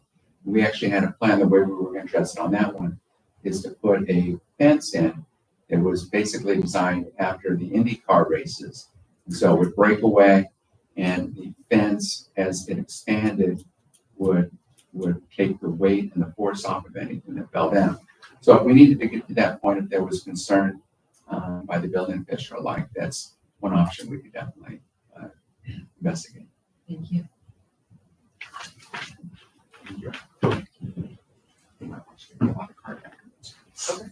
We actually had a plan. The way we were interested on that one is to put a fence in that was basically designed after the IndyCar races. And so it would break away, and the fence, as it expanded, would take the weight and the force off of anything that fell down. So if we needed to get to that point, if there was concern by the building official, like that's one option we could definitely investigate. Thank you. So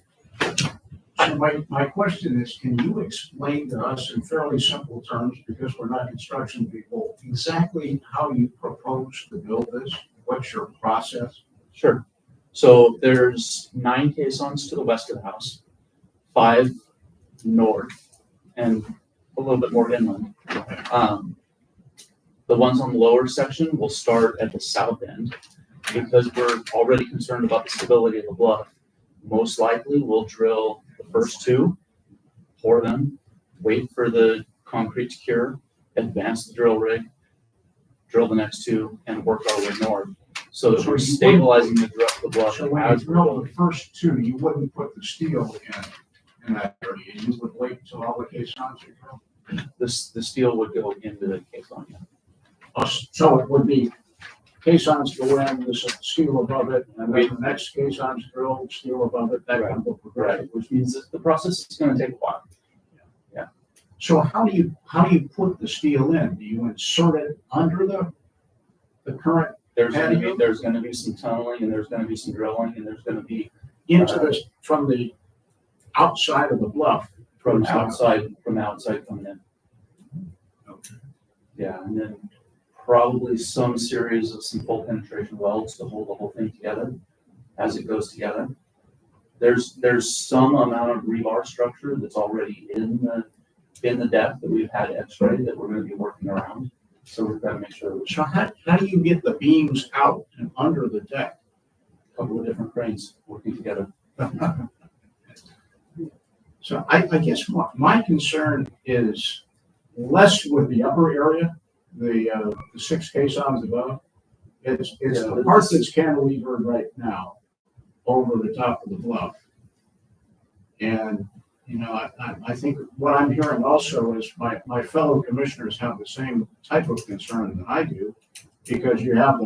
my question is, can you explain to us in fairly simple terms, because we're not construction people, exactly how you propose to build this? What's your process? Sure. So there's 9 caissons to the west of the house, 5 north, and a little bit more inland. The ones on the lower section will start at the south end because we're already concerned about the stability of the bluff. Most likely we'll drill the first 2, pour them, wait for the concrete to cure, advance the drill rig, drill the next 2, and work our way north. So that we're stabilizing the bluff. So when you drill the first 2, you wouldn't put the steel in that area. You would wait until all the caissons are drilled. The steel would go into the caisson. Yeah. So it would be caissons go in, there's steel above it, and then the next caissons drilled, steel above it, that kind of progression. Which means that the process is going to take a while. Yeah. So how do you put the steel in? Do you insert it under the current There's going to be some tunneling, and there's going to be some drilling, and there's going to be into this from the outside of the bluff? from the outside coming in. Okay. Yeah, and then probably some series of some full penetration welds to hold the whole thing together as it goes together. There's some amount of rebar structure that's already in the deck that we've had x-ray that we're going to be working around. So we've got to make sure. So how do you get the beams out and under the deck? A couple of different cranes working together. So I guess my concern is less with the upper area, the 6 caissons above. It's the part that's cantilevered right now over the top of the bluff. And, you know, I think what I'm hearing also is my fellow commissioners have the same type of concern that I do, because you have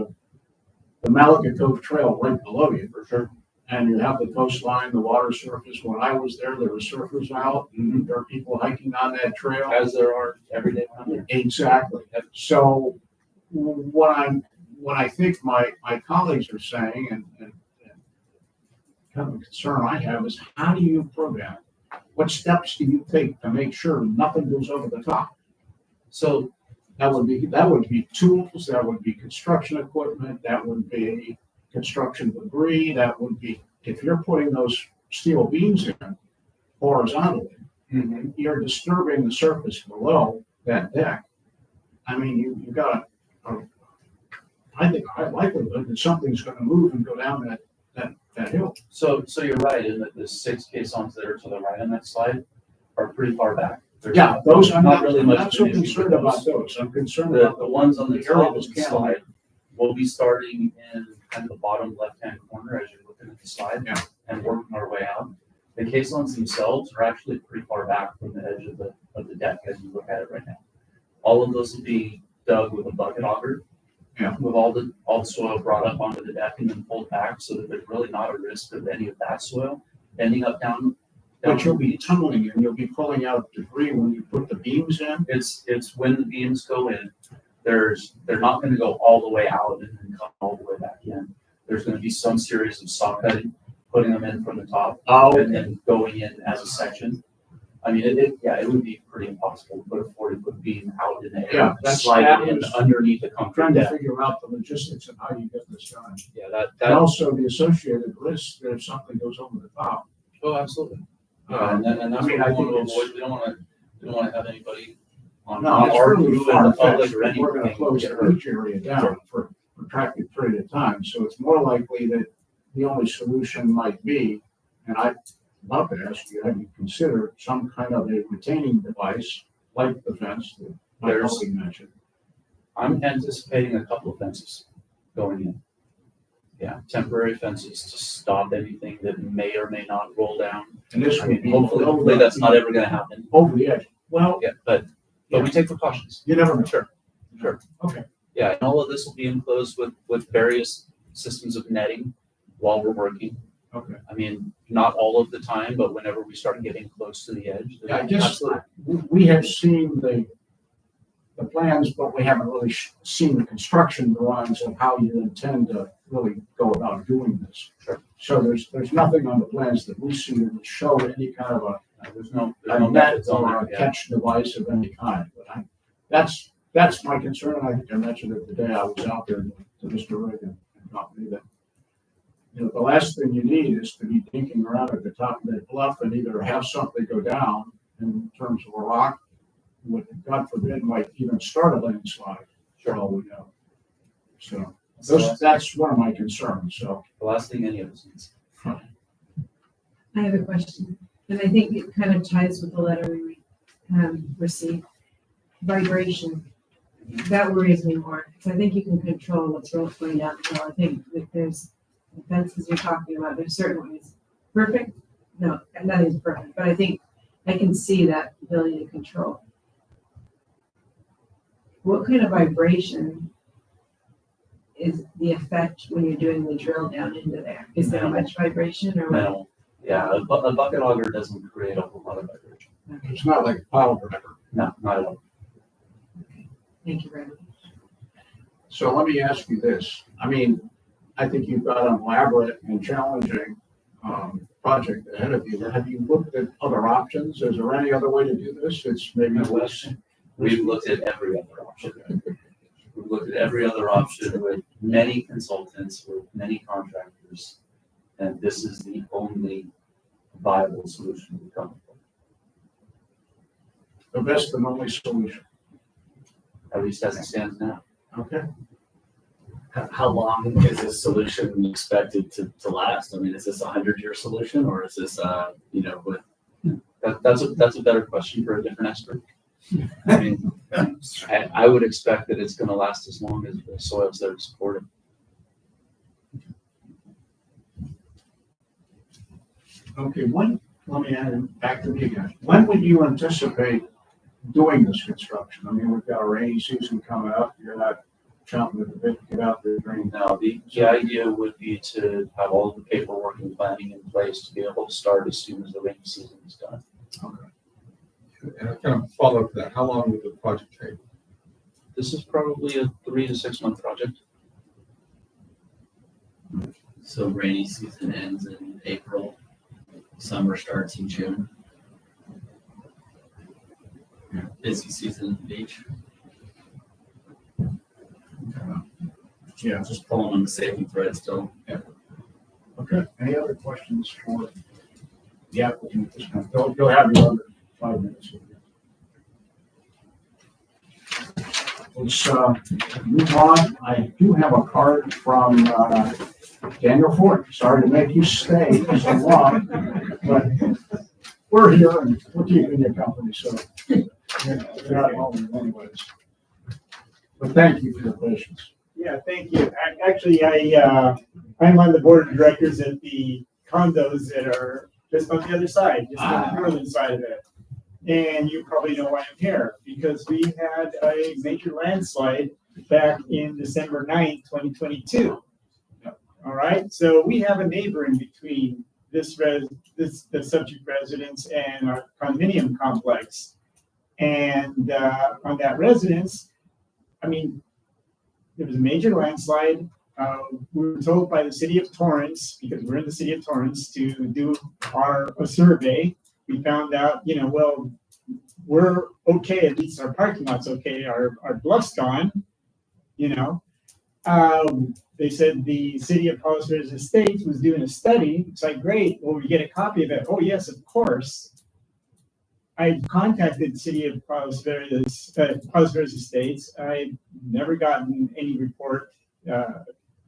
the Malaga Cove Trail right below you, for sure. And you have the coastline, the water surface. When I was there were surfers out, and there are people hiking on that trail. As there are every day around there. Exactly. So what I think my colleagues are saying, and kind of a concern I have, is how do you prevent? What steps do you take to make sure nothing goes over the top? So that would be tools, that would be construction equipment, that would be construction debris, that would be, if you're putting those steel beams in horizontally, you're disturbing the surface below that deck. I mean, you've got I think a high likelihood that something's going to move and go down that hill. So you're right in that the 6 caissons that are to the right on that slide are pretty far back. Yeah, those I'm not really I'm much not of so an issue concerned with about those. I'm concerned The about ones on the area top of that's the slide will be starting in kind of the bottom left-hand corner as you're looking at the slide and working our way out. The caissons themselves are actually pretty far back from the edge of the deck as you look at it right now. All of those will be dug with a bucket auger Yeah. With all the soil brought up onto the deck and then pulled back, so that there's really not a risk of any of that soil ending up down. But you'll be tunneling and you'll be pulling out debris when you put the beams in. It's when the beams go in, they're not gonna go all the way out and then come all the way back in. There's gonna be some series of saw cutting, putting them in from the top and then going in as a section. I mean, it would be pretty impossible to put a 40-foot beam out in the air. Yeah, that's- slide that it in was- underneath the I'm concrete trying to deck. figure out the logistics of how you get this done. Yeah, And that, also the associated risk that if something goes over the top. oh, absolutely. Yeah, and that's I what we mean, I want to think it's- avoid. We don't wanna have anybody on No, it's our really crew in the public far-fetched or that we're gonna anything. close get the hurt. beach area down for a protracted period of time. So it's more likely that the only solution might be, and I'd love to ask you, have you considered some kind of a retaining device like the fence that my There's- colleague mentioned? I'm anticipating a couple of fences going in. Yeah, temporary fences to stop anything that may or may not roll down. And this I would mean, be hopefully that's not ever gonna happen. over the edge. Well, Yeah, but we take precautions. you never know. Sure. Okay. Yeah, and all of this will be enclosed with various systems of netting while we're working. Okay. I mean, not all of the time, but whenever we start getting close to the edge. Yeah, I guess Absolutely. we have seen the plans, but we haven't really seen the construction drawings of how you intend to really go about doing this. Sure. So there's nothing on the plans that we see that would show any kind of There's no a net methods on or there, a yeah. catch device of any kind. But that's my concern. I think I mentioned it the day I was out there to Mr. Reagan and company that, you know, the last thing you need is to be dinking around at the top of that bluff and either have something go down in terms of a rock, what God forbid might even start a landslide, for all we know. So that's one of my concerns, so. The last thing any of us needs. I have a question, and I think it kind of ties with the letter we received. Vibration, that worries me more, because I think you can control what's going down the hill. I think that there's the fences you're talking about, there's certain ways. Perfect? No, nothing's perfect, but I think I can see that ability to control. What kind of vibration is the effect when you're doing the drill down into there? Is there much vibration or what? Minimal. Yeah, a bucket auger doesn't create a whole lot of vibration. It's not like a pile driver. No, not at all. Thank you very much. So let me ask you this. I mean, I think you've got an elaborate and challenging project ahead of you. Have you looked at other options? Is there any other way to do this? It's maybe less. We've looked at every other option. We've looked at every other option with many consultants, with many contractors, and this is the only viable solution we've come up with. The best and only solution. At least as it stands now. Okay. How long is this solution expected to last? I mean, is this a 100-year solution or is this, with? That's a better question for a different expert. I mean, I would expect that it's gonna last as long as the soils that are supported. Okay, let me add it back to me again. When would you anticipate doing this construction? I mean, we've got a rainy season coming up. You're not chomping at the bit to get out there during. Now, the idea would be to have all the paperwork and planning in place to be able to start as soon as the rainy season is done. Okay. And I kind of follow up to that, how long would the project take? This is probably a 3 to 6 month project. So rainy season ends in April, summer starts in June. Busy season at the beach. Yeah. Just pulling on the safety thread still. Okay. Any other questions for the applicant at this point? You'll have your other 5 minutes. Let's move on. I do have a card from Daniel Ford. Sorry to make you stay so long, but we're here and we're keeping you company, so you're not home anyways. But thank you for your patience. Yeah, thank you. Actually, I'm on the board of directors at the condos that are just on the other side, just on the northern side of it. And you probably know why I'm here, because we had a major landslide back in December 9th, 2022. All right, so we have a neighbor in between the subject residence and our condominium complex. And on that residence, I mean, there was a major landslide. We were told by the city of Torrance, because we're in the city of Torrance, to do a survey. We found out, well, we're okay, at least our parking lot's okay, our bluff's gone, They said the city of Palos Verdes Estates was doing a study. It's like, great, will we get a copy of it? Oh, yes, of course. I contacted the city of Palos Verdes Estates. I've never gotten any report.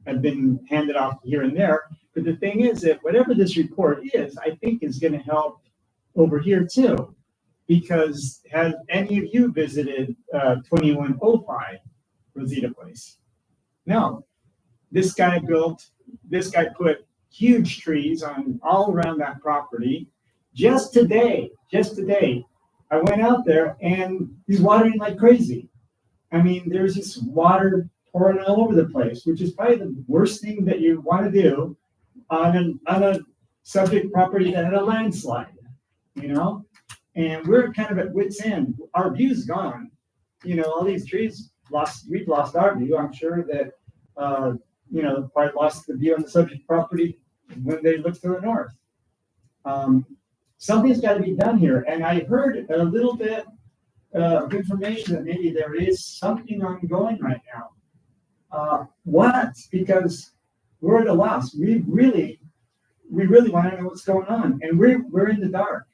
I've been handed off here and there. But the thing is that whatever this report is, I think is going to help over here too. Because have any of you visited 2105 Rosita Place? No. This guy put huge trees on all around that property. Just today, I went out there and he's watering like crazy. I mean, there's this water pouring all over the place, which is probably the worst thing that you want to do on a subject property that had a landslide, And we're kind of at wit's end. Our view's gone. All these trees we've lost our view. I'm sure that, probably lost the view on the subject property when they look to the north. Something's got to be done here. And I heard a little bit of information that maybe there is something ongoing right now. What? Because we're at a loss. We really want to know what's going on. And we're in the dark.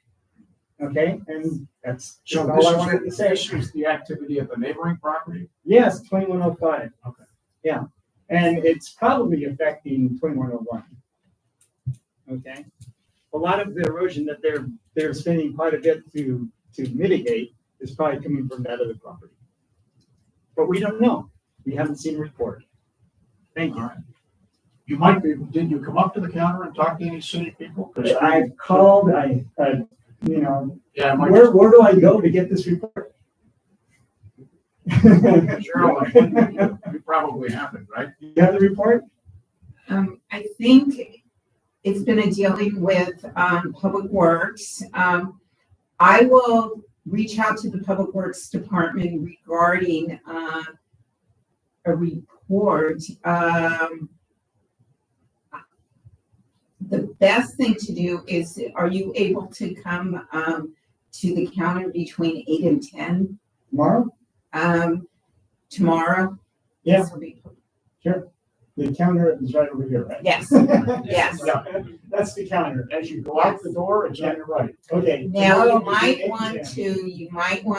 Okay? And that's So all I wanted to say. this is the activity of the neighboring property? Yes, 2105. Okay. Yeah. And it's probably affecting 2101. Okay. A lot of the erosion that they're spending quite a bit to mitigate is probably coming from that other property. But we don't know. We haven't seen a report. Thank you. All right. You might be, did you come up to the counter and talk to any city people? 'Cause I called, yeah, where do I go to get this report? Cheryl, you probably haven't, right? You have the report? I think it's been a dealing with, Public Works. I will reach out to the Public Works Department regarding, a report. The best thing to do is, are you able to come, to the counter between 8 and 10? Tomorrow? Tomorrow? Yeah. This will be- Sure. The counter is right over here, right? Yes, yes. Yeah, that's the counter. As you go out the door, it's on your right. Okay. Now, tomorrow you might between 8 want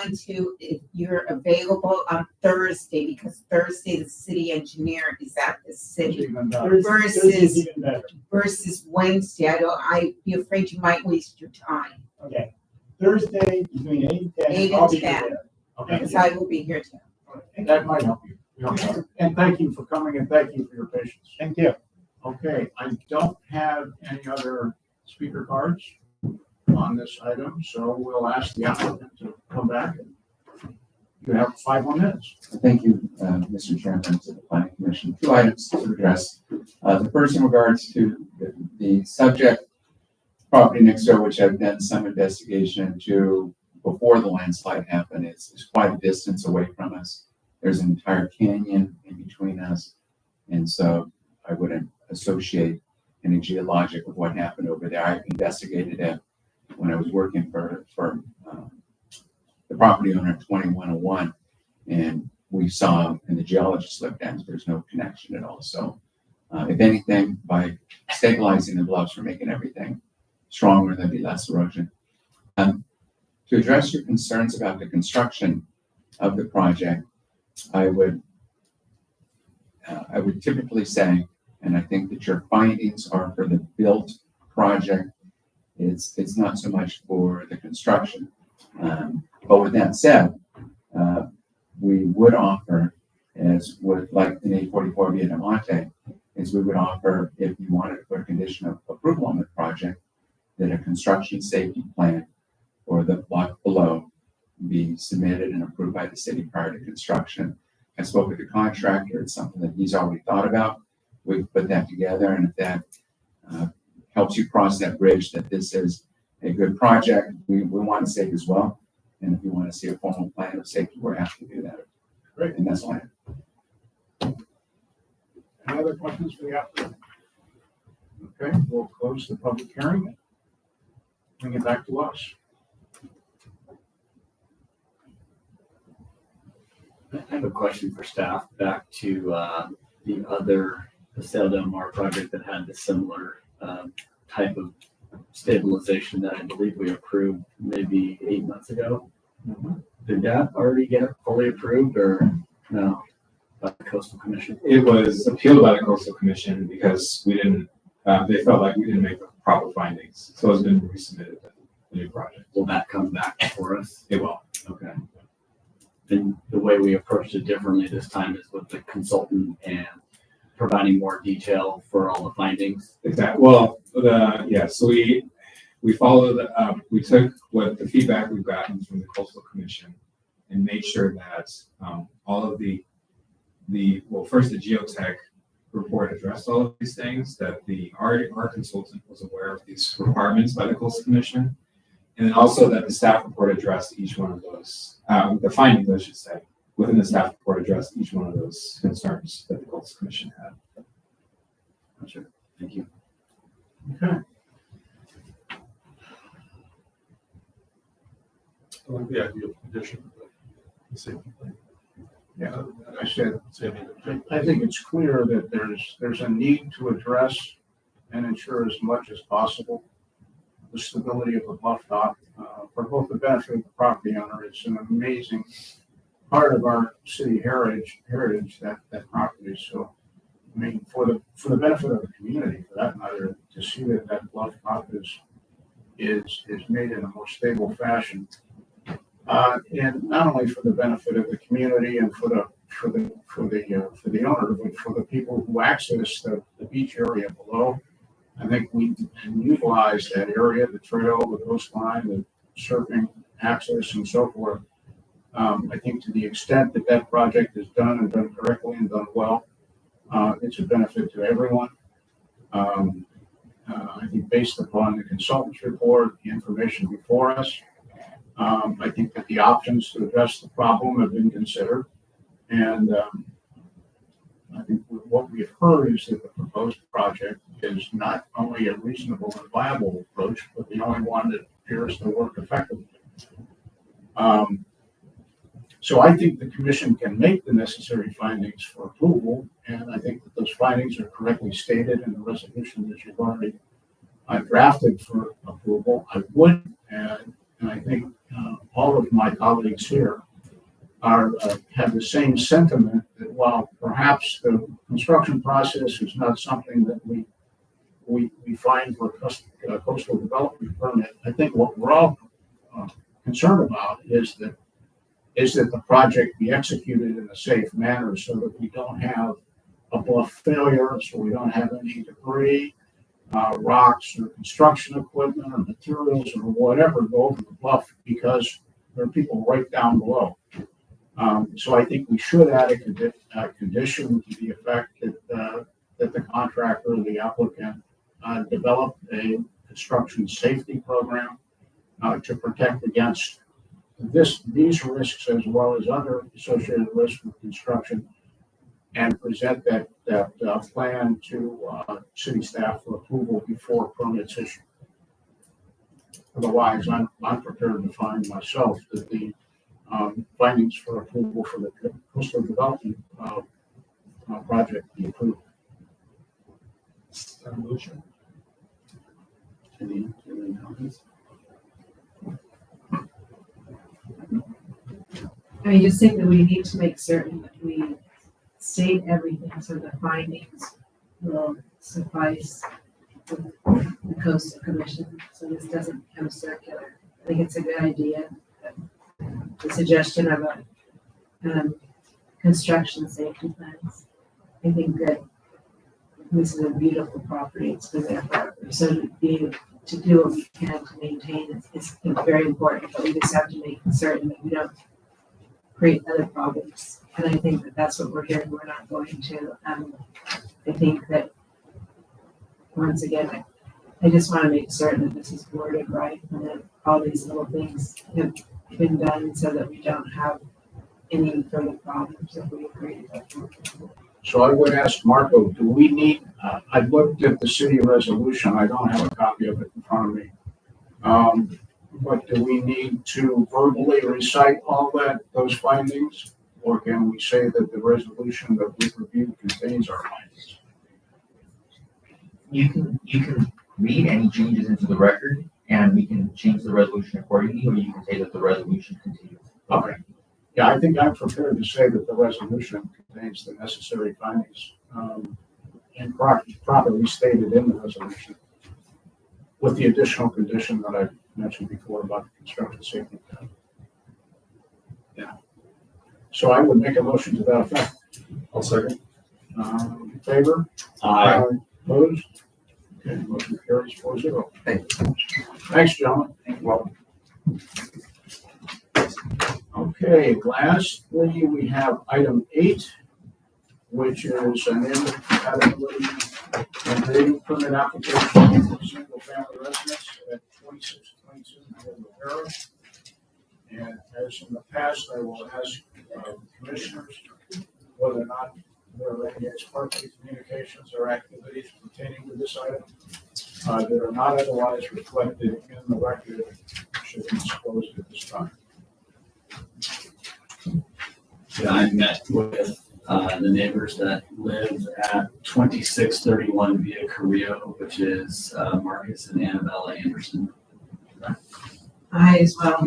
and 10. to, if you're available on Thursday, because Thursday, the city engineer is at the It's city even better. Thursday's even better. versus Wednesday. I'd be afraid you might waste your time, Okay. Thursday between 8 and 10. 8 I'll and be 10. there. Okay. because I will be here too. That might help you. And thank you for coming and thank you for your patience. Thank you. Okay, I don't have any other speaker cards on this item, so we'll ask the applicant to come back. You have 5 more minutes. Thank you, Mr. Chairman, to the Planning Commission. 2 items to address. The first in regards to the subject property next door, which I've done some investigation into before the landslide happened. It's quite a distance away from us. There's an entire canyon in between us. And so I wouldn't associate any geologic of what happened over there. I investigated it when I was working for the property owner at 2101. And we saw, and the geologist looked at it, there's no connection at all. So if anything, by stabilizing the bluffs, we're making everything stronger, there'll be less erosion. To address your concerns about the construction of the project, I would typically say, and I think that your findings are for the built project. It's not so much for the construction. But with that said, we would offer, as with like in 844 Via Monte, is we would offer, if you wanted to put a condition of approval on the project, that a construction safety plan for the block below be submitted and approved by the city prior to construction, I spoke with the contractor. It's something that he's already thought about. We put that together, and if that helps you cross that bridge, that this is a good project, we want to save as well. And if you want to see a formal plan of safety, we're happy to do that. Great. And that's why. Any other questions for the applicant? Okay, we'll close the public hearing. Bring it back to us. I have a question for staff, back to the other Paseo Del Mar project that had the similar type of stabilization that I believe we approved maybe 8 months ago. Did that already get fully approved or no? By the Coastal Commission? It was appealed by the Coastal Commission because we didn't, they felt like we didn't make the proper findings. So it's been resubmitted to the new project. Will that come back for us? It will. Okay. And the way we approached it differently this time is with the consultant and providing more detail for all the findings. Exactly. Well, so we followed, we took what the feedback we've gotten from the Coastal Commission and made sure that all of the first the geotech report addressed all of these things, that our consultant was aware of these requirements by the Coastal Commission. And then also that the staff report addressed each one of those, the findings, I should say, within the staff report addressed each one of those concerns that the Coastal Commission had. Gotcha. Thank you. Okay. I like the idea of condition. The safety plan. Yeah, I said, I think it's clear that there's a need to address and ensure as much as possible the stability of the bluff dock for both the benefit of the property owner. It's an amazing part of our city heritage that property. So, I mean, for the benefit of the community, for that matter, to see that bluff dock is made in a more stable fashion. And not only for the benefit of the community and for the owner, but for the people who access the beach area below. I think we can utilize that area, the trail, the coastline, the surfing access, and so forth. I think to the extent that project is done and done correctly and done well, it's a benefit to everyone. I think based upon the consultant's report, the information before us, I think that the options to address the problem have been considered. And I think what we've heard is that the proposed project is not only a reasonable and viable approach, but the only one that appears to work effectively. So I think the commission can make the necessary findings for approval, and I think that those findings are correctly stated in the resolution that you've already drafted for approval. I would, and I think all of my colleagues here have the same sentiment that while perhaps the construction process is not something that we find for a coastal development permit, I think what we're all concerned about is that the project be executed in a safe manner so that we don't have a bluff failure, so we don't have any debris, rocks or construction equipment or materials or whatever go over the bluff because there are people right down below. So I think we should add a condition to the effect that the contractor or the applicant develop a construction safety program to protect against these risks as well as other associated risks with construction, and present that plan to city staff for approval before permits issued. Otherwise, I'm prepared to find myself that the findings for approval for the coastal development project be approved. Motion. Any comments? I just think that we need to make certain that we state everything so the findings will suffice with the Coastal Commission, so this doesn't become circular. I think it's a good idea. The suggestion of a construction safety plans. I think that this is a beautiful property. It's been there forever. So to do what we can to maintain it is very important, but we just have to make certain that we don't create other problems. And I think that that's what we're hearing, we're not going to. I think that, once again, I just want to make certain that this is worded right and that all these little things have been done so that we don't have any further problems if we agree to that. So I would ask Marco, do we need, I looked at the city resolution, I don't have a copy of it in front of me. But do we need to verbally recite all those findings? Or can we say that the resolution that we reviewed contains our findings? You can read any changes into the record and we can change the resolution accordingly, or you can say that the resolution continues. Okay. Yeah, I think I'm prepared to say that the resolution contains the necessary findings, and properly stated in the resolution, with the additional condition that I mentioned before about the construction safety. Yeah. So I would make a motion to that effect. I'll second. In favor? Opposed? Okay, motion carries 4-0. Thanks, gentlemen. Well. Okay, lastly, we have item 8, which is an incompatibility and grading permit application for single family residence at 2622 Rivera. And as in the past, I will ask commissioners whether or not there are any ex parte communications or activities pertaining to this item that are not otherwise reflected in the record should be disclosed at this time. Yeah, I met with the neighbors that live at 2631 Via Carrillo, which is Marcus and Annabella Anderson. I as well,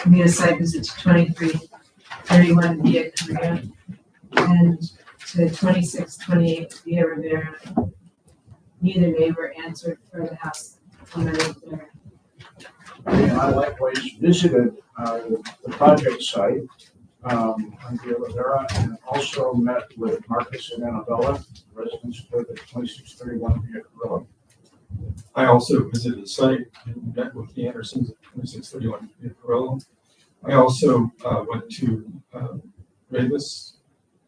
made a site visit to 2331 Via Korea and to 2628 Via Rivera. Neither neighbor answered for the house when I lived there. And I likewise visited the project site on Via Rivera and also met with Marcus and Annabella, residents who live at 2631 Via Carrillo. I also visited the site and met with the Andersons at 2631 Via Carrillo. I also went to Reyes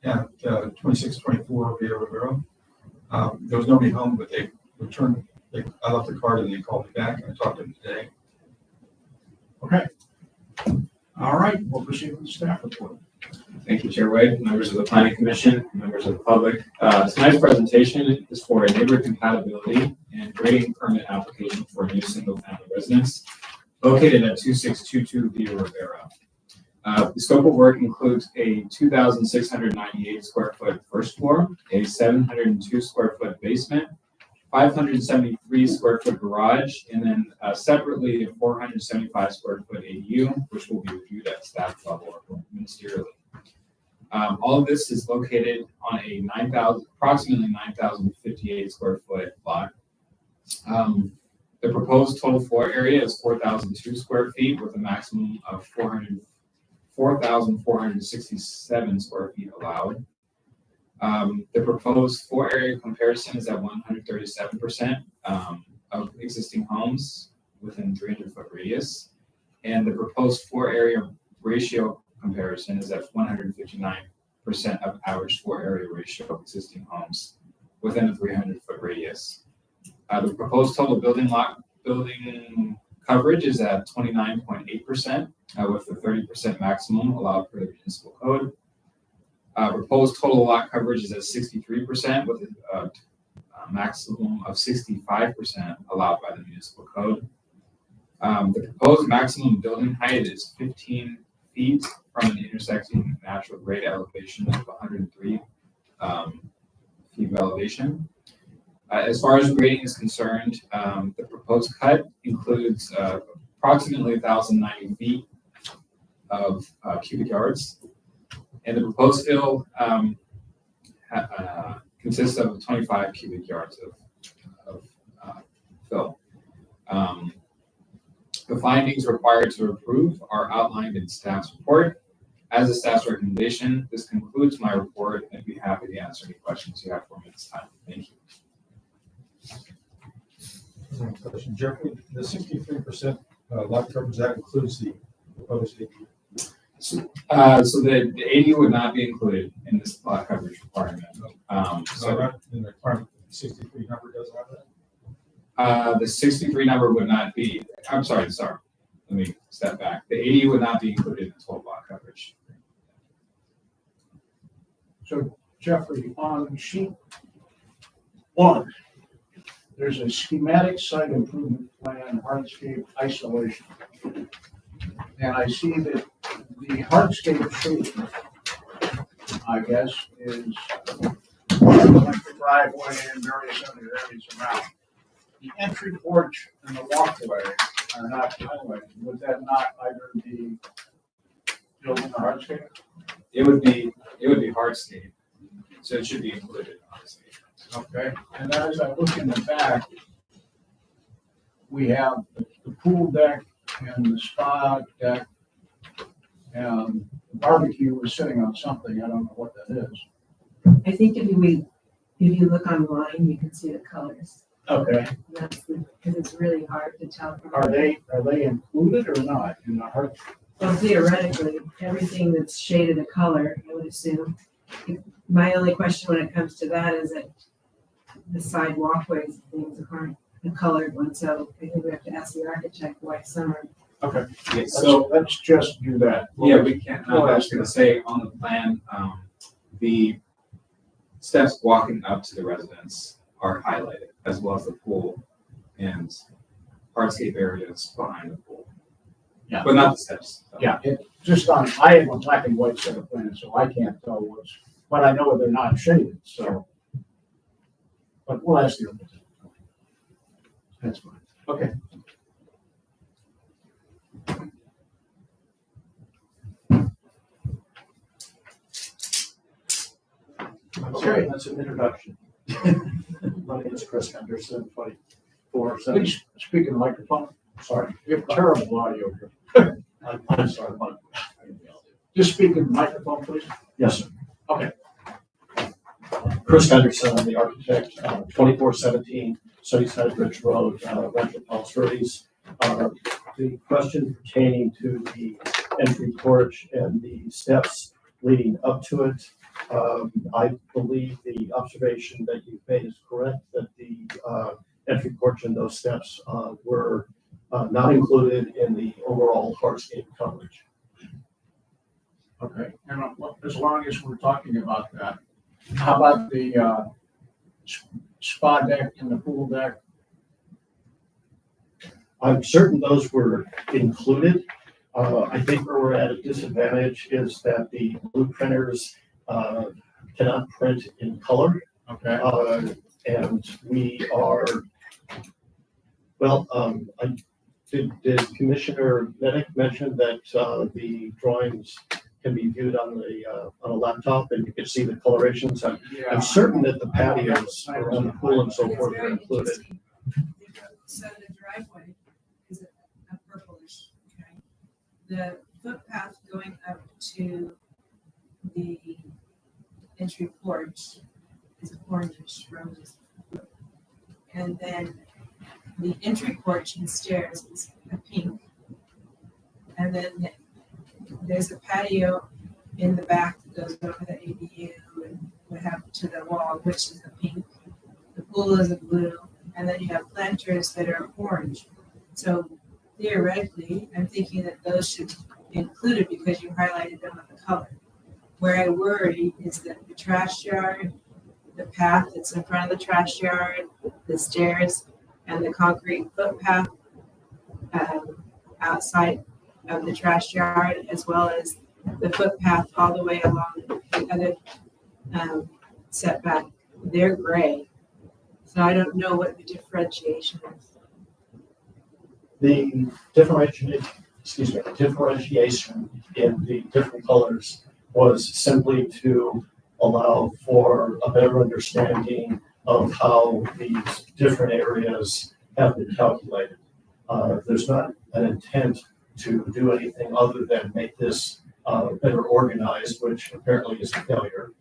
at 2624 Via Rivera. There was nobody home, but they returned. I left the card and they called me back, and I talked to them today. Okay. All right, we'll proceed with the staff report. Thank you, Chair White, members of the Planning Commission, members of the public. Tonight's presentation is for a neighborhood compatibility and grading permit application for a new single-family residence located at 2622 Via Rivera. The scope of work includes a 2,698 square foot first floor, a 702 square foot basement, 573 square foot garage, and then separately a 475 square foot ADU, which will be reviewed at staff level or ministerially. All of this is located on a approximately 9,058 square foot lot. The proposed total floor area is 4,002 square feet with a maximum of 4,467 square feet allowed. The proposed floor area comparison is at 137% of existing homes within 300-foot radius. And the proposed floor area ratio comparison is at 159% of average floor area ratio of existing homes within a 300-foot radius. The proposed total building coverage is at 29.8% with the 30% maximum allowed per the municipal code. Proposed total lot coverage is at 63% with a maximum of 65% allowed by the municipal code. The proposed maximum building height is 15 feet from an intersecting natural grade elevation of 103 feet of elevation. As far as grading is concerned, the proposed cut includes approximately 1,090 feet of cubic yards. And the proposed fill consists of 25 cubic yards of fill. The findings required to approve are outlined in staff's report. As a staff's recommendation, this concludes my report. I'd be happy to answer any questions you have for me this time. Thank you. Question, Jeffrey, the 63% lot coverage, that includes the proposed ADU? So the ADU would not be included in this lot coverage requirement. So In the requirement, 63 number doesn't have that? the 63 number would not be, I'm sorry, let me step back. The ADU would not be included in total lot coverage. So Jeffrey, on sheet 1, there's a schematic site improvement plan, hardscape isolation. And I see that the hardscape treatment, I guess, is like the driveway and various other areas around. The entry porch and the walkway are not highlighted. Would that not either be building the hardscape? It would be hardscape, so it should be included, honestly. Okay, and as I look in the back, we have the pool deck and the spa deck. And the barbecue is sitting on something, I don't know what that is. I think if you look online, you can see the colors. Okay. Because it's really hard to tell. Are they included or not in the hard? Well, theoretically, everything that's shaded a color, I would assume. My only question when it comes to that is that the side walkways, things aren't the colored ones, so I think we have to ask the architect why some are. Okay, Yeah, so let's just do that. Yeah, we can't, no, I was gonna say on the plan, the steps walking up to the residence are highlighted, as well as the pool and hardscape areas behind the pool. Yeah. But not the steps. so. Yeah, it just I have a black and white set of plans, so I can't tell but I know they're not shaded, so. But we'll ask the architect. That's fine. Okay. Okay, that's an introduction. My name is Chris Henderson, 24/7. Please speak in the microphone. Sorry, you have terrible audio here. I'm sorry, but Just speak in the microphone, please. yes, sir. Okay. Chris Henderson, I'm the architect, 2417 Sunnyside Ridge Road, Rancho Palos Verdes. The question pertaining to the entry porch and the steps leading up to it, I believe the observation that you've made is correct, that the entry porch and those steps were not included in the overall hardscape coverage. Okay, and as long as we're talking about that, how about the spa deck and the pool deck? I'm certain those were included. I think where we're at a disadvantage is that the blueprinters cannot print in color. Okay. And we are, well, did Commissioner Medic mention that the drawings can be viewed on a laptop and you can see the colorations? I'm certain that the patios around the pool and so forth are included. So the driveway is a purplish, okay? The footpath going up to the entry porch is orangish, roses. And then the entry porch and stairs is a pink. And then there's a patio in the back that goes over the ADU and what have to the wall, which is a pink. The pool is a blue, and then you have planters that are orange. So theoretically, I'm thinking that those should be included because you highlighted them with the color. Where I worry is that the trash yard, the path that's in front of the trash yard, the stairs, and the concrete footpath outside of the trash yard, as well as the footpath all the way along the other setback, they're gray. So I don't know what the differentiation is. The differentiation in the different colors was simply to allow for a better understanding of how these different areas have been calculated. There's not an intent to do anything other than make this better organized, which apparently is a failure.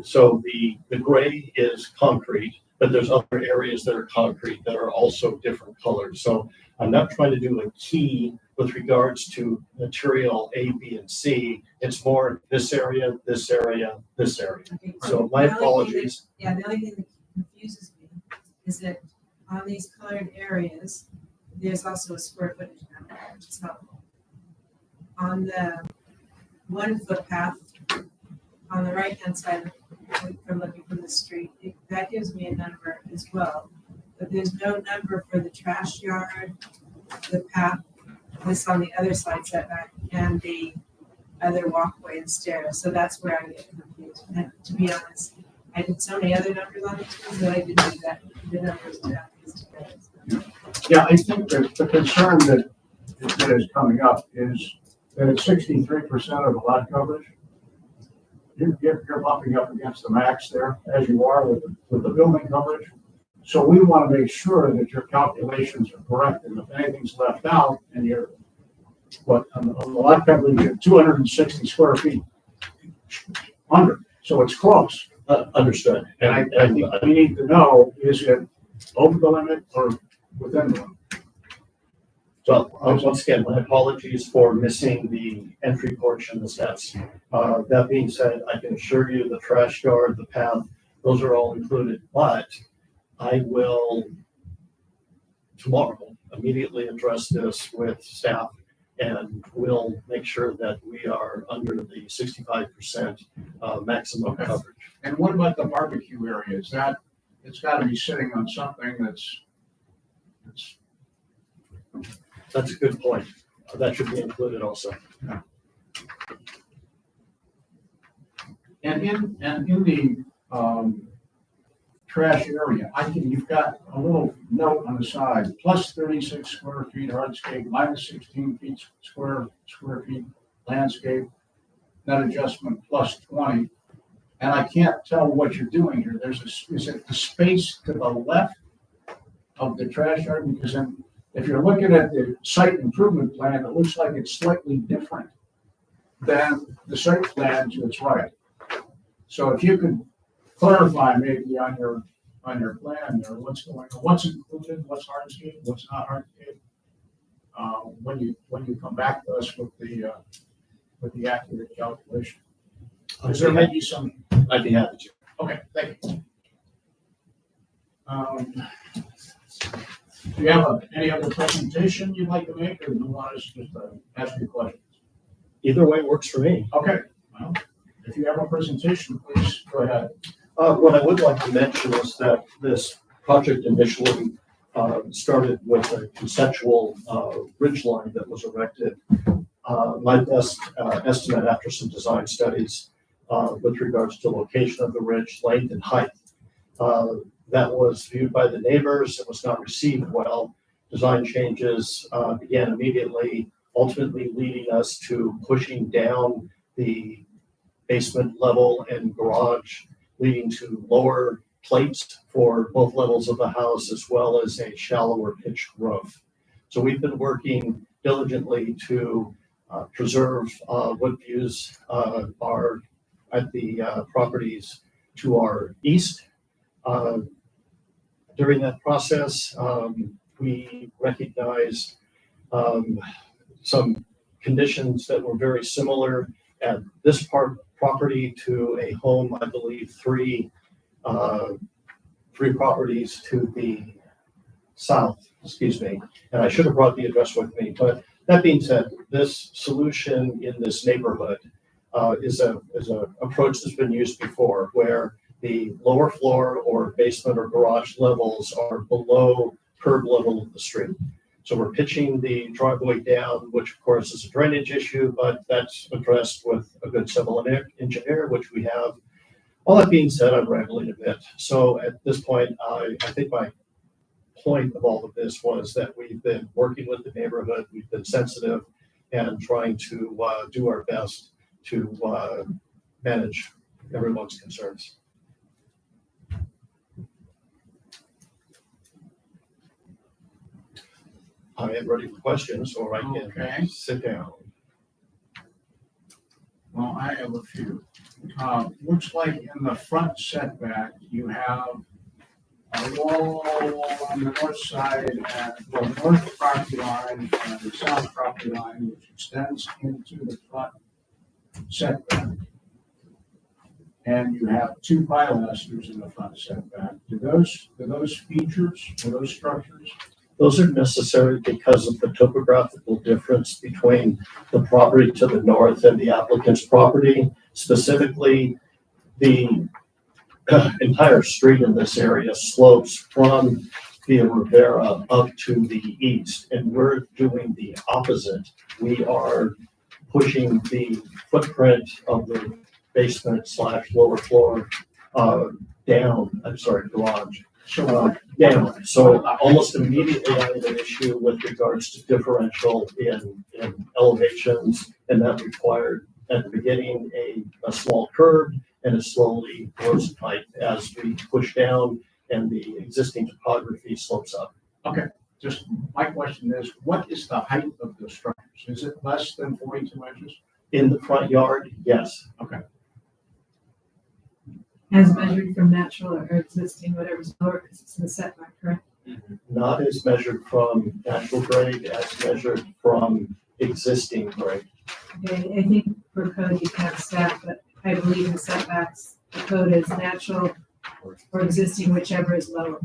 So the gray is concrete, but there's other areas that are concrete that are also different colors. So I'm not trying to do a key with regards to material A, B, and C. It's more this area, this area, this area. Okay, So my the only thing that- apologies. Yeah, the only thing that confuses me is that on these colored areas, there's also a square footage number, which is helpful. On the 1 footpath, on the right-hand side, from looking from the street, that gives me a number as well. But there's no number for the trash yard, the path, this on the other side setback, and the other walkway and stairs. So that's where I get confused. And to be honest, I did so many other numbers on these ones that I didn't do that, the numbers to add these together. Yeah, I think that the concern that is coming up is that it's 63% of the lot coverage. You're bumping up against the max there, as you are with the building coverage. So we want to make sure that your calculations are correct, and if anything's left out, and you're, on the lot coverage, you're 260 square feet under, so it's close. Understood. And I think we need to know, is it over the limit or within the limit? So once again, my apologies for missing the entry portion of the steps. That being said, I can assure you the trash yard, the path, those are all included, but I will tomorrow immediately address this with staff and we'll make sure that we are under the 65% maximum Okay. coverage. And what about the barbecue area? Is that, it's got to be sitting on something that's That's a good point. That should be included also. And in the trash area, you've got a little note on the side, plus 36 square feet hardscape, minus 16 feet square feet landscape, net adjustment plus 20. And I can't tell what you're doing here. Is it the space to the left of the trash yard? Because then if you're looking at the site improvement plan, it looks like it's slightly different than the site plan to its right. So if you could clarify maybe on your plan there, what's going on, what's included, what's hardscape, what's not hardscape, when you come back to us with the accurate calculation. Because there may be some. I'd be happy to. Okay, thank you. Do you have any other presentation you'd like to make, or do you want us just to ask you questions? Either way works for me. Okay, well, if you have a presentation, please go ahead. What I would like to mention is that this project initially started with a conceptual ridge line that was erected. My best estimate after some design studies with regards to location of the ridge, length and height. That was viewed by the neighbors. It was not received well. Design changes began immediately, ultimately leading us to pushing down the basement level and garage, leading to lower plates for both levels of the house, as well as a shallower pitched roof. So we've been working diligently to preserve what views are at the properties to our east. During that process, we recognized some conditions that were very similar at this property to a home, I believe, three properties to the south, excuse me. And I should have brought the address with me, but that being said, this solution in this neighborhood is a approach that's been used before, where the lower floor or basement or garage levels are below curb level of the street. So we're pitching the driveway down, which of course is a drainage issue, but that's addressed with a good civil engineer, which we have. All that being said, I'm rambling a bit. So at this point, I think my point of all of this was that we've been working with the neighborhood, we've been sensitive and trying to do our best to manage everyone's concerns. I am ready for questions, or I can Okay. sit down. Well, I have a few. Looks like in the front setback, you have a wall on the north side at the north property line and the south property line, which extends into the front setback. And you have two pilasters in the front setback. Do those features, do those structures? Those are necessary because of the topographical difference between the property to the north and the applicant's property. Specifically, the entire street in this area slopes from Via Rivera up to the east, and we're doing the opposite. We are pushing the footprint of the basement / lower floor down, garage. Down. So almost immediately I have an issue with regards to differential in elevations, and that required at the beginning a small curve, and it slowly grows in height as we push down and the existing topography slopes up. Okay, just, my question is, what is the height of the structures? Is it less than 42 inches? In the front yard, yes. Okay. As measured from natural or existing, whatever's lower, because it's in the setback, correct? Not as measured from natural grade, as measured from existing grade. Okay, I think for code you can have staff, but I believe in setbacks, the code is natural or existing, whichever is lower.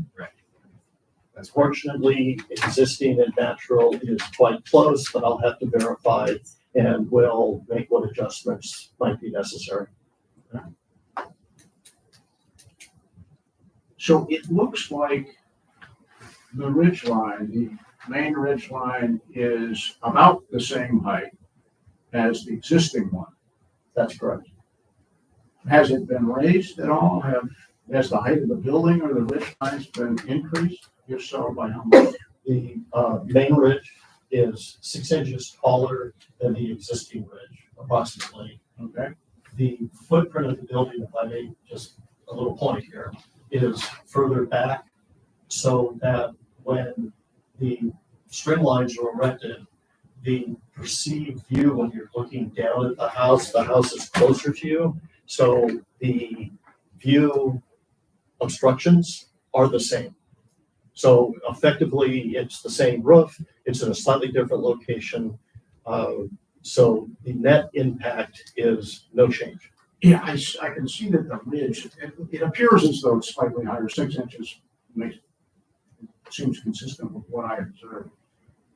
Fortunately, existing and natural is quite close, but I'll have to verify and will make what adjustments might be necessary. So it looks like the ridge line, the main ridge line is about the same height as the existing one. That's correct. Has it been raised at all? Has the height of the building or the ridge lines been increased? If so, by how much? The main ridge is 6 inches taller than the existing ridge, approximately. Okay. The footprint of the building, if I may just a little point here, is further back so that when the string lines are erected, the perceived view when you're looking down at the house is closer to you. So the view obstructions are the same. So effectively, it's the same roof, it's in a slightly different location. So the net impact is no change. Yeah, I can see that the ridge, it appears as though it's slightly higher, 6 inches seems consistent with what I observed.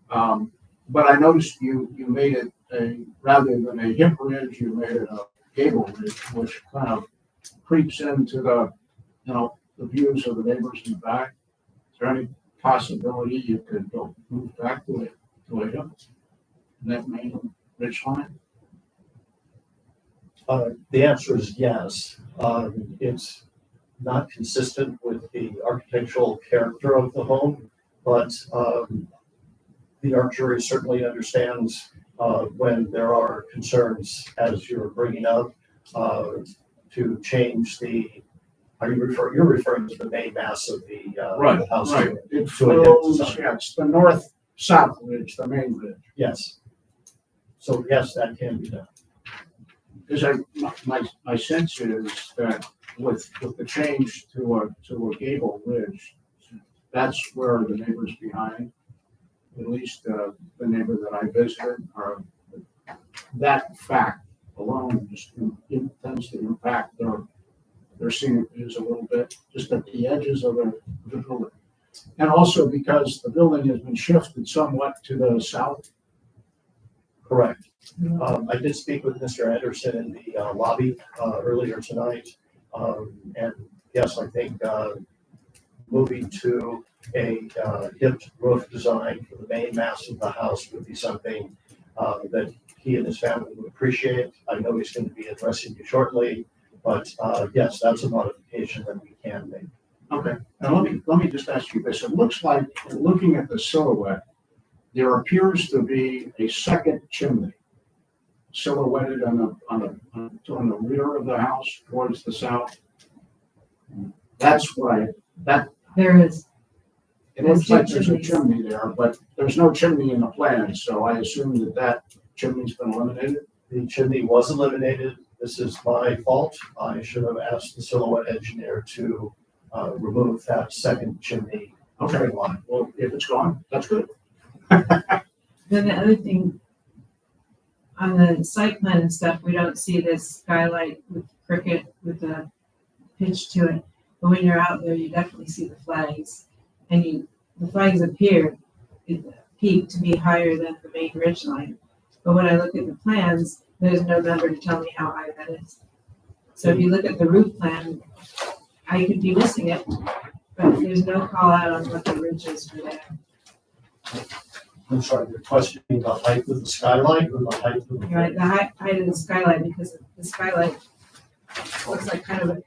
But I noticed you made it rather than a hip ridge, you made it a gable ridge, which kind of creeps into the views of the neighbors in the back. Is there any possibility you could move back to a hip, that main ridge line? The answer is yes. It's not consistent with the architectural character of the home, but the art jury certainly understands when there are concerns, as you're bringing up, to change the. You're referring to the main mass of the house. Right. It To a depth flows, design. yeah, it's the north-south ridge, the main ridge. Yes. So yes, that can be done. Because my sense is that with the change to a gable ridge, that's where the neighbors behind, at least the neighbor that I visited, are that fact alone just tends to impact their scenic views a little bit, just at the edges of the building. And also because the building has been shifted somewhat to the south. Correct. I did speak with Mr. Anderson in the lobby earlier tonight. And yes, I think moving to a hipped roof design for the main mass of the house would be something that he and his family would appreciate. I know he's going to be addressing you shortly, but yes, that's a modification that we can make. Okay. Now let me just ask you this. It looks like, looking at the silhouette, there appears to be a second chimney silhouetted on the rear of the house towards the south. That's right. There is. It looks like there's a chimney there, but there's no chimney in the plan, so I assume that chimney's been eliminated. The chimney was eliminated. This is my fault. I should have asked the silhouette engineer to remove that second chimney. Okay, well, if it's gone, that's good. Then the other thing, on the site plan and stuff, we don't see this skylight with cricket with a pitch to it. But when you're out there, you definitely see the flags. And the flags appear, peak to be higher than the main ridge line. But when I look at the plans, there's no number to tell me how high that is. So if you look at the roof plan, I could be missing it, but there's no call out on what the ridge is for there. I'm sorry, you're questioning the height of the skylight or the height of the? Right, the height of the skylight, because the skylight looks like kind of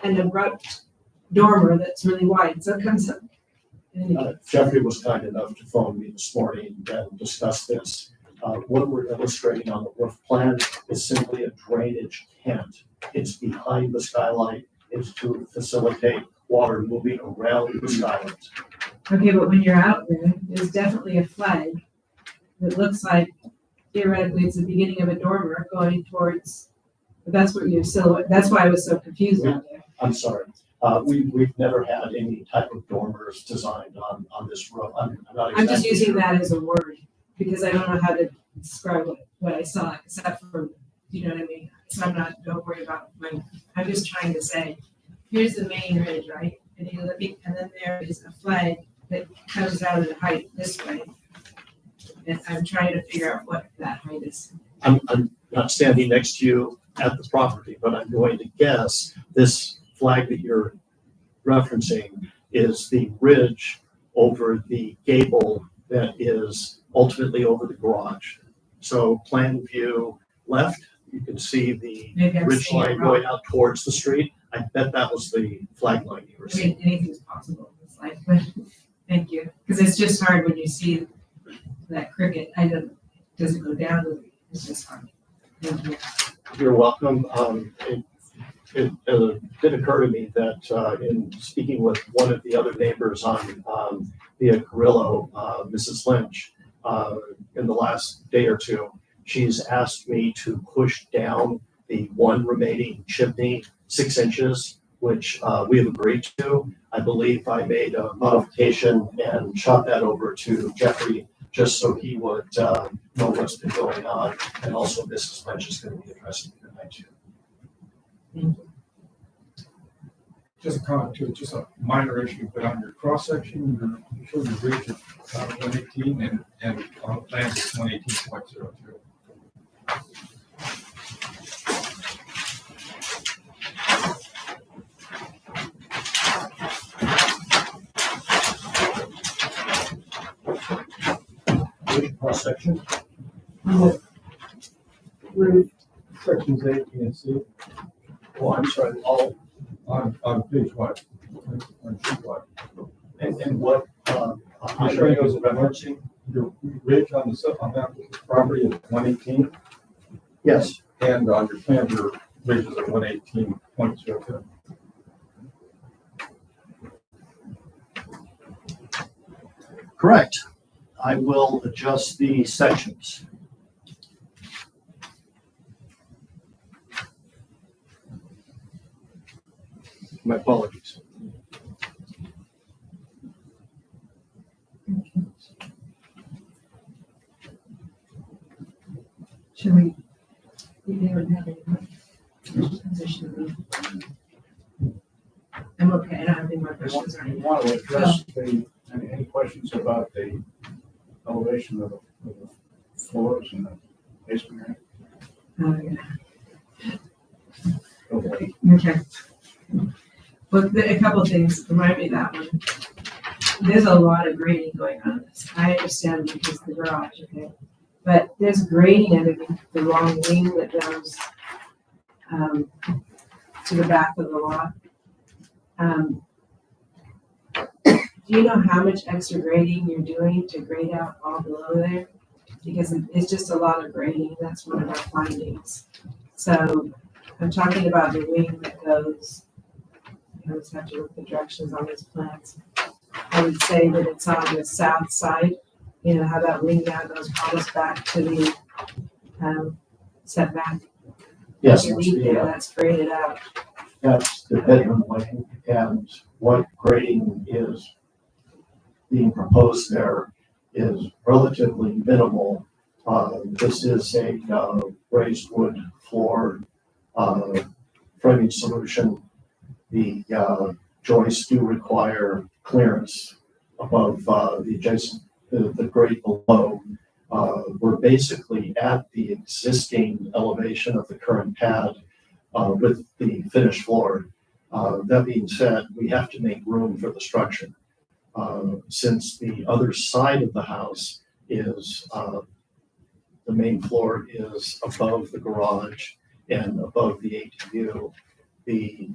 an abrupt dormer that's really wide, so it comes up. Jeffrey was kind enough to phone me this morning and discuss this. What we're illustrating on the roof plan is simply a drainage tent. It's behind the skylight. It's to facilitate water moving around the skylight. Okay, but when you're out there, there's definitely a flag that looks like theoretically it's the beginning of a dormer going towards, but that's what your silhouette, that's why I was so confused out there. I'm sorry. We've never had any type of dormers designed on this roof. I'm not I'm just exactly using sure. that as a word because I don't know how to describe what I saw except for, you know what I mean? So don't worry about I'm just trying to say, here's the main ridge, right? And then there is a flag that comes out of the height this way. And I'm trying to figure out what that height is. I'm not standing next to you at the property, but I'm going to guess this flag that you're referencing is the ridge over the gable that is ultimately over the garage. So plan view left, you can see the Maybe I'm ridge seeing it line wrong. going out towards the street. I bet that was the flag line you were I seeing. mean, anything's possible in this life, but thank you. Because it's just hard when you see that cricket. It doesn't go down, it's just hard. Thank you. You're welcome. It did occur to me that in speaking with one of the other neighbors on via Carrillo, Mrs. Lynch, in the last day or two, she's asked me to push down the one remaining chimney 6 inches, which we have agreed to. I believe I made a modification and shot that over to Jeffrey just so he would know what's been going on. And also Mrs. Lynch is going to be addressing it tonight too. Just a comment too, just a minor issue, but on your cross section, you show the ridge of 118 and on the plans it's 118.02. Cross section. Roof. Sections 18 and C. Oh, I'm sorry, all, On page one, on sheet one. and what, I'm sure it was referencing your ridge on on that property is 118, yes, and on your plan, your ridge is at 118.02. correct. I will adjust the sections. My apologies. Should we? We don't have any position. I'm okay. I don't have any more questions. or You anything. want to address any questions about the elevation of the floors and the basement? Oh, yeah. Okay. Okay. Well, a couple of things remind me of that one. There's a lot of grading going on in this. I understand because the garage, okay? But there's grading underneath the long wing that goes to the back of the lot. Do you know how much extra grading you're doing to grade out all below there? Because it's just a lot of grading. That's one of our findings. So I'm talking about the wing that goes, I always have to look the directions on these plans. I would say that it's on the south side, you know, how that wing now goes almost back to the setback. Yes, Underneath there, that's graded out. That's the bedroom wing, and what grading is being proposed there is relatively minimal. This is a raised wood floor framing solution. The joists do require clearance above the adjacent, the grade below. We're basically at the existing elevation of the current pad with the finished floor. That being said, we have to make room for the structure. Since the other side of the house is, the main floor is above the garage and above the ADU, the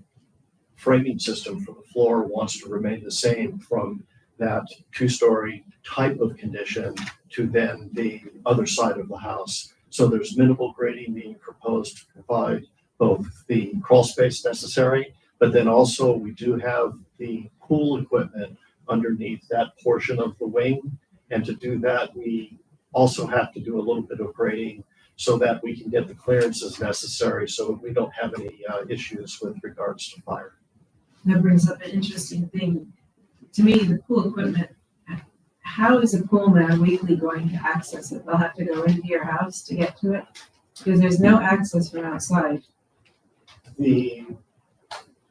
framing system for the floor wants to remain the same from that two-story type of condition to then the other side of the house. So there's minimal grading being proposed to provide both the crawl space necessary, but then also we do have the pool equipment underneath that portion of the wing. And to do that, we also have to do a little bit of grading so that we can get the clearances necessary so we don't have any issues with regards to fire. That brings up an interesting thing. To me, the pool equipment, how is a pool man weekly going to access it? They'll have to go into your house to get to it? Because there's no access from outside. The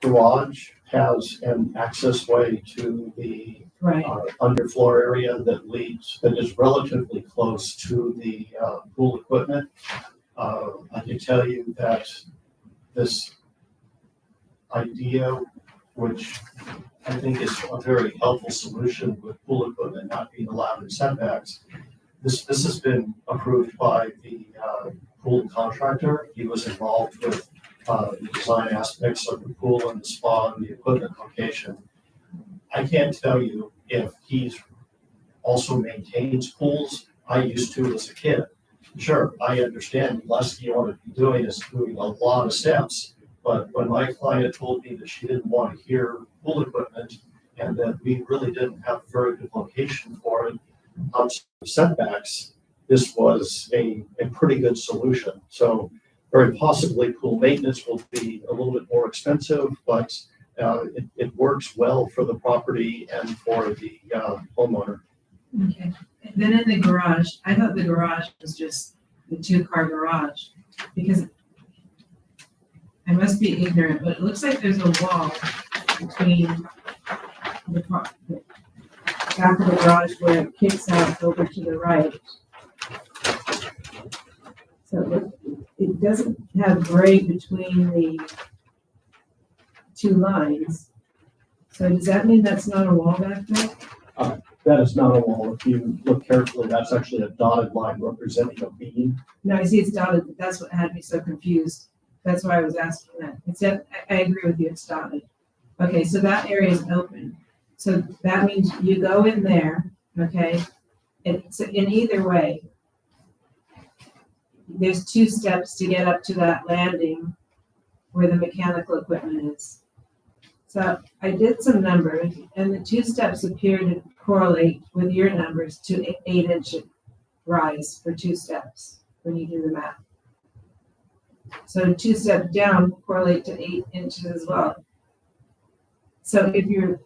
garage has an access way to the Right. underfloor area that is relatively close to the pool equipment. I can tell you that this idea, which I think is a very helpful solution with pool equipment not being allowed in setbacks, this has been approved by the pool contractor. He was involved with the design aspects of the pool and the spa and the equipment location. I can't tell you if he's also maintains pools. I used to as a kid. Sure, I understand less you want to be doing is doing a lot of steps. But when my client told me that she didn't want to hear pool equipment and that we really didn't have a very good location for it outside of setbacks, this was a pretty good solution. So very possibly pool maintenance will be a little bit more expensive, but it works well for the property and for the homeowner. Okay. And then in the garage, I thought the garage was just the two-car garage because I must be ignorant, but it looks like there's a wall between the back of the garage where it kicks out over to the right. So it doesn't have grade between the two lines. So does that mean that's not a wall back there? That is not a wall. If you look carefully, that's actually a dotted line representing a beam. No, I see it's dotted. That's what had me so confused. That's why I was asking that. Except I agree with you, it's dotted. Okay, so that area is open. So that means you go in there, okay? It's in either way. There's two steps to get up to that landing where the mechanical equipment is. So I did some numbers and the two steps appear to correlate with your numbers to 8-inch rise for two steps when you do the math. So 2 steps down correlate to 8 inches as well. So if you're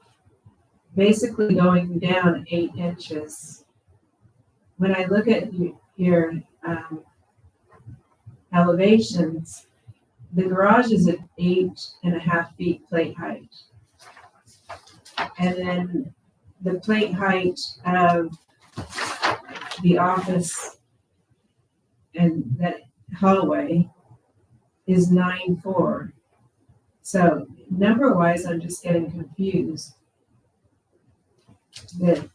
basically going down 8 inches, when I look at your elevations, the garage is at 8.5 feet plate height. And then the plate height of the office and that hallway is 9.4. So number wise, I'm just getting confused. That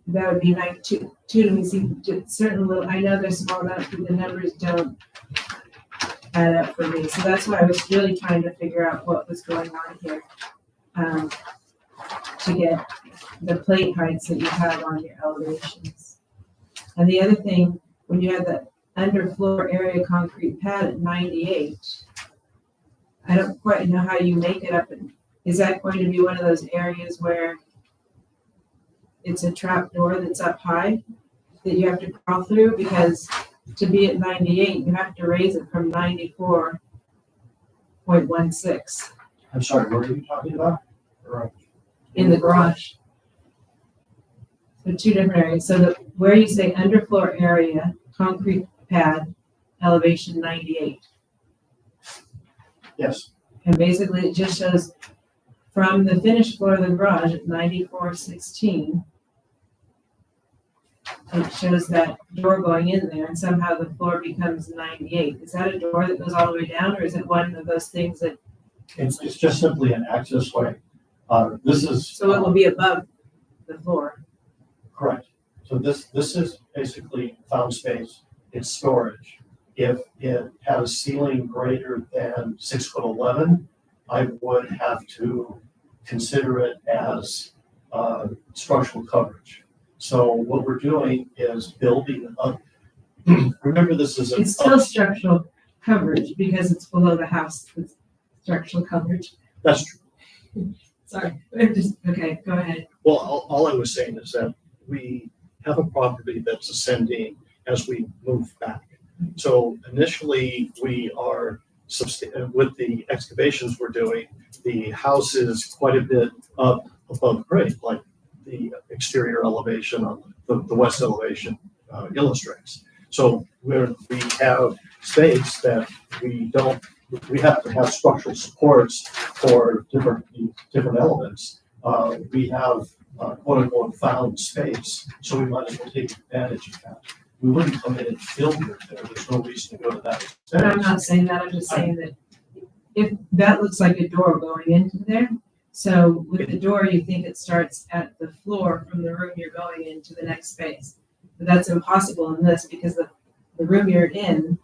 would be like two to me seem certain little, I know they're small enough, but the numbers don't add up for me. So that's why I was really trying to figure out what was going on here. To get the plate heights that you have on your elevations. And the other thing, when you have the underfloor area concrete pad at 98, I don't quite know how you make it up. Is that going to be one of those areas where it's a trap door that's up high that you have to crawl through? Because to be at 98, you have to raise it from 94 94.16 I'm sorry, what are you talking about? in the garage. So two different areas. So the, where you say underfloor area, concrete pad, elevation 98. Yes, And basically it just shows from the finished floor of the garage at 94.16. It shows that door going in there and somehow the floor becomes 98. Is that a door that goes all the way down or is it one of those things that, it's just simply an access way. This is. so it will be above the floor? Correct. So this is basically found space. It's storage. If it has ceiling greater than 6'11", I would have to consider it as structural coverage. So what we're doing is building up. Remember, this is It's still structural coverage because it's below the house. It's structural coverage. That's true. Sorry, okay, go ahead. Well, all I was saying is that we have a property that's ascending as we move back. So initially, we are, with the excavations we're doing, the house is quite a bit up above grade, like the exterior elevation on the west elevation illustrates. So where we have space that we have to have structural supports for different elements. We have quote unquote found space, so we might as well take advantage of that. We wouldn't come in and build it there. There's no reason to go to that But I'm extent. not saying that, I'm just saying that if that looks like a door going into there, so with the door, you think it starts at the floor from the room you're going into the next space. But that's impossible in this because the room you're in,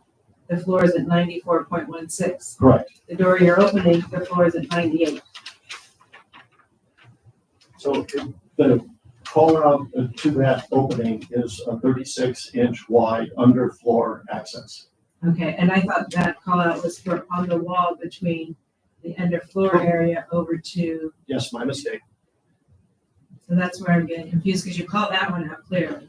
the floor is at 94.16. Correct. The door you're opening, the floor is at 98. So the call out to that opening is a 36-inch wide underfloor access. Okay, and I thought that call out was for on the wall between the underfloor area over to, Yes, my mistake. so that's where I'm getting confused because you call that one out clearly.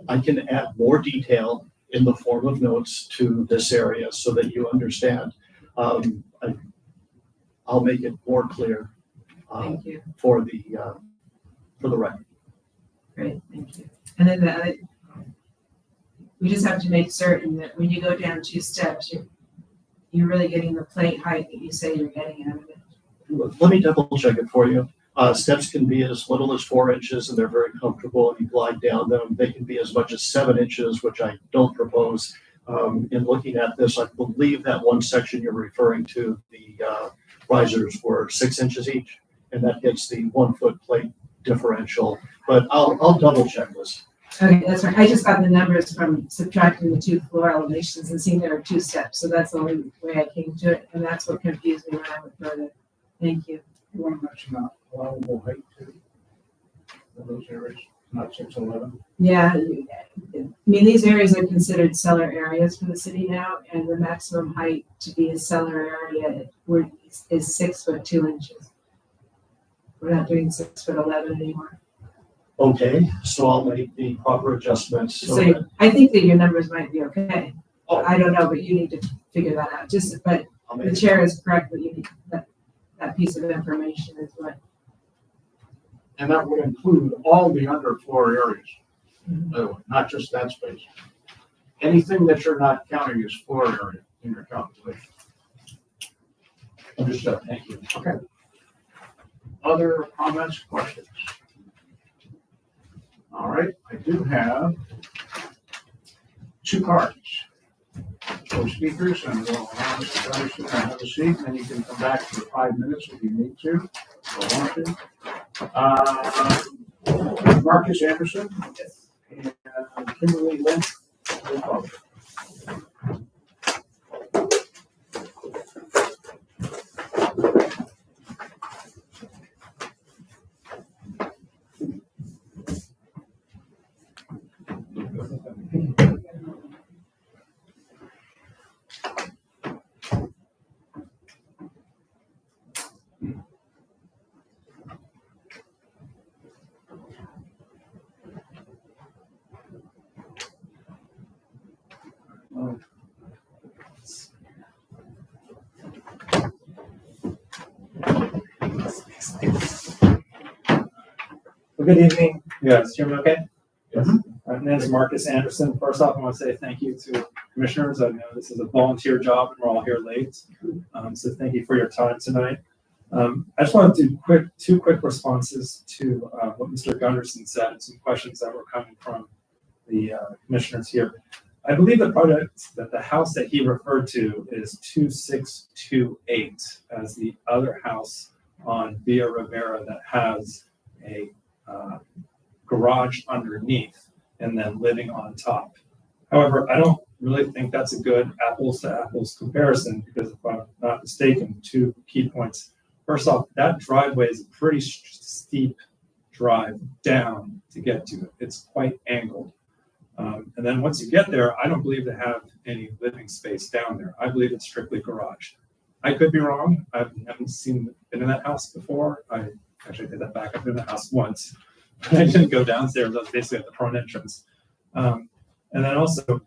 I can add more detail in the form of notes to this area so that you understand. I'll make it more clear Thank you. for the record. Great, thank you. And then the other, we just have to make certain that when you go down 2 steps, you're really getting the plate height that you say you're getting out of it. Let me double check it for you. Steps can be as little as 4 inches and they're very comfortable and you glide down them. They can be as much as 7 inches, which I don't propose. In looking at this, I believe that one section you're referring to, the risers were 6 inches each, and that gets the 1 foot plate differential. But I'll double check this. Okay, that's right. I just got the numbers from subtracting the 2 floor elevations and seeing there are 2 steps. So that's the only way I came to it. And that's what confused me when I went further. Thank you. You want to mention allowable height too? For those areas, not 6'11". Yeah, I mean, these areas are considered cellar areas for the city now, and the maximum height to be a cellar area is 6 foot 2 inches. We're not doing 6'11" anymore. Okay, so I'll make the proper adjustments. So So that I think that your numbers might be okay. Oh. I don't know, but you need to figure that out. But I'll the make, chair is correct, but you need that piece of information is what. And that would include all the underfloor areas, by the way, not just that space. Anything that you're not counting is floor area in your calculation. understood, thank you. Okay. Other comments, questions? All right, I do have 2 cards. So speakers, and we'll allow Mr. Patterson to have a seat, and you can come back for 5 minutes if you need to, or want to. Marcus Anderson. And Kimberly Lynch. Well, good evening. You guys hear me okay? Yes. My name is Marcus Anderson. First off, I want to say thank you to commissioners. I know this is a volunteer job and we're all here late. So thank you for your time tonight. I just want to do two quick responses to what Mr. Gunderson said and some questions that were coming from the commissioners here. I believe the house that he referred to is 2628 as the other house on Villa Rivera that has a garage underneath and then living on top. However, I don't really think that's a good apples to apples comparison because if I'm not mistaken, two key points. First off, that driveway is a pretty steep drive down to get to it. It's quite angled. And then once you get there, I don't believe they have any living space down there. I believe it's strictly garage. I could be wrong. I haven't been in that house before. I actually did that back. I've been in the house once. I didn't go downstairs. I was basically at the front entrance. And then also,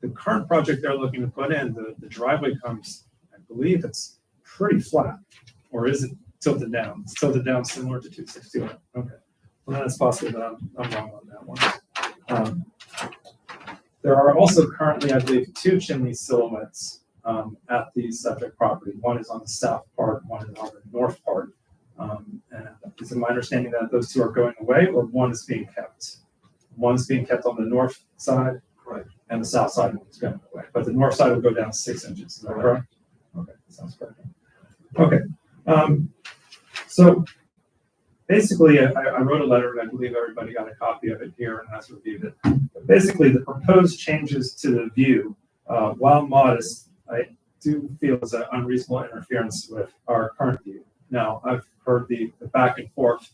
the current project they're looking to put in, the driveway comes, I believe it's pretty flat. Or is it tilted down? It's tilted down similar to 261. Okay. Well, then it's possible that I'm wrong on that one. There are also currently, I believe, two chimney silhouettes at the subject property. One is on the south part, one is on the north part. And is it my understanding that those two are going away or one is being kept? One is being kept on the north side, correct, and the south side is going away. But the north side will go down 6 inches. Is that correct? Okay, sounds correct. Okay. So basically, I wrote a letter, and I believe everybody got a copy of it here and has reviewed it. But basically, the proposed changes to the view, while modest, I do feel is an unreasonable interference with our current view. Now, I've heard the back and forth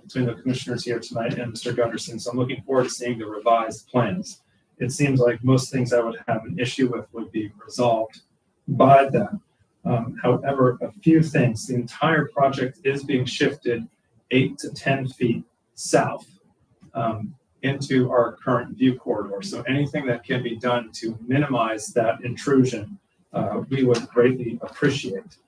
between the commissioners here tonight and Mr. Gunderson, so I'm looking forward to seeing the revised plans. It seems like most things I would have an issue with would be resolved by that. However, a few things. The entire project is being shifted 8 to 10 feet south into our current view corridor. So anything that can be done to minimize that intrusion, we would greatly appreciate.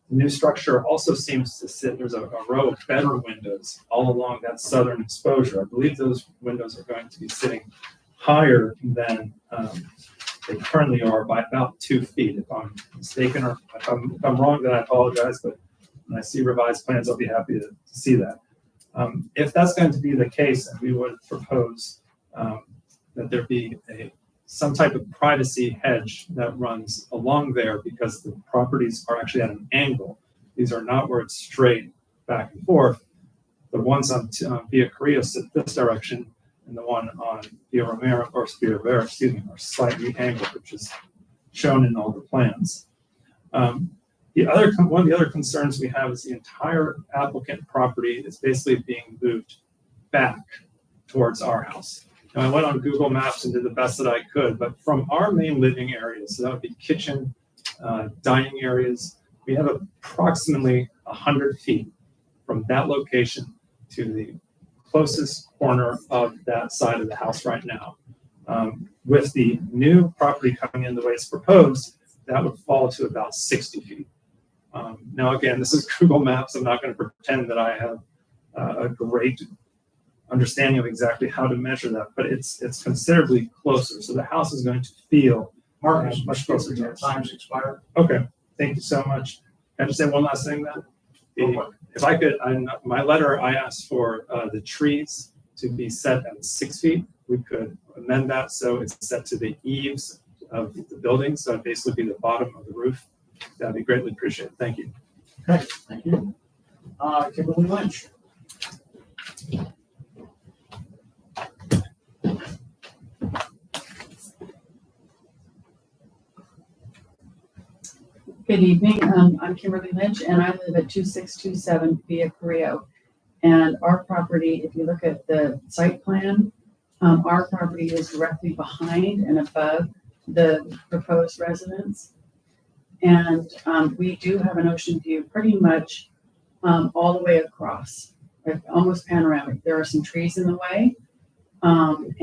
The new structure also seems to sit, there's a row of bedroom windows all along that southern exposure. I believe those windows are going to be sitting higher than they currently are by about 2 feet. If I'm mistaken or if I'm wrong, then I apologize, but when I see revised plans, I'll be happy to see that. If that's going to be the case, then we would propose that there be some type of privacy hedge that runs along there because the properties are actually at an angle. These are not where it's straight back and forth. The ones on Via Carrillo sit this direction, and the one on Via Rivera, are slightly angled, which is shown in all the plans. One of the other concerns we have is the entire applicant property is basically being moved back towards our house. Now, I went on Google Maps and did the best that I could, but from our main living areas, so that would be kitchen, dining areas, we have approximately 100 feet from that location to the closest corner of that side of the house right now. With the new property coming in the way it's proposed, that would fall to about 60 feet. Now, again, this is Google Maps. I'm not going to pretend that I have a great understanding of exactly how to measure that, but it's considerably closer. So the house is going to feel much closer to us. Time's expired. Okay, thank you so much. Can I just say one last thing then? If I could, my letter, I asked for the trees to be set at 6 feet. We could amend that so it's set to the eaves of the building, so it'd basically be the bottom of the roof. That'd be greatly appreciated. Thank you. Okay, thank you. Kimberly Lynch. Good evening. I'm Kimberly Lynch, and I live at 2627 Via Carrillo. And our property, if you look at the site plan, our property is directly behind and above the proposed residence. And we do have an ocean view pretty much all the way across, like almost panoramic. There are some trees in the way. And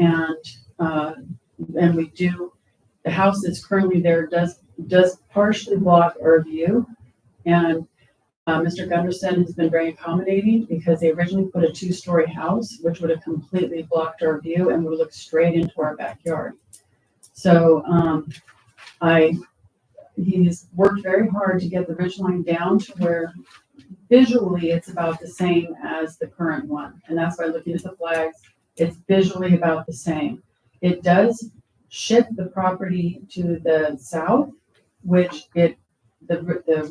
we do, the house that's currently there does partially block our view. And Mr. Gunderson has been very accommodating because they originally put a two-story house, which would have completely blocked our view and would look straight into our backyard. So, he's worked very hard to get the ridge line down to where visually it's about the same as the current one. And that's why looking at the flags, it's visually about the same. It does shift the property to the south, which the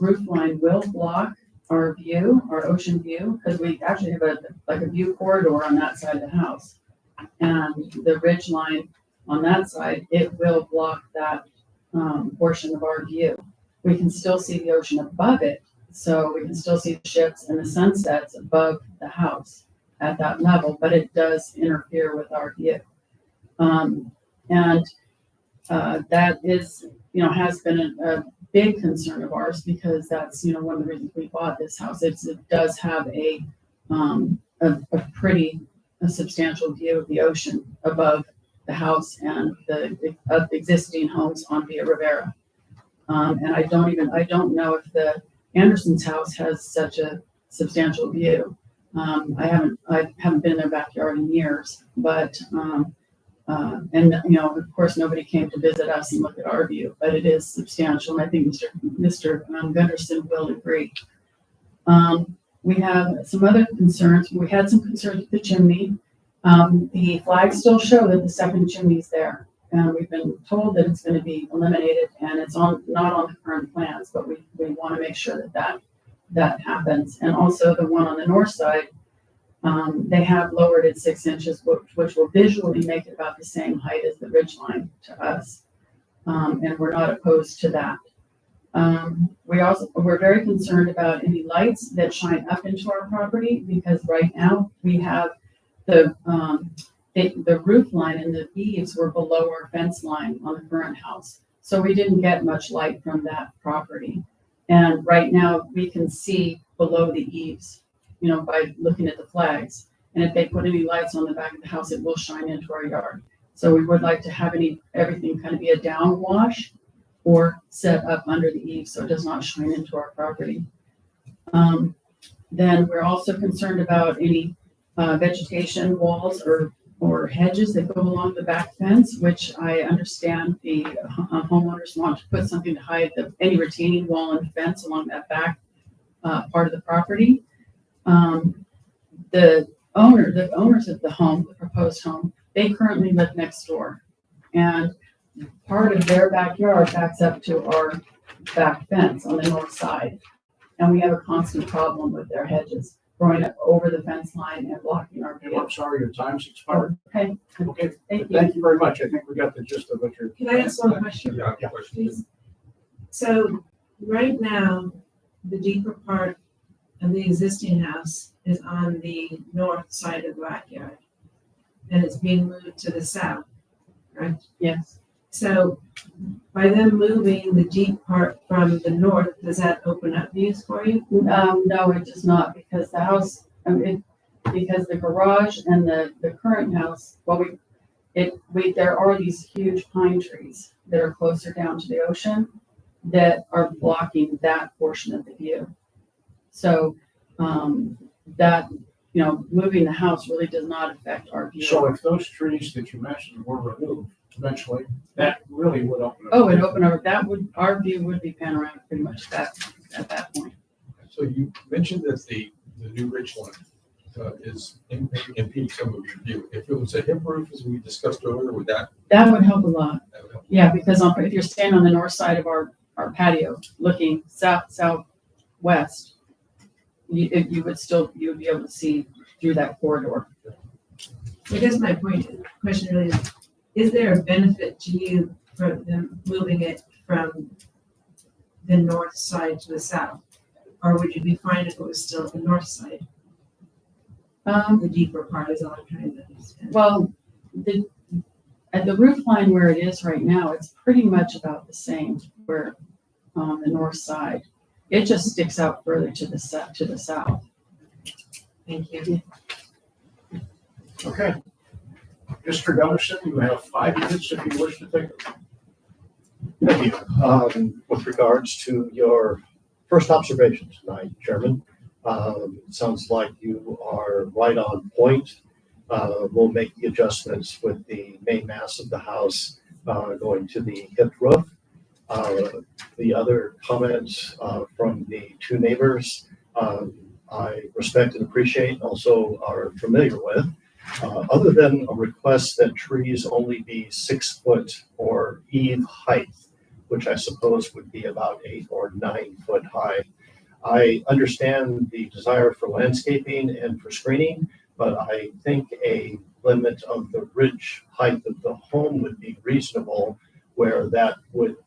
roof line will block our view, our ocean view, because we actually have a view corridor on that side of the house. And the ridge line on that side, it will block that portion of our view. We can still see the ocean above it, so we can still see the ships and the sunsets above the house at that level, but it does interfere with our view. That is, has been a big concern of ours because that's, one of the reasons we bought this house. It does have a pretty substantial view of the ocean above the house and the existing homes on Villa Rivera. And I don't know if the Anderson's house has such a substantial view. I haven't been in their backyard in years, but of course, nobody came to visit us and look at our view, but it is substantial. And I think Mr. Gunderson will agree. We have some other concerns. We had some concerns with the chimney. The flags still show that the second chimney is there. And we've been told that it's going to be eliminated and it's not on the current plans, but we want to make sure that happens. And also the one on the north side, they have lowered it 6 inches, which will visually make it about the same height as the ridge line to us. And we're not opposed to that. We're very concerned about any lights that shine up into our property because right now we have the roof line and the eaves were below our fence line on the current house. So we didn't get much light from that property. And right now we can see below the eaves, by looking at the flags. And if they put any lights on the back of the house, it will shine into our yard. So we would like to have everything kind of be a downwash or set up under the eaves so it does not shine into our property. Then we're also concerned about any vegetation walls or hedges that go along the back fence, which I understand the homeowners want to put something to hide any retaining wall and fence along that back part of the property. The owners of the home, the proposed home, they currently live next door. And part of their backyard backs up to our back fence on the north side. And we have a constant problem with their hedges growing up over the fence line and blocking our view. I'm sorry, your time's expired. Okay. Okay, Thank you. thank you very much. I think we got the gist of what you're. Can I ask one question? Yeah, Please. So right now, the deeper part of the existing house is on the north side of the backyard. And it's being moved to the south, right? Yes. So by them moving the deep part from the north, does that open up views for you? No, it does not, because the house, because the garage and the current house, there are these huge pine trees that are closer down to the ocean that are blocking that portion of the view. So moving the house really does not affect our view. So if those trees that you mentioned were removed eventually, that really would open up. Oh, it opened up, our view would be panoramic pretty much at that point. So you mentioned that the new ridge line is impeding some of your view. If it was a hip roof, as we discussed earlier, would that? That would help a lot. That would help? Yeah, because if you're standing on the north side of our patio, looking southwest, you would be able to see through that corridor. I guess my question really is there a benefit to you for them moving it from the north side to the south? Or would you be fine if it was still the north side? The deeper part is all I'm trying to understand. Well, at the roof line where it is right now, it's pretty much about the same where on the north side. It just sticks out further to the south. Thank you. Okay. Mr. Gunderson, you have 5 minutes if you wish to take it. Thank you. With regards to your First observation tonight, Chairman. Sounds like you are right on point. We'll make the adjustments with the main mass of the house going to the hip roof. The other comments from the two neighbors, I respect and appreciate, also are familiar with. Other than a request that trees only be 6 foot or eve height, which I suppose would be about 8 or 9 foot high. I understand the desire for landscaping and for screening, but I think a limit of the ridge height of the home would be reasonable, where that would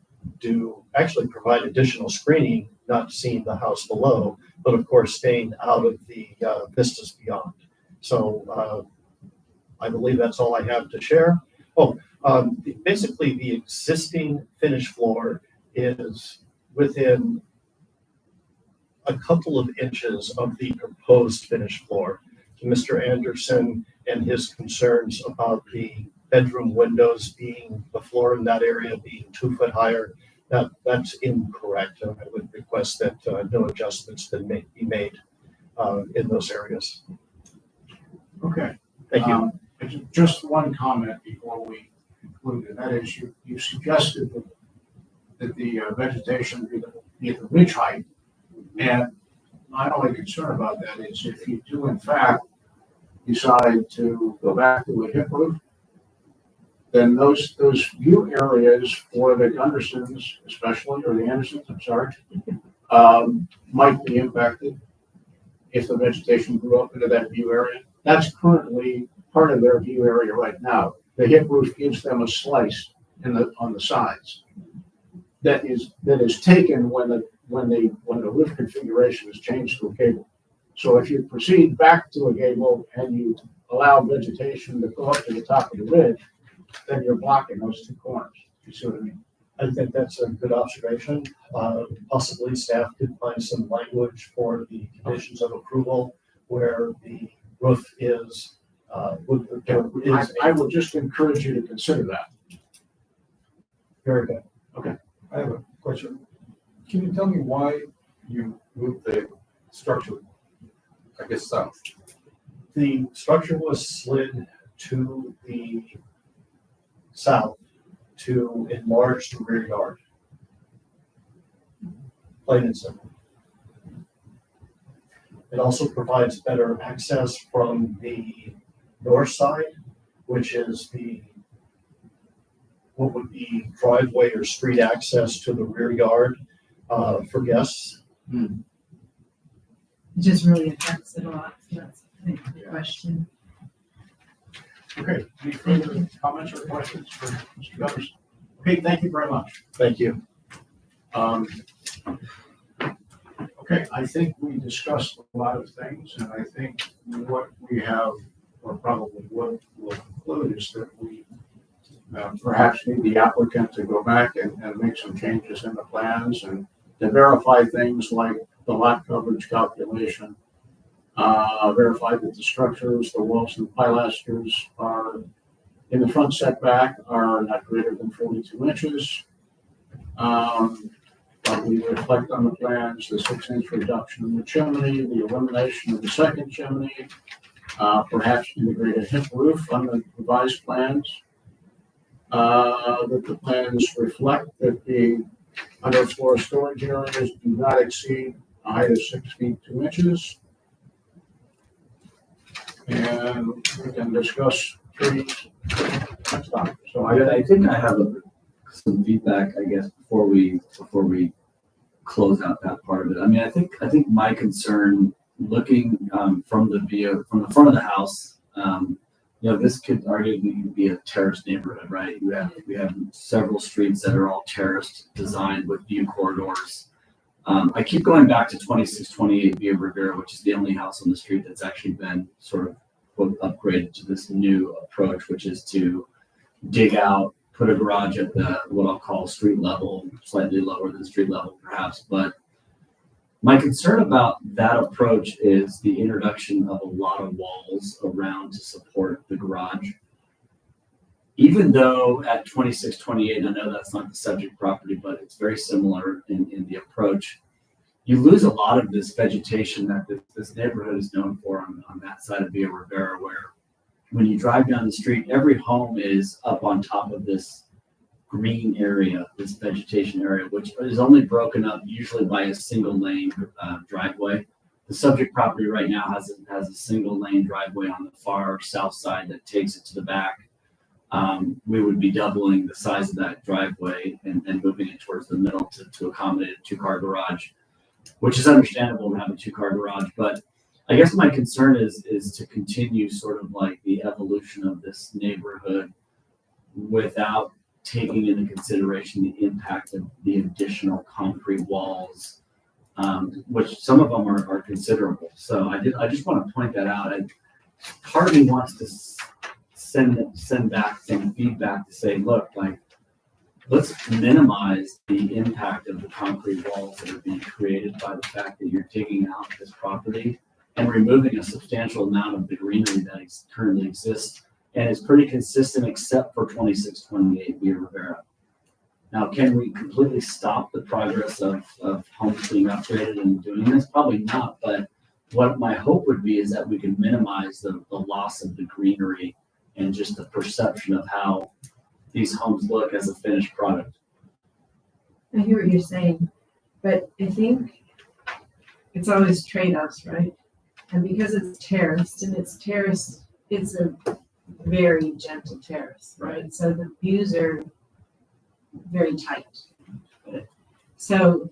actually provide additional screening, not seeing the house below, but of course staying out of the vistas beyond. So I believe that's all I have to share. Basically the existing finished floor is within a couple of inches of the proposed finished floor. To Mr. Anderson and his concerns about the bedroom windows being, the floor in that area being 2 foot higher, that's incorrect. I would request that no adjustments be made in those areas. Okay. Thank you. Just one comment before we conclude, and that is you suggested that the vegetation be at the ridge height. And my only concern about that is if you do in fact decide to go back to a hip roof, then those view areas for the Gundersons especially, or the Andersons, I'm sorry, might be impacted if the vegetation grew up into that view area. That's currently part of their view area right now. The hip roof gives them a slice on the sides that is taken when the roof configuration is changed to a gable. So if you proceed back to a gable and you allow vegetation to go up to the top of the ridge, then you're blocking those two corners. You see what I mean? I think that's a good observation. Possibly staff could find some language for the conditions of approval where the roof is. I would just encourage you to consider that. Very good. Okay. I have a question. Can you tell me why you moved the structure, I guess, south? The structure was slid to the south to enlarge the rear yard. Plain and simple. It also provides better access from the north side, which is what would be driveway or street access to the rear yard for guests. It just really affects it a lot. So that's, I think, the question. Okay, any further comments or questions for Mr. Gunderson? Okay, thank you very much. Thank you. Okay, I think we discussed a lot of things, and I think what we have, or probably what we'll conclude, is that we perhaps need the applicant to go back and make some changes in the plans and to verify things like the lot coverage calculation, verify that the structures, the walls and pilasters are in the front setback are not greater than 42 inches. But we reflect on the plans, the 6-inch reduction in the chimney, the elimination of the second chimney, perhaps integrate a hip roof on the revised plans. That the plans reflect that the underfloor storage areas do not exceed a height of 6 feet 2 inches. And we can discuss trees next time. So I think I have some feedback, I guess, before we close out that part of it. I mean, I think my concern, looking from the front of the house, this could arguably be a terraced neighborhood, right? We have several streets that are all terraced, designed with view corridors. I keep going back to 2628 Via Rivera, which is the only house on the street that's actually been sort of upgraded to this new approach, which is to dig out, put a garage at what I'll call street level, slightly lower than street level perhaps. But my concern about that approach is the introduction of a lot of walls around to support the garage. Even though at 2628, I know that's not the subject property, but it's very similar in the approach. you lose a lot of this vegetation that this neighborhood is known for on that side of Via Rivera, where when you drive down the street, every home is up on top of this green area, this vegetation area, which is only broken up usually by a single lane driveway. The subject property right now has a single lane driveway on the far south side that takes it to the back. We would be doubling the size of that driveway and moving it towards the middle to accommodate a 2-car garage, which is understandable to have a 2-car garage. But I guess my concern is to continue sort of like the evolution of this neighborhood without taking into consideration the impact of the additional concrete walls, which some of them are considerable. So I just want to point that out. Part of me wants to send back some feedback to say, look, like, let's minimize the impact of the concrete walls that are being created by the fact that you're taking out this property and removing a substantial amount of the greenery that currently exists and is pretty consistent except for 2628 Via Rivera. Now, can we completely stop the progress of homes being upgraded and doing this? Probably not, but what my hope would be is that we can minimize the loss of the greenery and just the perception of how these homes look as a finished product. I hear what you're saying, but I think it's always trade-offs, right? And because it's terraced, it's a very gentle terrace, right? So the views are very tight. So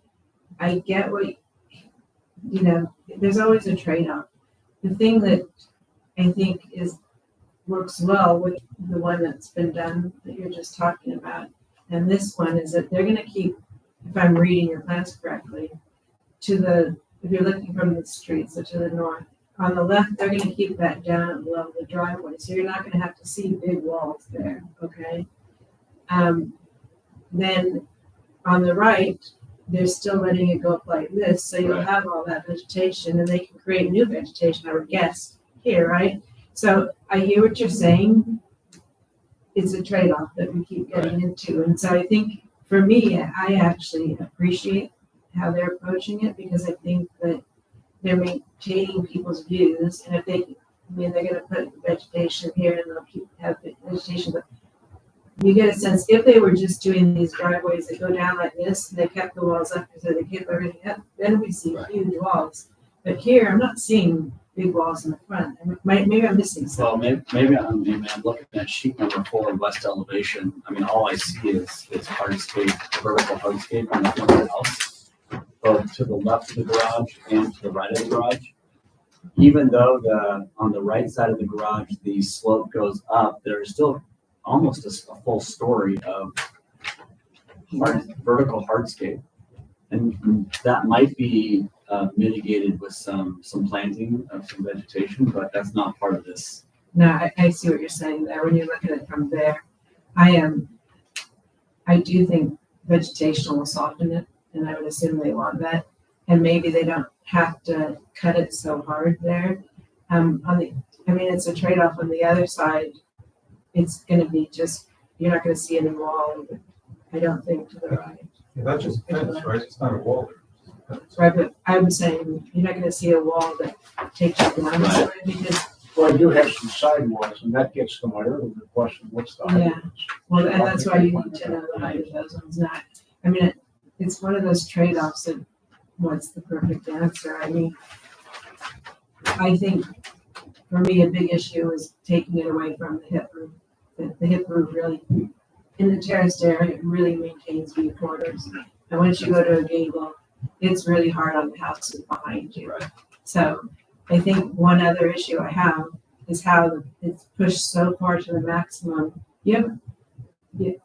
I get what, there's always a trade-off. The thing that I think works well with the one that's been done that you're just talking about, and this one is that they're going to keep, if I'm reading your plans correctly, if you're looking from the street, so to the north, on the left, they're going to keep that down at the level of the driveway, so you're not going to have to see big walls there, okay? Then on the right, they're still letting it go up like this, so you'll have all that vegetation, and they can create new vegetation, I would guess, here, right? So I hear what you're saying. It's a trade-off that we keep getting into, and so I think for me, I actually appreciate how they're approaching it because I think that they're maintaining people's views, and if they're going to put vegetation here and they'll have vegetation, but you get a sense if they were just doing these driveways that go down like this, and they kept the walls up so they kept everything up, then we see huge walls. But here, I'm not seeing big walls in the front. Maybe I'm missing something. Well, maybe I'm looking at sheet number 4, west elevation. I mean, all I see is hardscape, vertical hardscape on the front of the house, both to the left of the garage and to the right of the garage. Even though on the right side of the garage, the slope goes up, there's still almost a full story of vertical hardscape. And that might be mitigated with some planting of some vegetation, but that's not part of this. No, I see what you're saying there. When you look at it from there, I do think vegetation will soften it, and I would assume they want that. And maybe they don't have to cut it so hard there. It's a trade-off on the other side. It's going to be you're not going to see any wall, I don't think, to the right. Yeah, that's just fence, right? It's not a wall there. Right, but I'm saying you're not going to see a wall that takes you down this way because. Well, I do have some sidewalls, and that gets to my earlier question, what's the height? Yeah, well, and that's why you need to know the height of those ones. It's one of those trade-offs of what's the perfect answer. I think for me, a big issue is taking it away from the hip roof. The hip roof really, in the terraced area, it really maintains view corridors. And once you go to a gable, it's really hard on the houses behind you. Right. So I think one other issue I have is how it's pushed so far to the maximum. You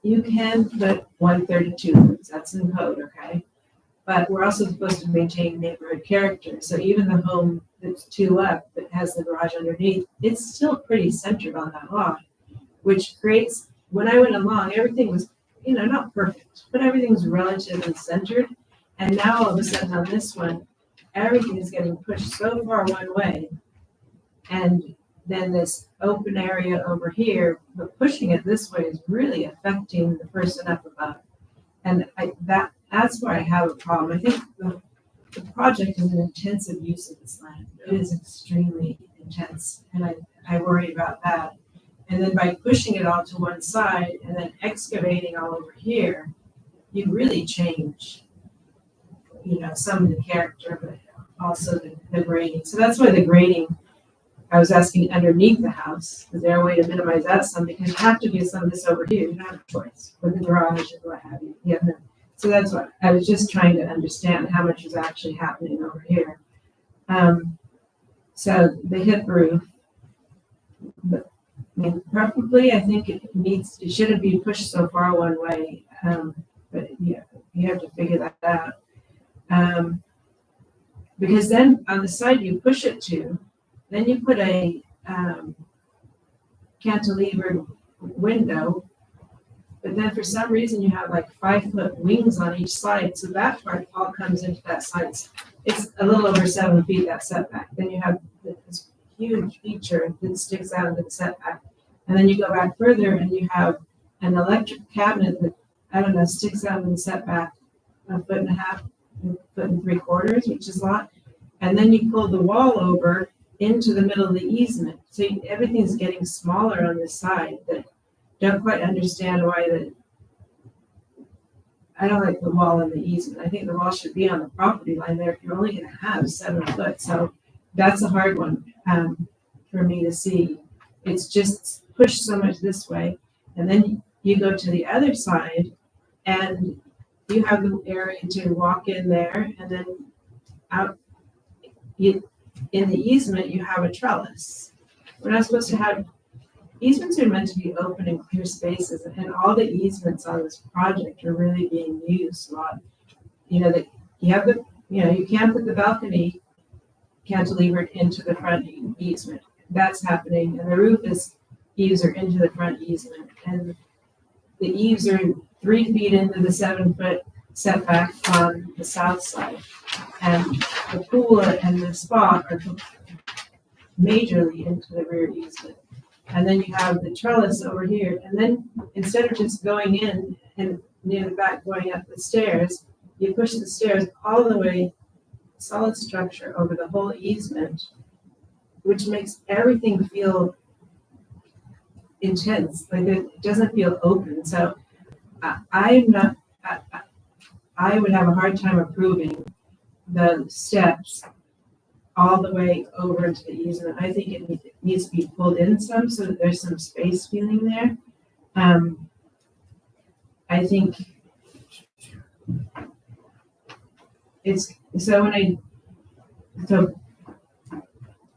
can put 132, that's in code, okay? But we're also supposed to maintain neighborhood character. So even the home that's 2 up that has the garage underneath, it's still pretty centered on that lot, which creates, when I went along, everything was, not perfect, but everything's relatively centered. And now all of a sudden on this one, everything is getting pushed so far one way. And then this open area over here, but pushing it this way is really affecting the person up above. And that's where I have a problem. I think the project is an intensive use of this land. It is extremely intense, and I worry about that. And then by pushing it all to one side and then excavating all over here, you really change, some of the character, but also the grading. So that's why the grading, I was asking underneath the house, is there a way to minimize that some? Because you have to do some of this over here. You don't have a choice with the garage and what have you. Yeah, no. So that's what I was just trying to understand how much is actually happening over here. So the hip roof, but I mean, preferably, I think it shouldn't be pushed so far one way. But yeah, you have to figure that out. Because then on the side you push it to, then you put a cantilevered window, but then for some reason you have like 5-foot wings on each side, so that part all comes into that side. It's a little over 7 feet, that setback. Then you have this huge feature that sticks out into the setback. And then you go back further and you have an electric cabinet that, I don't know, sticks out in the setback 1.5 1.75 feet, which is a lot. And then you pull the wall over into the middle of the easement. So everything's getting smaller on this side. That don't quite understand why I don't like the wall in the easement. I think the wall should be on the property line there if you're only going to have 7 foot. So that's a hard one for me to see. It's just pushed so much this way. And then you go to the other side and you have the area to walk in there, and then out in the easement you have a trellis. We're not supposed to have easements are meant to be open and clear spaces, and all the easements on this project are really being used a lot. That you have you can't put the balcony cantilevered into the front easement. That's happening, and the roof eaves are into the front easement, and the eaves are 3 feet into the 7-foot setback on the south side, and the pool and the spa are majorly into the rear easement. And then you have the trellis over here, and then instead of just going in and near the back going up the stairs, you push the stairs all the way, solid structure over the whole easement, which makes everything feel intense. Like it doesn't feel open. So I would have a hard time approving the steps all the way over into the easement. I think it needs to be pulled in some so that there's some space feeling there. I think it's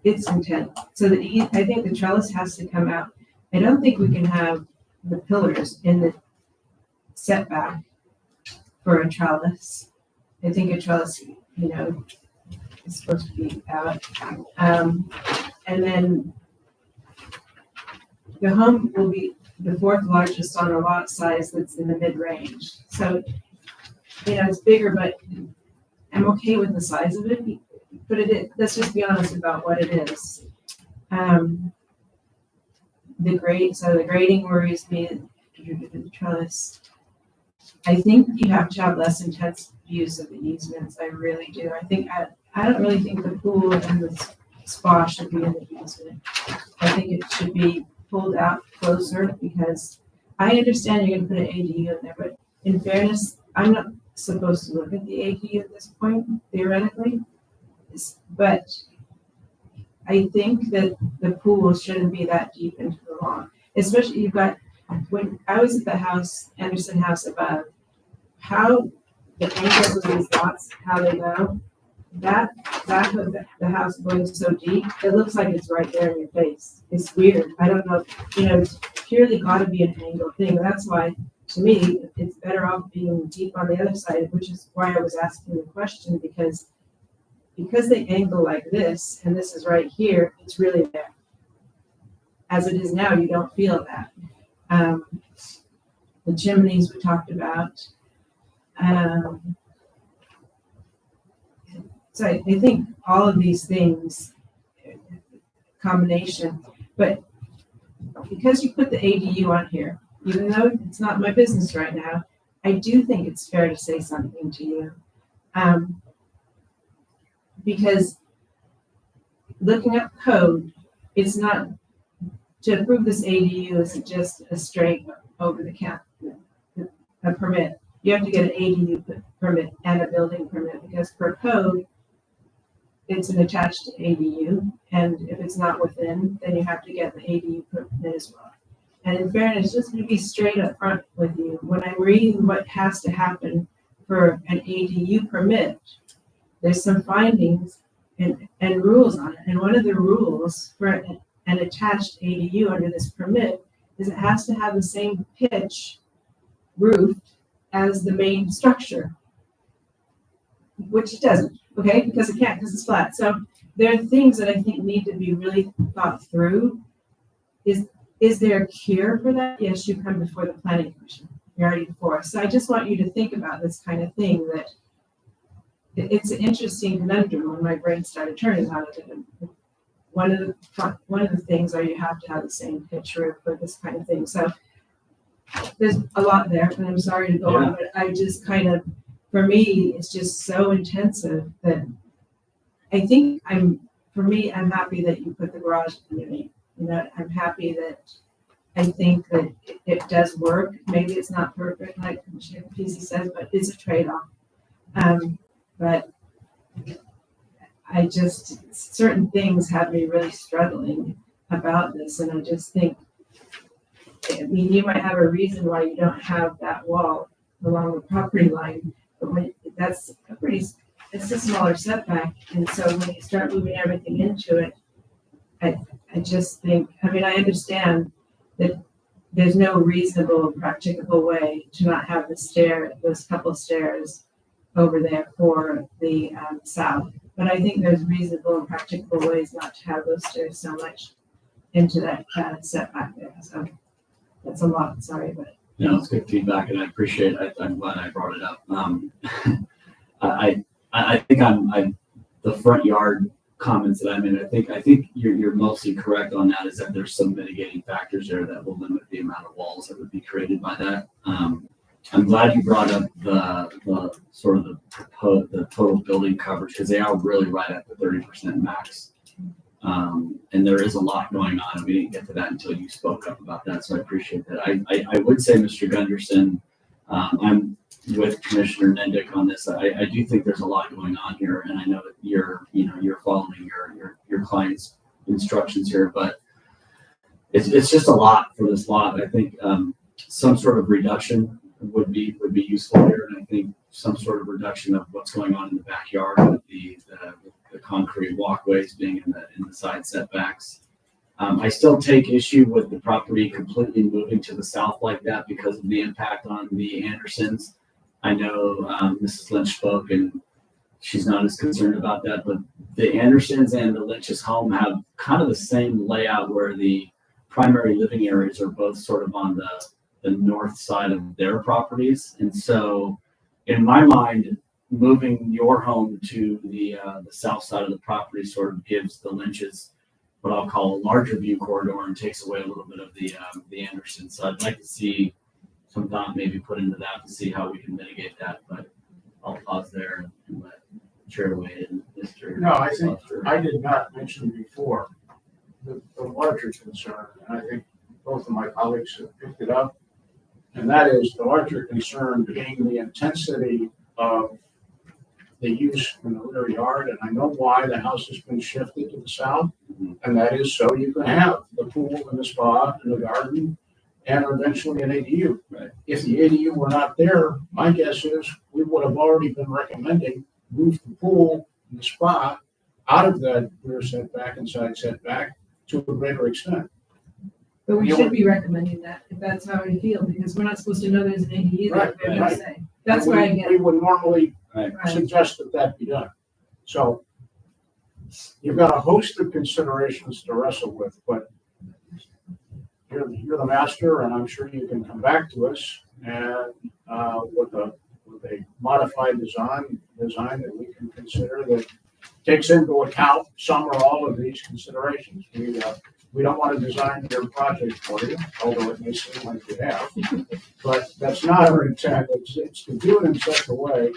intense. So I think the trellis has to come out. I don't think we can have the pillars in the setback for a trellis. I think a trellis, is supposed to be out. And then the home will be the 4th largest on a lot size that's in the mid-range. So, it's bigger, but I'm okay with the size of it. But let's just be honest about what it is. The grading worries me. The trellis. I think you have to have less intense use of the easements. I really do. I don't really think the pool and the spa should be in the easement. I think it should be pulled out closer because I understand you're going to put an ADU in there, but in fairness, I'm not supposed to look at the ADU at this point, theoretically. But I think that the pool shouldn't be that deep into the lawn. Especially when I was at the house, Anderson House above, how the angles of these lots, how they go, that of the house going so deep, it looks like it's right there in your face. It's weird. I don't know. It's purely got to be an angle thing. That's why, to me, it's better off being deep on the other side, which is why I was asking the question, because they angle like this, and this is right here, it's really there. As it is now, you don't feel that. The chimneys we talked about. So I think all of these things, combination, but because you put the ADU on here, even though it's not my business right now, I do think it's fair to say something to you. because looking up code, it's not, to approve this ADU isn't just a straight over the cap, a permit. You have to get an ADU permit and a building permit, because per code, it's an attached ADU, and if it's not within, then you have to get the ADU permit as well. And in fairness, just to be straight up front with you, when I'm reading what has to happen for an ADU permit, there's some findings and rules on it. And one of the rules for an attached ADU under this permit is it has to have the same pitch roof as the main structure, which it doesn't, okay? Because it can't, because it's flat. So there are things that I think need to be really thought through. Is there a cure for that? Yes, you come before the planning commission. You're already before us. So I just want you to think about this kind of thing, that it's an interesting conundrum when my brain started turning on it. One of the things are you have to have the same pitch roof for this kind of thing. So there's a lot there, and I'm sorry to go on, but I just kind of, for me, it's just so intensive that I think I'm happy that you put the garage underneath. You know, I'm happy that I think that it does work. Maybe it's not perfect, like Commissioner Pizzi says, but it's a trade-off. But I just, certain things have me really struggling about this, and I just think, I mean, you might have a reason why you don't have that wall along the property line, but when that's it's a smaller setback, and so when you start moving everything into it, I just think, I mean, I understand that there's no reasonable, practicable way to not have those couple stairs over there for the south. But I think there's reasonable and practicable ways not to have those stairs so much into that setback there. So that's a lot, sorry, but. No, it's good feedback, and I appreciate it. I'm glad I brought it up. I think I'm the front yard comments that I made. I think you're mostly correct on that. Is that there's some mitigating factors there that will limit the amount of walls that would be created by that. I'm glad you brought up the sort of the total building coverage, because they are really right at the 30% max. And there is a lot going on, and we didn't get to that until you spoke up about that, so I appreciate that. I would say, Mr. Gunderson, I'm with Commissioner Nendick on this. I do think there's a lot going on here, and I know that you're following your client's instructions here, but it's just a lot for this lot. I think some sort of reduction would be useful here, and I think some sort of reduction of what's going on in the backyard with the concrete walkways being in the side setbacks. I still take issue with the property completely moving to the south like that because of the impact on the Andersons. I know Mrs. Lynch spoke, and she's not as concerned about that, but the Andersons and the Lynch's home have kind of the same layout, where the primary living areas are both sort of on the north side of their properties. And so in my mind, moving your home to the south side of the property sort of gives the Lynches what I'll call a larger view corridor and takes away a little bit of the Anderson. So I'd like to see some thought maybe put into that to see how we can mitigate that, but I'll pause there and let Chair weigh in. Mr. No, I think I did not mention before the larger concern, and I think both of my colleagues have picked it up, and that is the larger concern being the intensity of the use in the rear yard. And I know why the house has been shifted to the south, and that is so you can have the pool and the spa and the garden and eventually an ADU. Right. If the ADU were not there, my guess is we would have already been recommending move the pool and the spa out of that rear setback and side setback to a greater extent. But we should be recommending that, if that's how we feel, because we're not supposed to know there's an ADU Right, that we're right. gonna say. That's where I get We it. would normally Right. suggest that that be done. So you've got a host of considerations to wrestle with, but you're the master, and I'm sure you can come back to us and with a modified design that we can consider that takes into account some or all of these considerations. We don't want to design your project for you, although it may seem like we have, but that's not our intent. It's to do it in such a way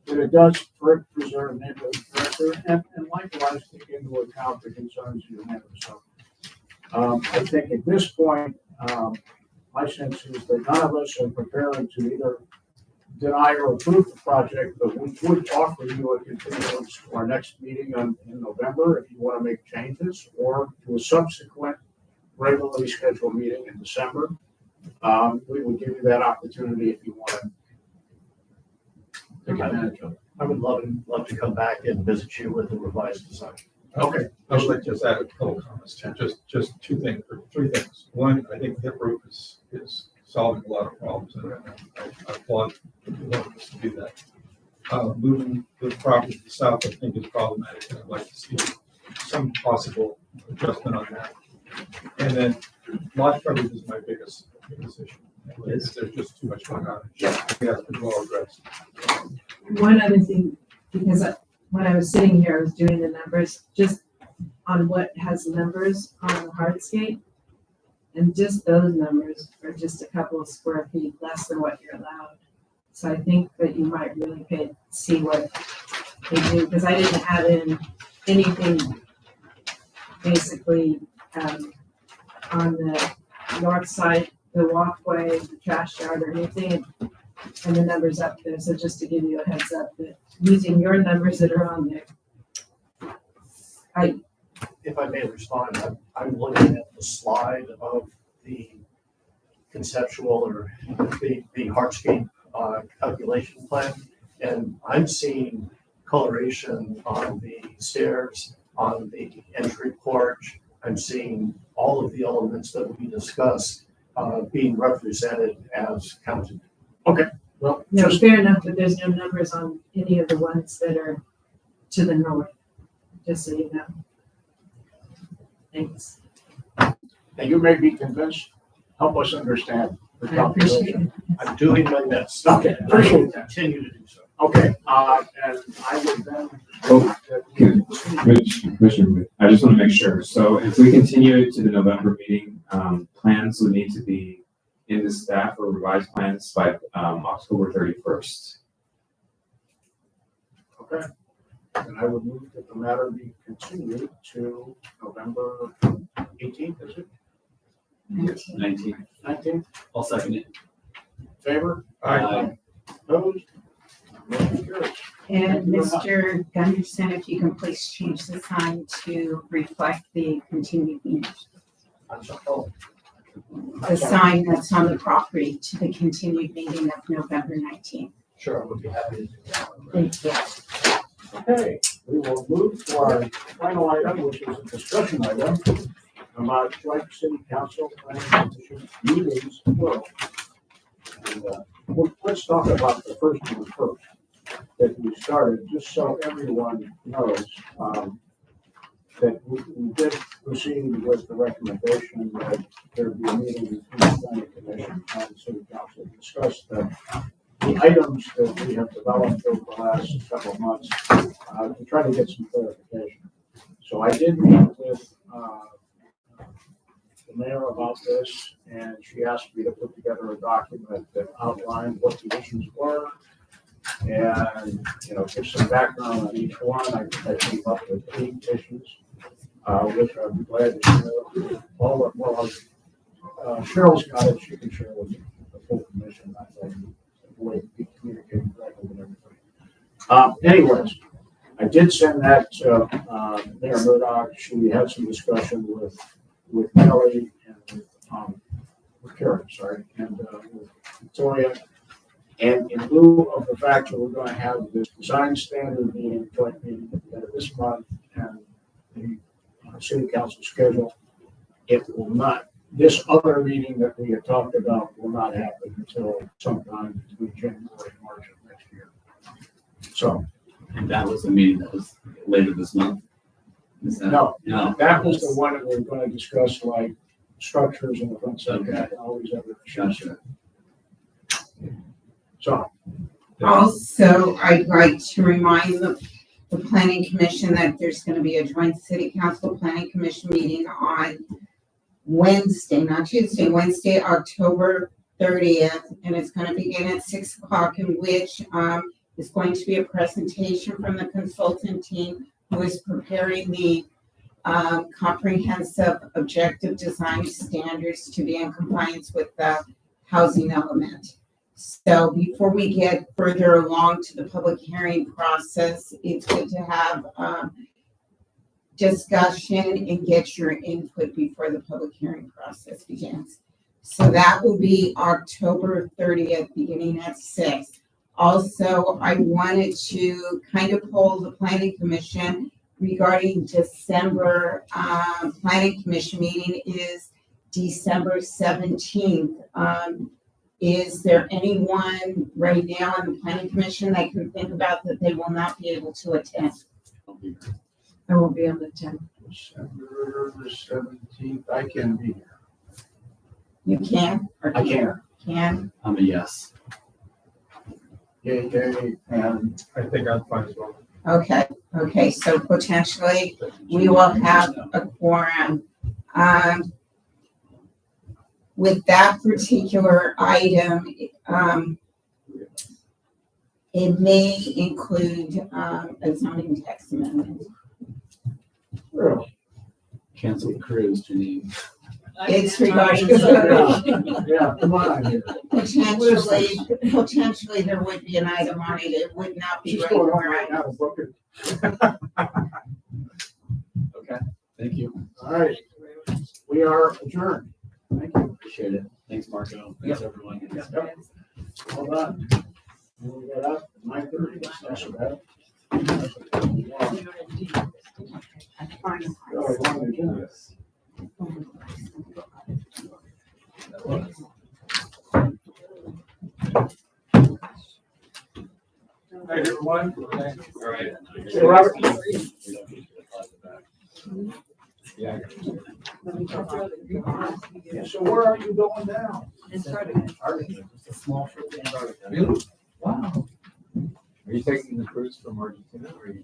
that it does preserve neighborhood and likewise take into account the concerns you have. So, I think at this point, my sense is that none of us are preparing to either deny or approve the project, but we would offer you a continuance to our next meeting in November if you want to make changes, or to a subsequent regularly scheduled meeting in December. We would give you that opportunity if you want to take advantage of it. I would love to come back and visit you with the revised design. Okay. I would like to just add a couple comments, Tim. Just two things, or three things. One, I think hip roof is solving a lot of problems, and I applaud us to do that. Moving the property to the south, I think is problematic, and I'd like to see some possible adjustment on that. And then lot coverage is my biggest issue. There's just too much going on. Yeah, we have to well address. One other thing, because when I was sitting here, I was doing the numbers, just on what has numbers on the hardscape. And just those numbers are just a couple of square feet less than what you're allowed. So I think that you might really see what they do, because I didn't add in anything basically on the north side, the walkway, the trash yard, or anything, and the numbers up there. So just to give you a heads up that using your numbers that are on there. If I may respond, I'm looking at the slide of the conceptual or the hardscape calculation plan, and I'm seeing coloration on the stairs, on the entry porch. I'm seeing all of the elements that we discussed being represented as counted. Okay. Well, No, fair enough, but there's no numbers on any of the ones that are to the north, just so you know. Thanks. and you may be convinced, help us understand the I appreciate calculation. it. I'm doing my best. Okay, And I will appreciate that. continue to do so. Okay, and I would then. Oh, Commissioner, I just want to make sure. So if we continue to the November meeting, plans would need to be in the staff or revised plans by October 31st. Okay, and I would move that the matter be continued to November 18th, is it? 19. 19th, I'll second it. favor? Aye. Opposed? Motion carries. And Mr. Gunderson, if you can please change the sign to reflect the continued meeting. I'm sorry. Oh, The sign that's on the property to the continued meeting of November 19th. sure, I would be happy to do that. Thank you. Okay, we will move to our final item, which is a discussion item about joint city council planning commission meetings plural. And, let's talk about the first one first, that we started, just so everyone knows, that we did proceed with the recommendation that there be a meeting between the planning commission and the city council to discuss the items that we have developed over the last couple of months, to try to get some clarification. So I did meet with, the mayor about this, and she asked me to put together a document that outlined what the issues were, and, give some background on each one. I think I came up with 8 issues, which I'd be glad to share. Cheryl's got it, she can share with the full commission, I think, the way we communicate correctly with everybody. Anyways, I did send that to, Mayor Murdoch. She had some discussion with Kelly and with Karen, sorry, and with Victoria. And in lieu of the fact that we're going to have this design standard meeting, joint meeting at the end of this month, and the city council schedule, it will not, this other meeting that we had talked about will not happen until sometime between January and March of next year. So, And that was the meeting that was later this month? Is that- no, No. that was the one that we we're going to discuss, like structures in the front setback and all these other issues. Gotcha. So, Also, I'd like to remind the planning commission that there's going to be a joint city council planning commission meeting on Wednesday, not Tuesday, Wednesday, October 30th, and it's going to begin at 6 o'clock, in which is going to be a presentation from the consultant team who is preparing the comprehensive objective design standards to be in compliance with the housing element. So before we get further along to the public hearing process, it's good to have discussion and get your input before the public hearing process begins. So that will be October 30th, beginning at 6. Also, I wanted to kind of poll the planning commission regarding December planning commission meeting is December 17th. Is there anyone right now on the planning commission that can think about that they will not be able to attend? I won't be able to attend. December the 17th, I can be here. You can? Or I can. Can? I'm a yes. Yay, and I think I'm fine as well. Okay, so potentially we will have a quorum. With that particular item, it may include a zoning text amendment. really, Cancel the cruise, Janine. It's regarding yeah, come on. potentially there would be an item on it. It would not be She's right going on where right I. now to book it. Okay, thank you. All right, we are adjourned. Thank you. Appreciate it. Thanks, Marco. Thanks, everyone. Hold on. We got up at 9:30. That's about. Really long agenda. Hey, everyone. All right. Hey, Robert. Yeah. So where are you going now? Really? Wow. Are you taking the cruise from Argentina or are you?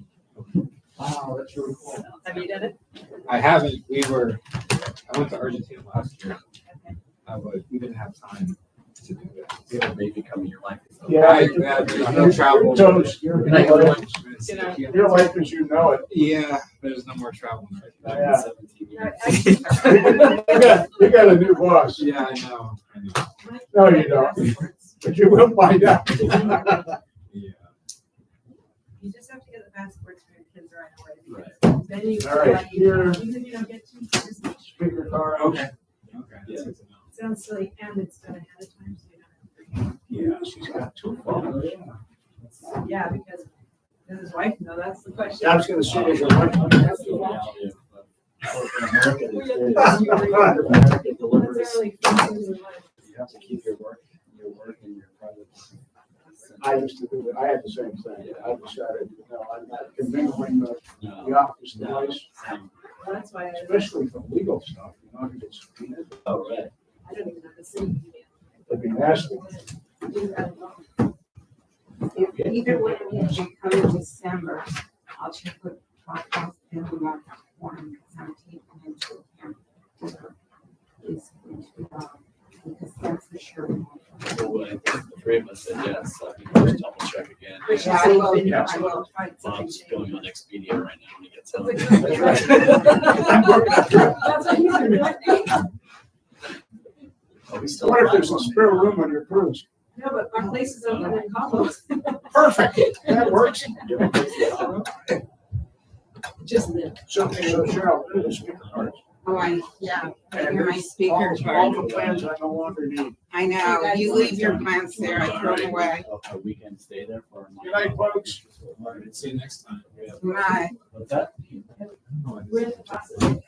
Wow, that's really cool. Have you done it? I haven't. I went to Argentina last year. But we didn't have time to do that. You have a baby coming, your life is over. Yeah. There's no travel. Your toast, your life as you know it. Yeah, there's no more travel. Back Yeah. in 17 years. You got a new boss. Yeah, I know. No, you don't. But you will find out. Yeah. You just have to get the passports for your kids right away. Right. Then you. All right, here. Even if you don't get to, just Speaker card. Okay. Yeah. sounds silly, and it's done ahead of time, so you don't have to. Yeah, she's got two phones. Yeah, because does his wife know? That's the question. Yeah, I was gonna say, is your wife on that? That's early. You have to keep your work and your private. I used to do it. I had the same thing. I decided, I'm not commingling the No. office device, Well, that's why especially for legal stuff, if you get subpoenaed, Oh, right. I don't even have the city. it'd be nasty. Either way, if you come in December, I'll check with Dropbox and we won't have quorum because I'm taking him to him. Is going to be because that's for sure. Well, I think the three of us said yes, so I can just double check again. Yeah, I will. Bob's going on Expedia right now when he gets home. That's what he said. Oh, we still. What if there's a spare room on your cruise? No, but our place is open in Cabo. Perfect, that works. Just. So Cheryl, do the speaker cards. Oh, yeah, right here, my speaker All card. the plans I no longer need. I know, you leave your plants there, I throw them away. A weekend stay there for. Good night, folks. All right, see you next time. Bye. What's that? We're in the process.